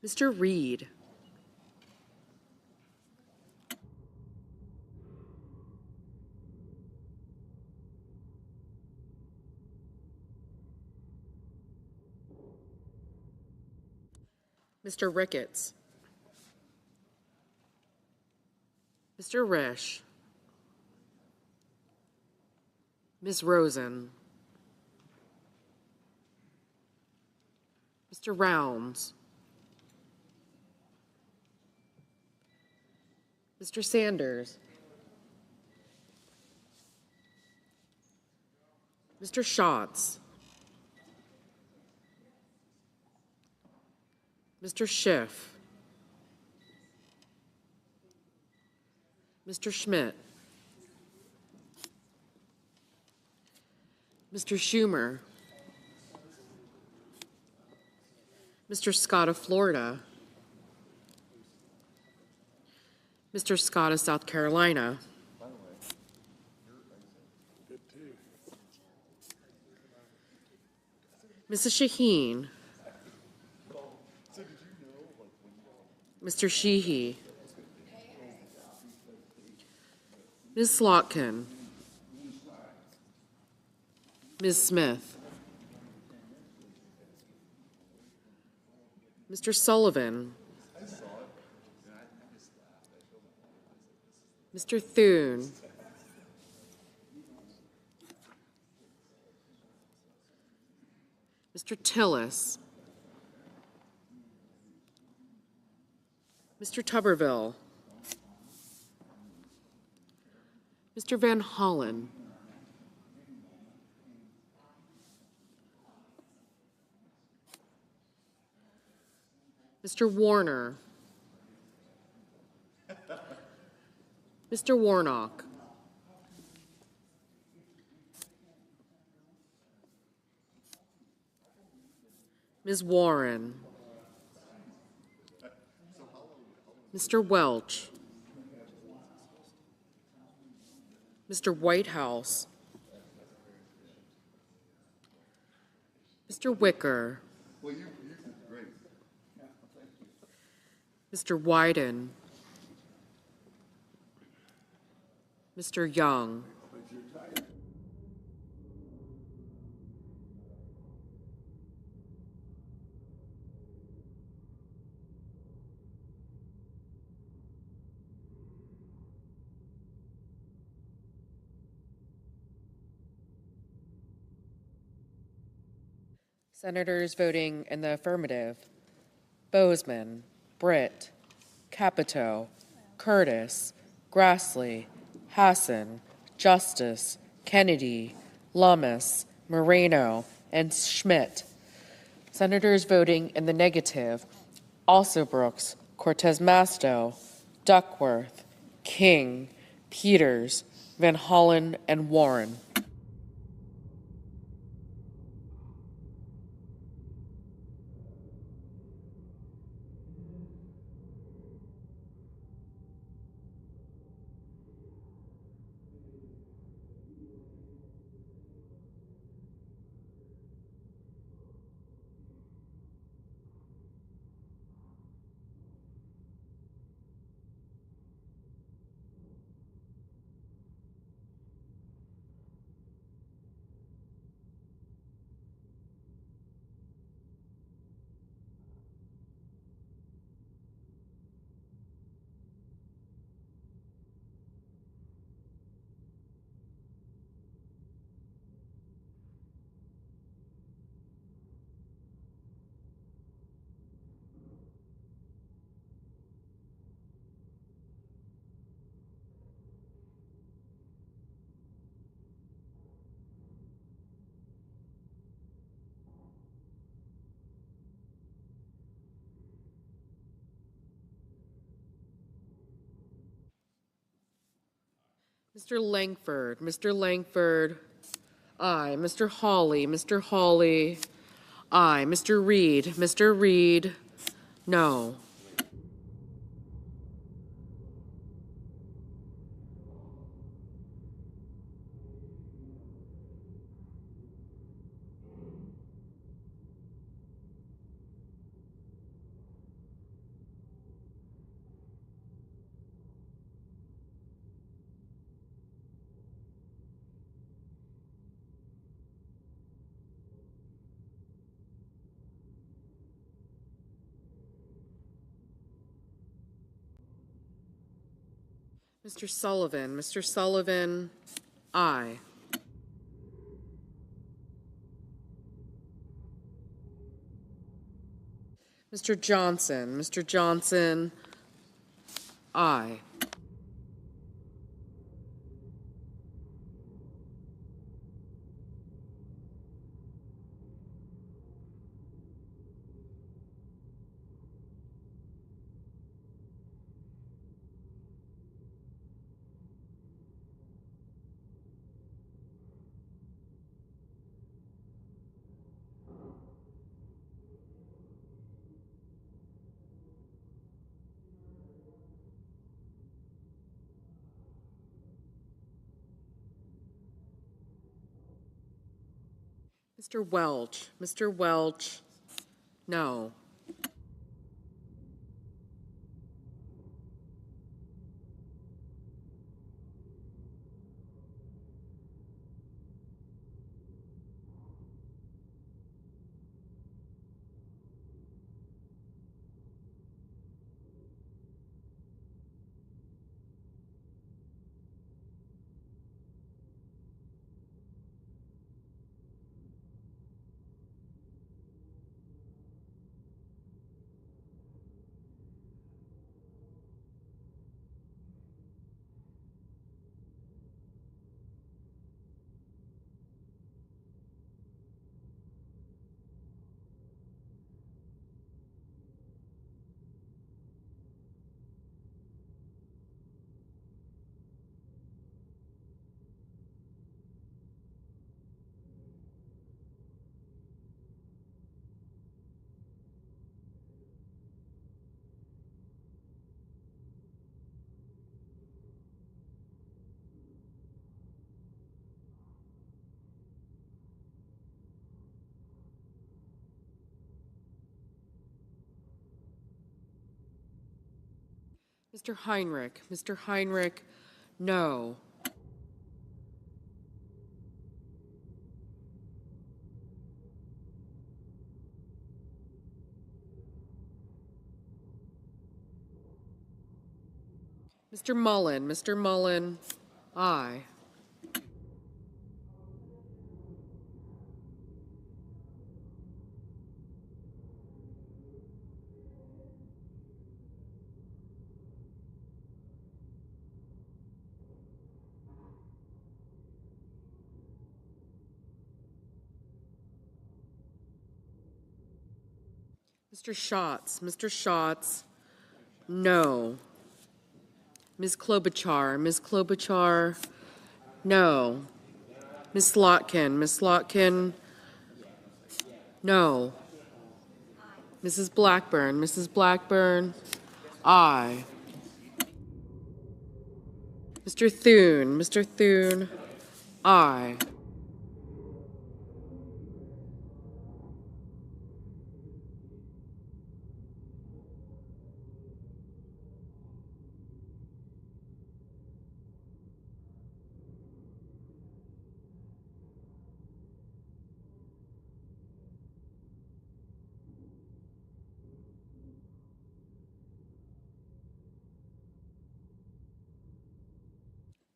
Mr. Reed, Mr. Ricketts, Mr. Risch, Ms. Rosen, Mr. Rounds, Mr. Sanders, Mr. Schatz, Mr. Schiff, Mr. Schmidt, Mr. Schumer, Mr. Scott of Florida, Mr. Scott of South Carolina, Mrs. Shaheen, Mr. Sheehy, Ms. Slotkin, Ms. Smith, Mr. Sullivan, Mr. Thune, Mr. Tillis, Mr. Tuberville, Mr. Van Hollen, Mr. Warner, Mr. Warnock, Ms. Warren, Mr. Welch, Mr. Whitehouse, Mr. Wicker, Mr. Wyden, Mr. Young, Senators voting in the affirmative: Bozeman, Britt, Capito, Curtis, Grassley, Hassan, Justice, Kennedy, Lummis, Moreno, and Schmidt. Senators voting in the negative: Alsobrooks, Cortez Masto, Duckworth, King, Peters, Van Hollen, and Warren. Mr. Langford, aye. Mr. Hawley, aye. Mr. Reed, no. Mr. Sullivan, aye. Mr. Johnson, aye. Mr. Welch, no. Mr. Heinrich. Mr. Heinrich, no. Mr. Mullen. Mr. Mullen, aye. Mr. Schatz. Mr. Schatz, no. Ms. Klobuchar. Ms. Klobuchar, no. Ms. Slotkin. Ms. Slotkin, no. Mrs. Blackburn. Mrs. Blackburn, aye. Mr. Thune. Mr. Thune, aye.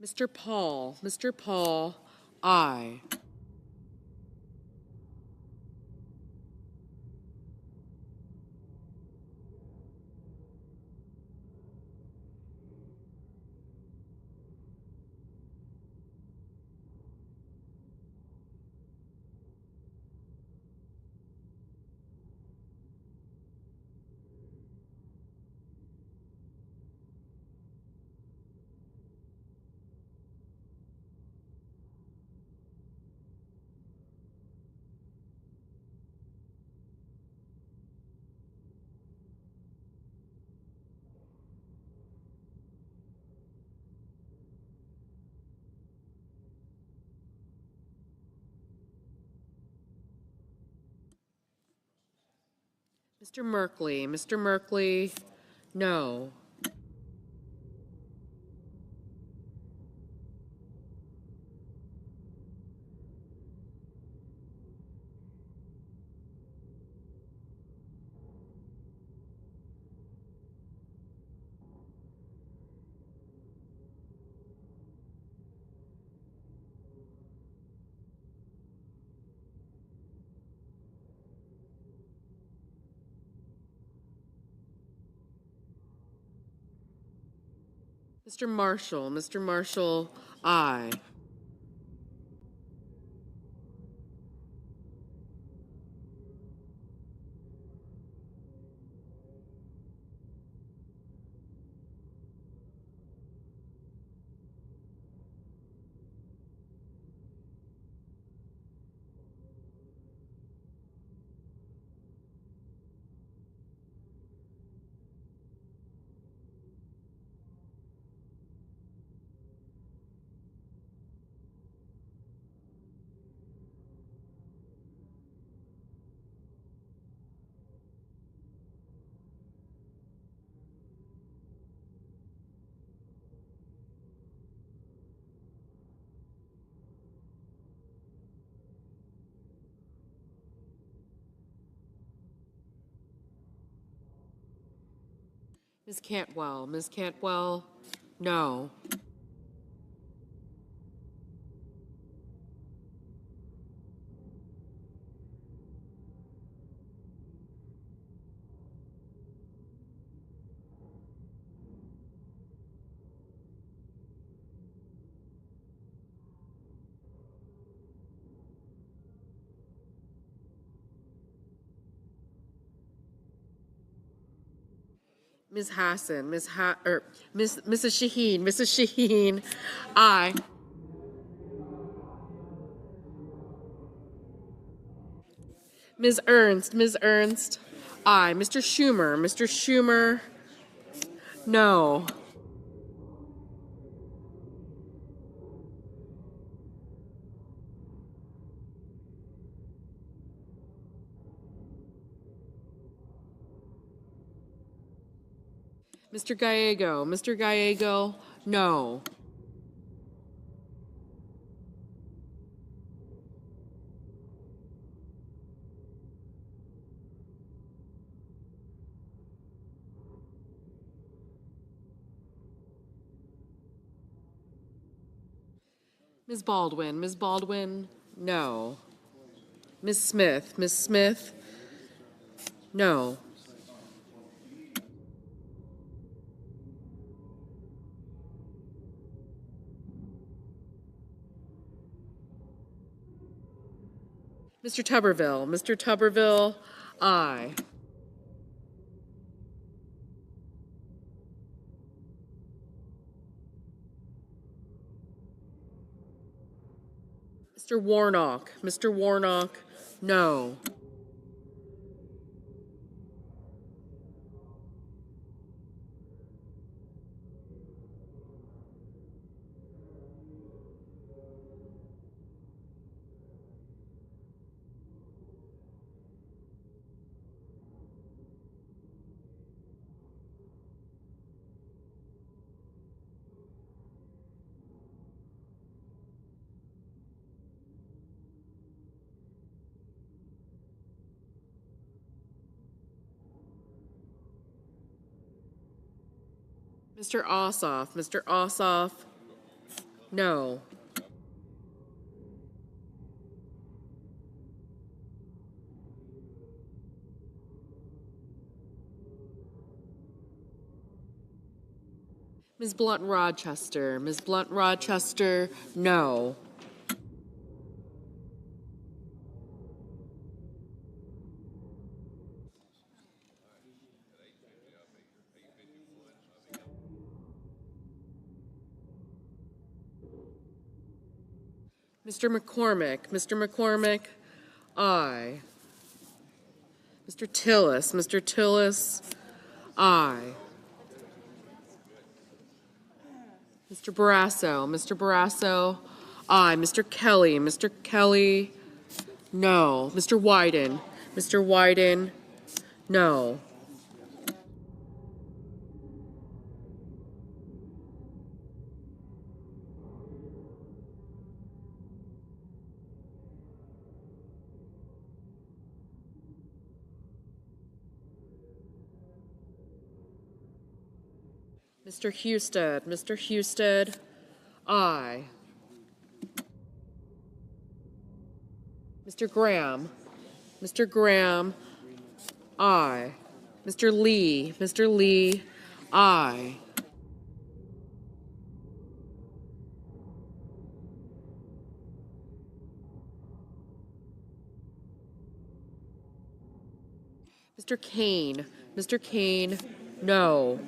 Mr. Paul. Mr. Paul, aye. Mr. Merkley. Mr. Merkley, no. Mr. Marshall. Mr. Marshall, aye. Ms. Cantwell. Ms. Cantwell, no. Ms. Hassan. Mrs. Shaheen. Mrs. Shaheen, aye. Ms. Ernst. Ms. Ernst, aye. Mr. Schumer. Mr. Schumer, no. Mr. Gallego, Mr. Gallego, no. Ms. Baldwin, no. Ms. Smith, no. Mr. Tuberville, aye. Mr. Warnock, no. Mr. Ossoff, no. Ms. Blunt Rochester, no. Mr. McCormick, aye. Mr. Tillis, aye. Mr. Barrasso, aye. Mr. Kelly, no. Mr. Wyden, no. Mr. Husted, aye. Mr. Graham, aye. Mr. Lee, aye. Mr. Kane, no.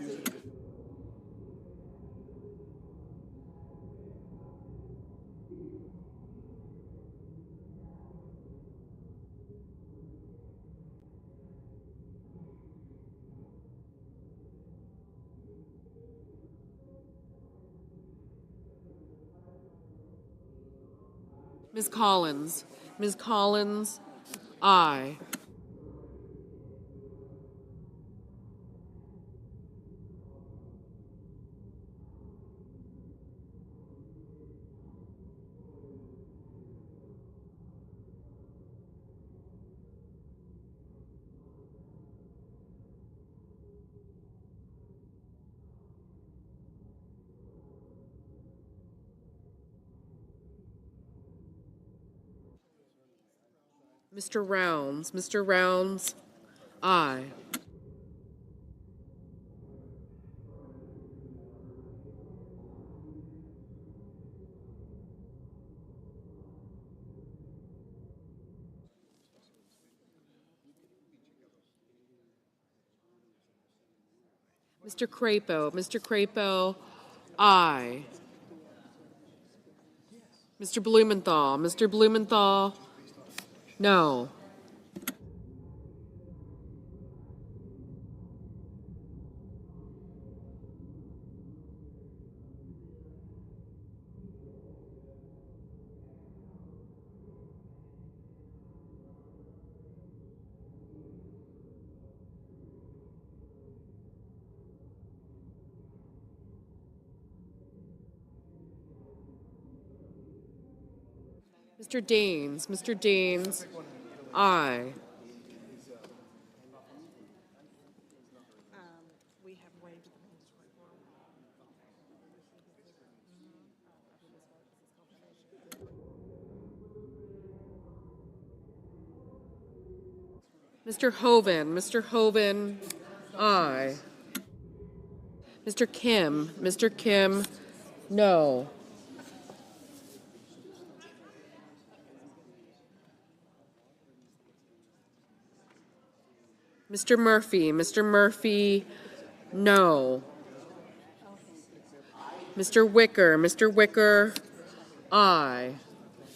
Ms. Collins, aye. Mr. Rounds, aye. Mr. Crapo, aye. Mr. Blumenthal, no. Mr. Daines, aye. Mr. Hoven, aye. Mr. Kim, no. Mr. Murphy, no. Mr. Wicker, aye.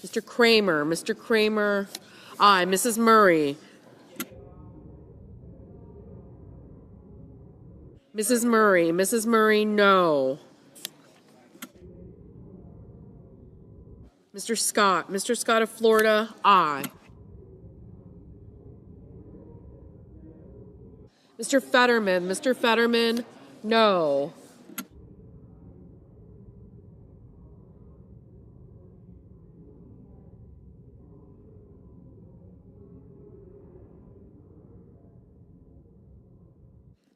Mr. Kramer, aye. Mrs. Murray. Mrs. Murray, no. Mr. Scott of Florida, aye. Mr. Fetterman, no.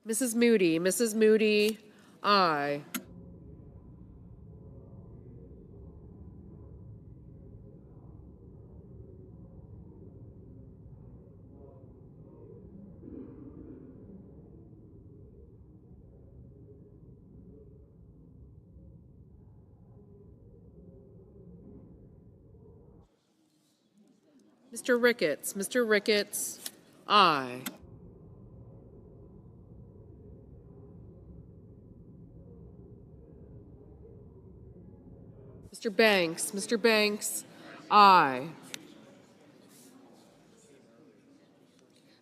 Mrs. Moody, aye. Mr. Ricketts, aye. Mr. Banks, aye.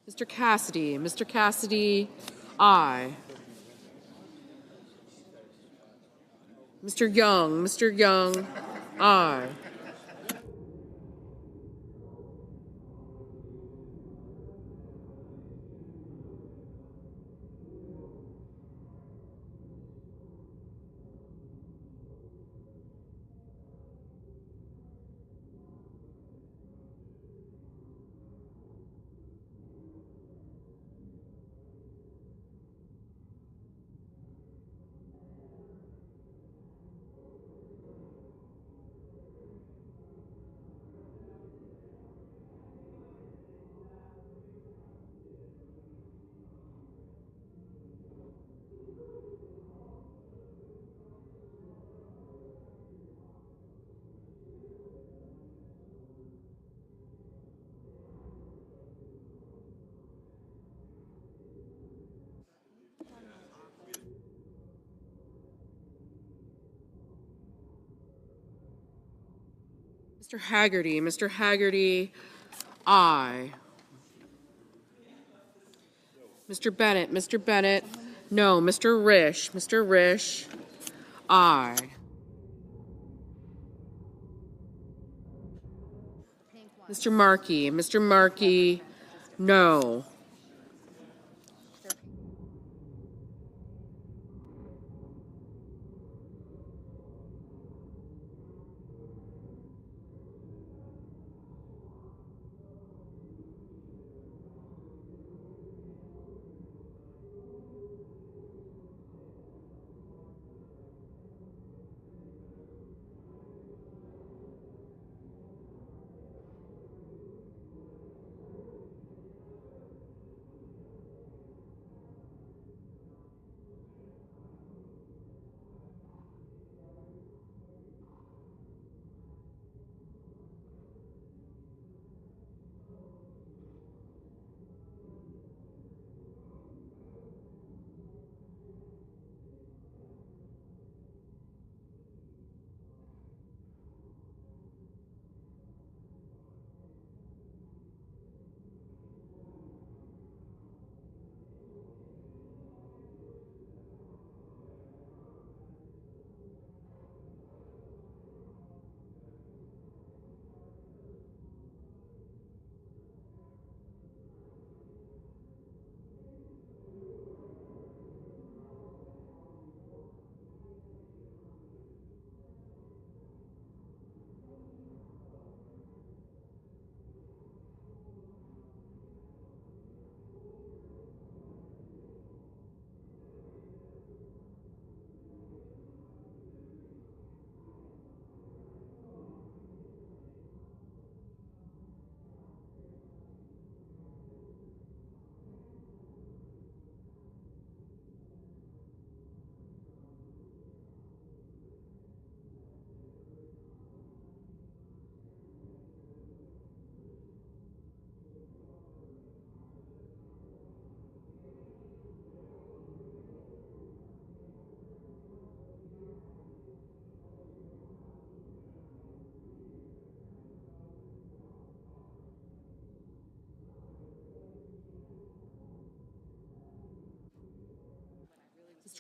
Mr. Cassidy, aye. Mr. Young, aye. Mr. Haggerty, aye. Mr. Bennett, no. Mr. Risch, aye. Mr. Markey, no.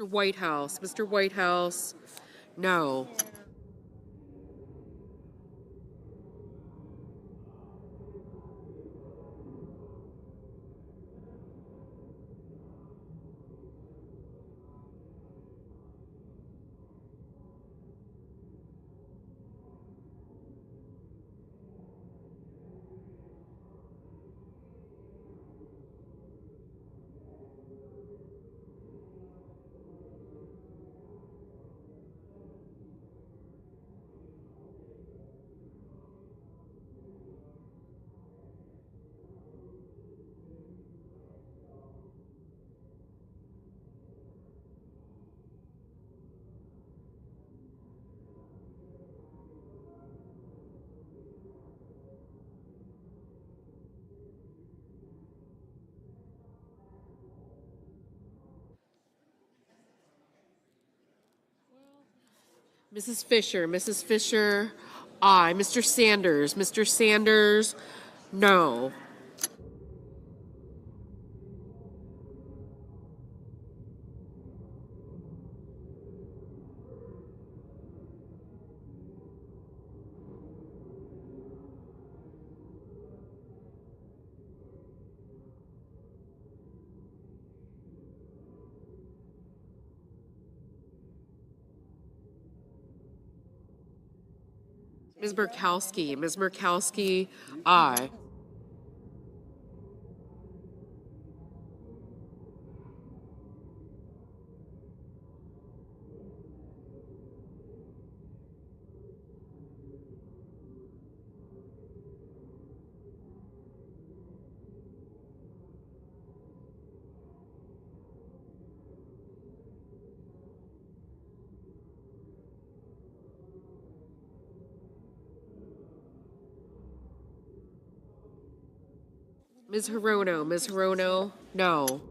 Mr. Whitehouse. Mr. Whitehouse, no. Mrs. Fisher, aye. Mr. Sanders, no. Ms. Murkowski, aye. Ms. Hirono, no.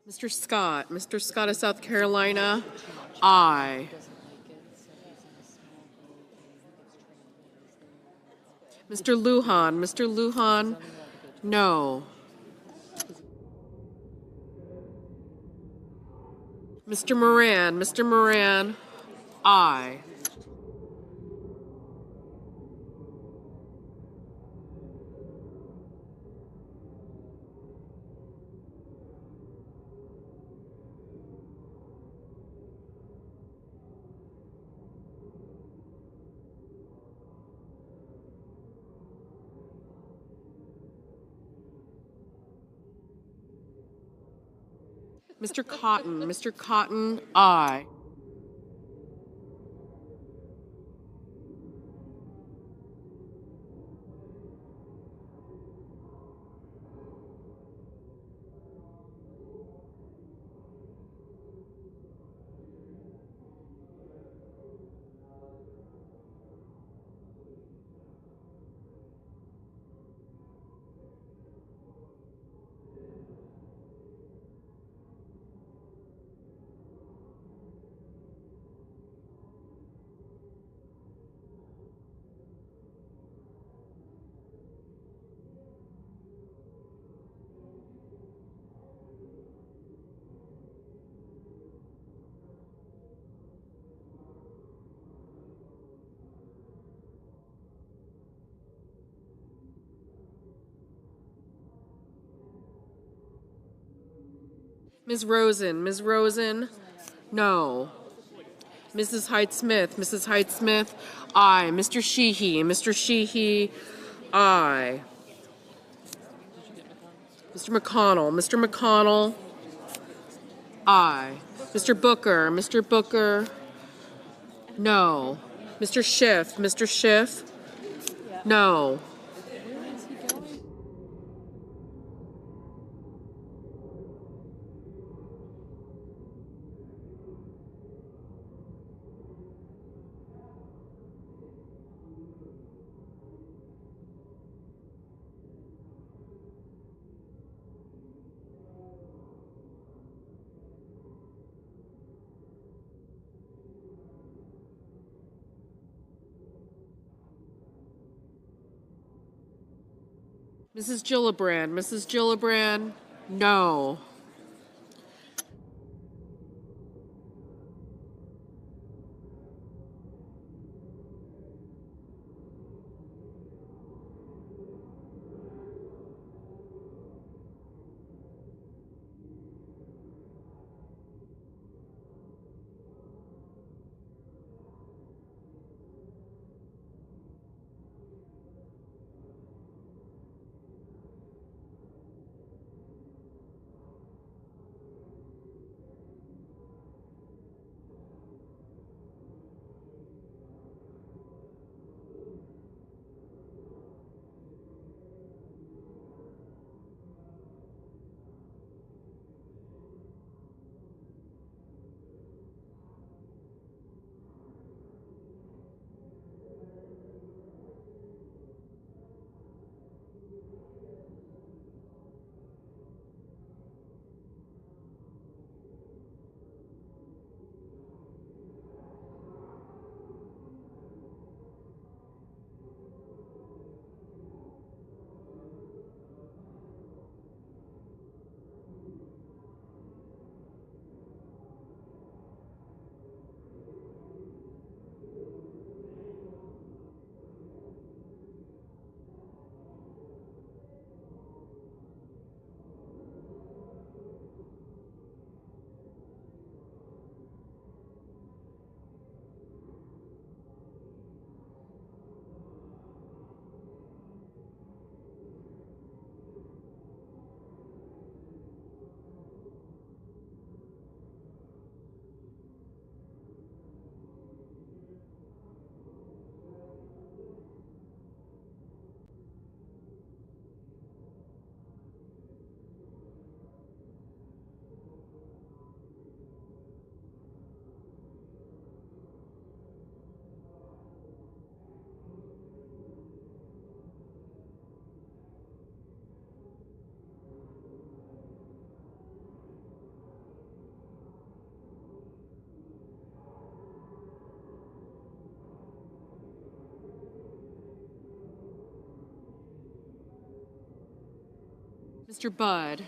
Mr. Scott of South Carolina, aye. Mr. Lujan, no. Mr. Moran, aye. Mr. Cotton, aye. Ms. Rosen, no. Mrs. Height-Smith, aye. Mr. Sheehy, aye. Mr. McConnell, aye. Mr. Booker, no. Mr. Schiff, no. Mrs. Gillibrand, no.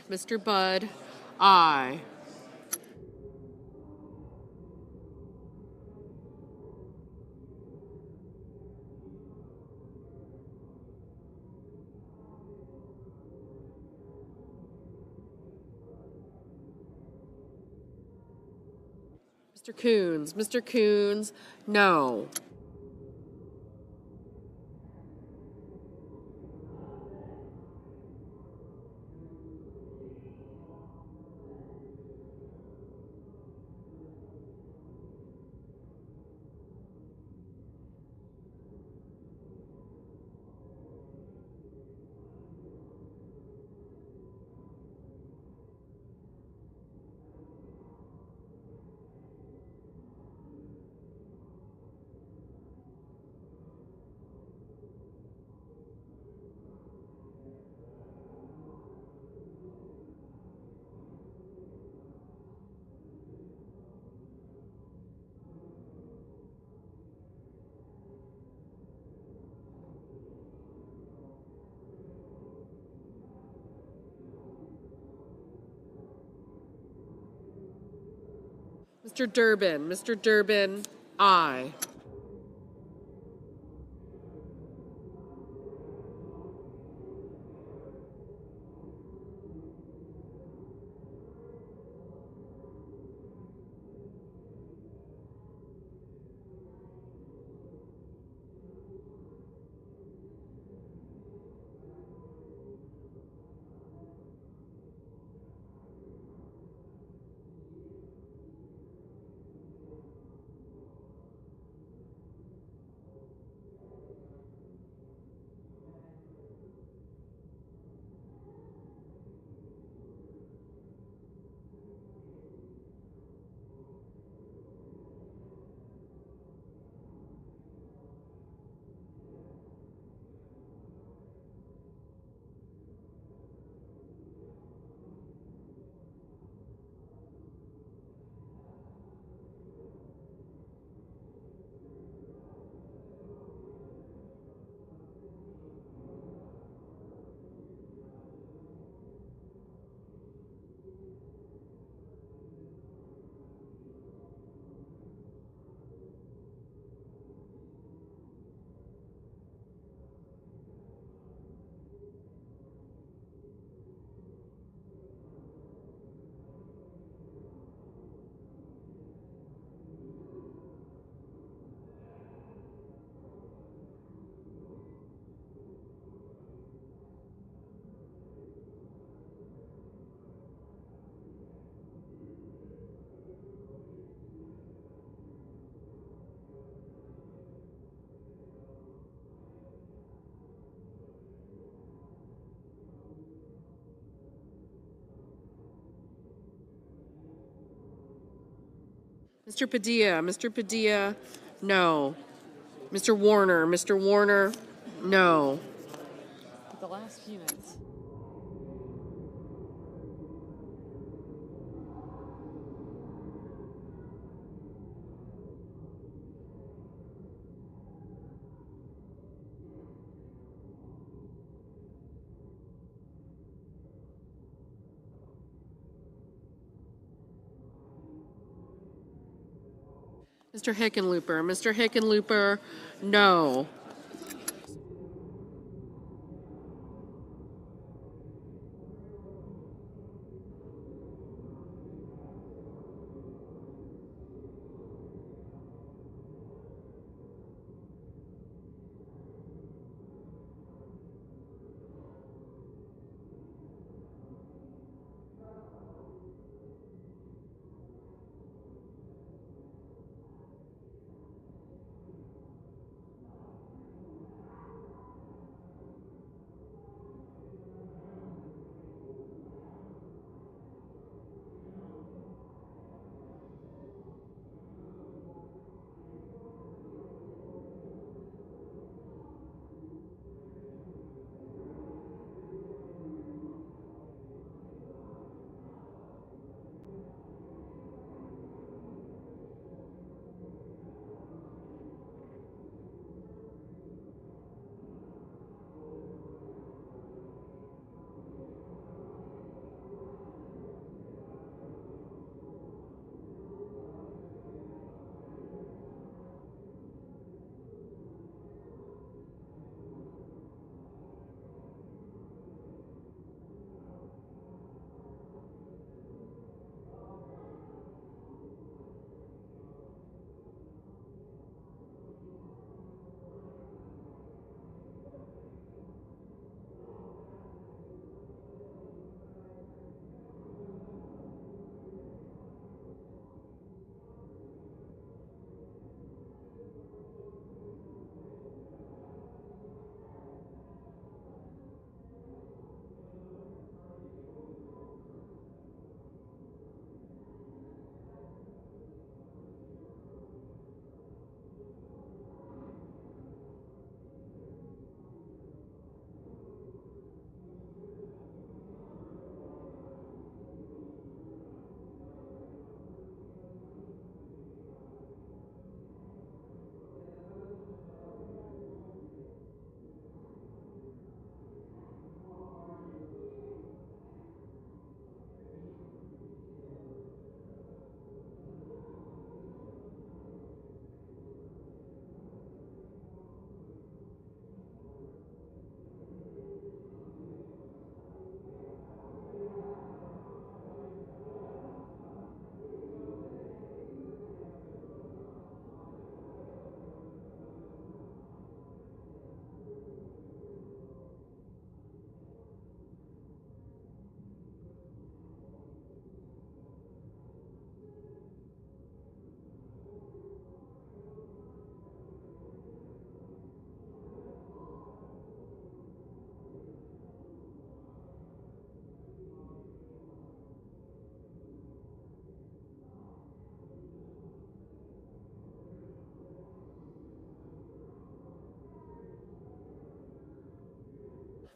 Mr. Budd, aye. Mr. Coons, no. Mr. Durbin, aye. Mr. Padilla, no. Mr. Warner, no. The last few minutes. Mr. Hickenlooper, no.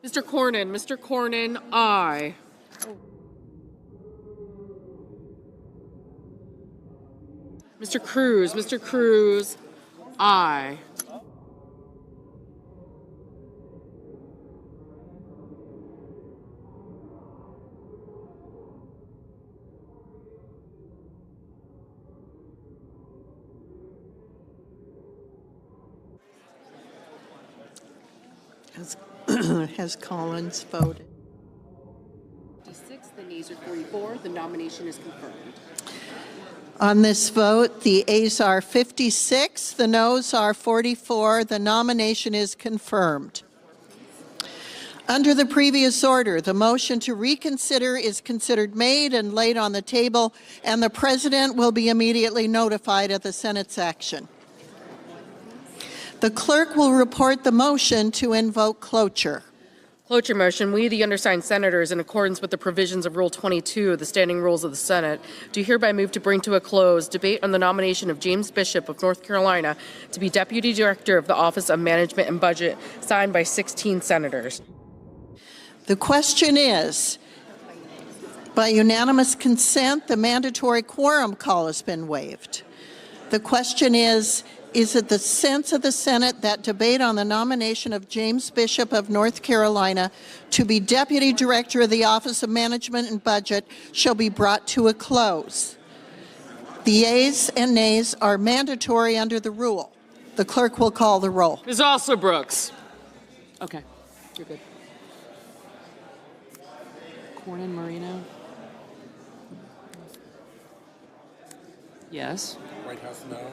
Mr. Cornyn, aye. Mr. Cruz, aye. Has Collins voted? 56, the nays are 44. The nomination is confirmed. On this vote, the ayes are 56, the noes are 44. The nomination is confirmed. Under the previous order, the motion to reconsider is considered made and laid on the table, and the President will be immediately notified of the Senate's action. The clerk will report the motion to invoke cloture. Cloture motion. We, the undersigned senators, in accordance with the provisions of Rule 22 of the Standing Rules of the Senate, do hereby move to bring to a close debate on the nomination of James Bishop of North Carolina to be Deputy Director of the Office of Management and Budget, signed by 16 senators. The question is, by unanimous consent, the mandatory quorum call has been waived. The question is it the sense of the Senate that debate on the nomination of James Bishop of North Carolina to be Deputy Director of the Office of Management and Budget shall be brought to a close? The yeas and nays are mandatory under the rule. The clerk will call the roll. Ms. Alsobrooks. Okay, you're good. Cornyn, Marino. Yes. White House, no.